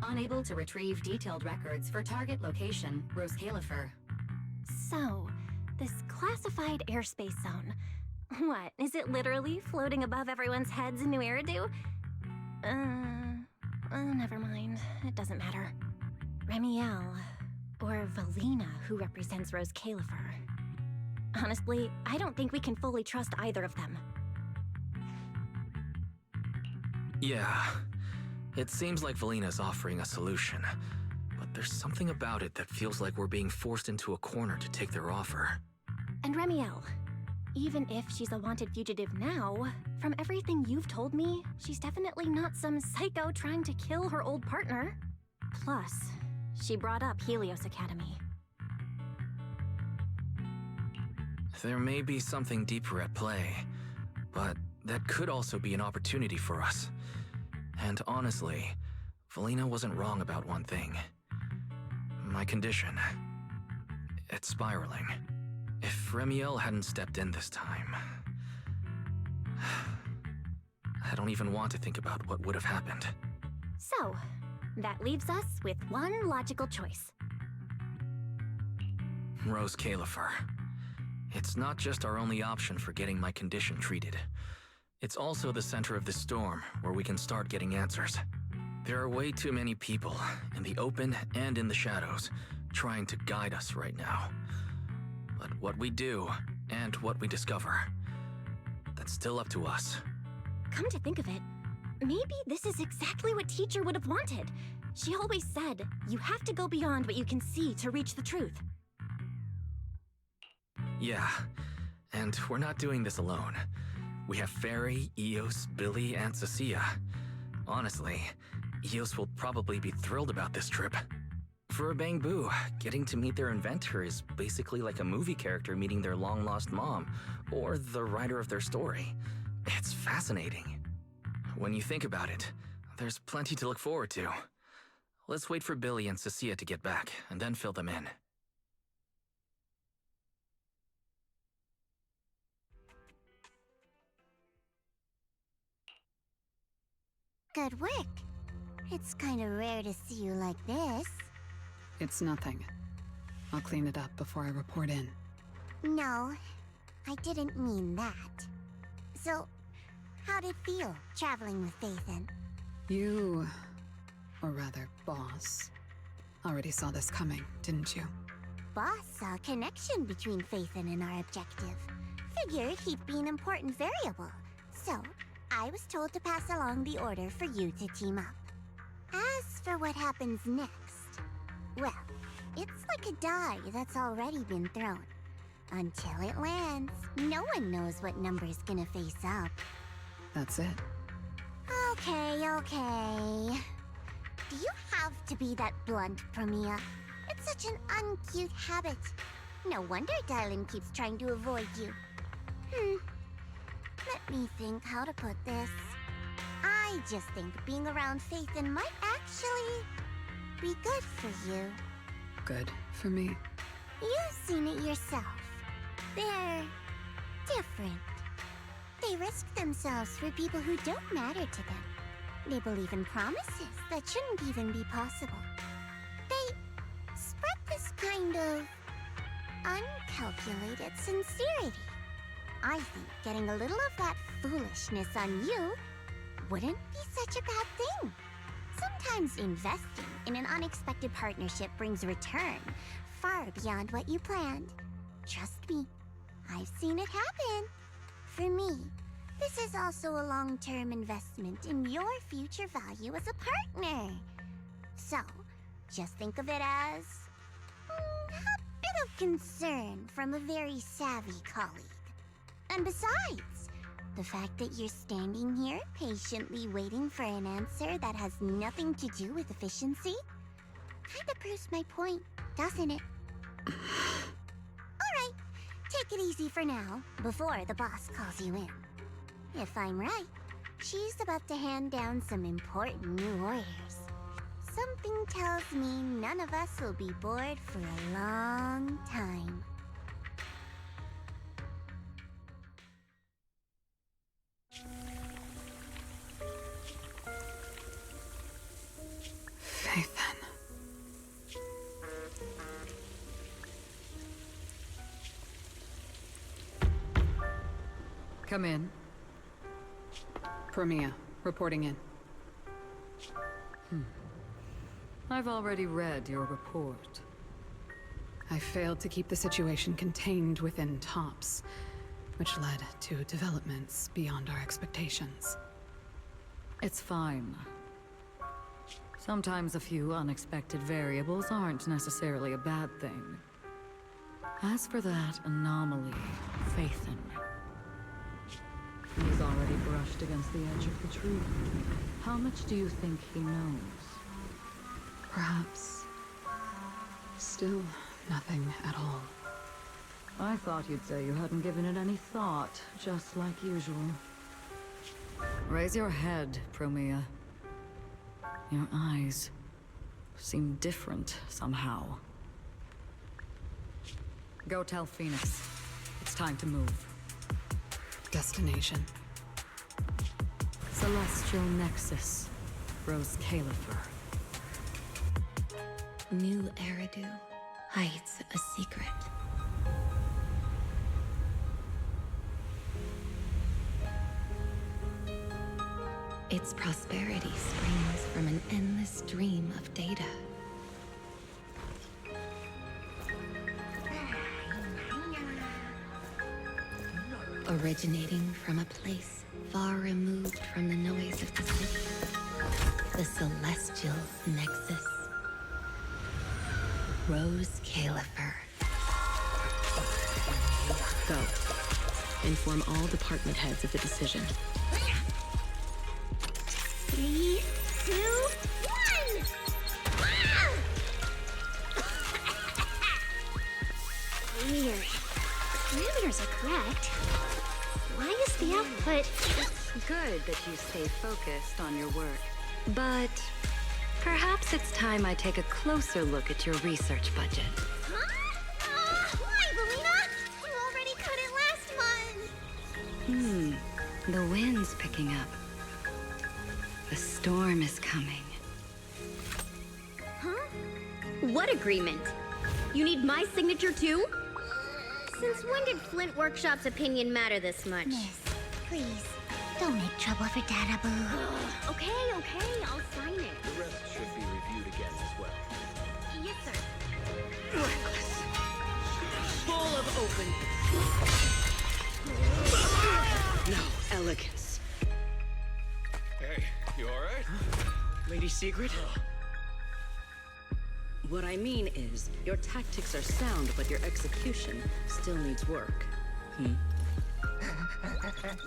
Unable to retrieve detailed records for target location, Rose Califer. So, this classified airspace zone. What, is it literally floating above everyone's heads in New Eridu? Never mind. It doesn't matter. Remiel, or Valina, who represents Rose Califer. Honestly, I don't think we can fully trust either of them. Yeah, it seems like Valina's offering a solution, but there's something about it that feels like we're being forced into a corner to take their offer. And Remiel, even if she's a wanted fugitive now, from everything you've told me, she's definitely not some psycho trying to kill her old partner. Plus, she brought up Helios Academy. There may be something deeper at play, but that could also be an opportunity for us. And honestly, Valina wasn't wrong about one thing. My condition. It's spiraling. If Remiel hadn't stepped in this time... I don't even want to think about what would have happened. So, that leaves us with one logical choice. Rose Califer. It's not just our only option for getting my condition treated. It's also the center of the storm where we can start getting answers. There are way too many people, in the open and in the shadows, trying to guide us right now. But what we do, and what we discover, that's still up to us. Come to think of it, maybe this is exactly what Teacher would have wanted. She always said, you have to go beyond what you can see to reach the truth. Yeah, and we're not doing this alone. We have Fairy, Eos, Billy, and Cecilia. Honestly, Eos will probably be thrilled about this trip. For a Bang Boo, getting to meet their inventor is basically like a movie character meeting their long-lost mom, or the writer of their story. It's fascinating. when you think about it, there's plenty to look forward to. Let's wait for Billy and Cecilia to get back, and then fill them in. Good work. It's kinda rare to see you like this. It's nothing. I'll clean it up before I report in. No, I didn't mean that. So, how'd it feel, traveling with Phaethon? You, or rather, boss, already saw this coming, didn't you? Boss saw a connection between Phaethon and our objective. Figured he'd be an important variable. So, I was told to pass along the order for you to team up. As for what happens next, well, it's like a die that's already been thrown. Until it lands, no one knows what number's gonna face up. That's it. Okay. Do you have to be that blunt, Promia? It's such an uncute habit. No wonder Dylan keeps trying to avoid you. Let me think how to put this. I just think being around Phaethon might actually be good for you. Good for me. You've seen it yourself. They're different. They risk themselves for people who don't matter to them. They believe in promises that shouldn't even be possible. They spread this kind of uncalculated sincerity. I think getting a little of that foolishness on you wouldn't be such a bad thing. Sometimes investing in an unexpected partnership brings return far beyond what you planned. Trust me, I've seen it happen. For me, this is also a long-term investment in your future value as a partner. So, just think of it as a bit of concern from a very savvy colleague. And besides, the fact that you're standing here patiently waiting for an answer that has nothing to do with efficiency kinda proves my point, doesn't it? Alright, take it easy for now, before the boss calls you in. If I'm right, she's about to hand down some important new orders. Something tells me none of us will be bored for a long time. Phaethon. Come in. Promia, reporting in. I've already read your report. I failed to keep the situation contained within TOPS, which led to developments beyond our expectations. It's fine. Sometimes a few unexpected variables aren't necessarily a bad thing. As for that anomaly, Phaethon, he's already brushed against the edge of the truth. How much do you think he knows? Perhaps still nothing at all. I thought you'd say you hadn't given it any thought, just like usual. Raise your head, Promia. Your eyes seem different somehow. Go tell Phoenix. It's time to move. Destination. Celestial Nexus. Rose Califer. New Eridu hides a secret. Its prosperity springs from an endless stream of data. Originating from a place far removed from the noise of the city. The Celestial Nexus. Rose Califer. Go. Inform all department heads of the decision. 3, 2, 1! Weird. Parameters are correct. Why is the output Good that you stay focused on your work. But perhaps it's time I take a closer look at your research budget. Huh? Why, Belina? You already cut it last month. The wind's picking up. The storm is coming. Huh? What agreement? You need my signature too? Since when did Flint Workshop's opinion matter this much? Miss, please, don't make trouble for Dada Boo. Okay, I'll sign it. The rest should be reviewed again as well. Yes, sir. Reckless. Full of openness. No elegance. Hey, you alright? Lady Secret? What I mean is, your tactics are sound, but your execution still needs work.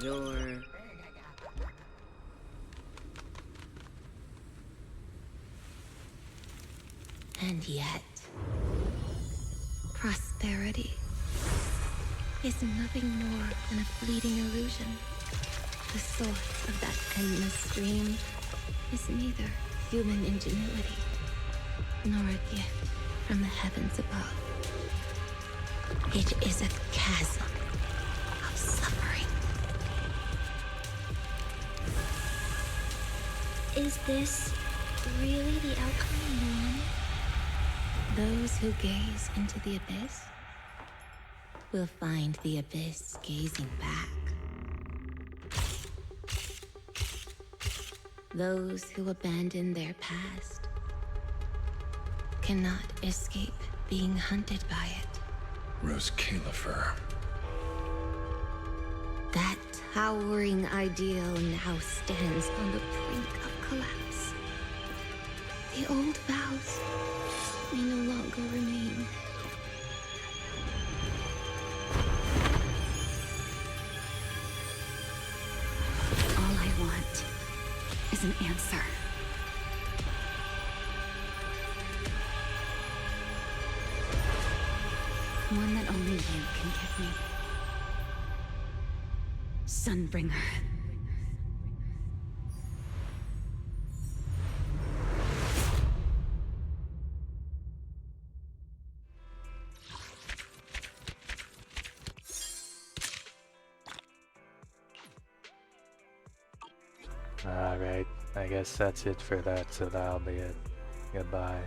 Your... And yet, prosperity is nothing more than a fleeting illusion. The source of that endless stream is neither human ingenuity nor a gift from the heavens above. It is a chasm of suffering. Is this really the outcome you wanted? Those who gaze into the abyss will find the abyss gazing back. Those who abandon their past cannot escape being hunted by it. Rose Califer. That towering ideal now stands on the brink of collapse. The old vows may no longer remain. All I want is an answer. One that only you can give me. Sunbringer. Alright, I guess that's it for that, so that'll be it. Goodbye.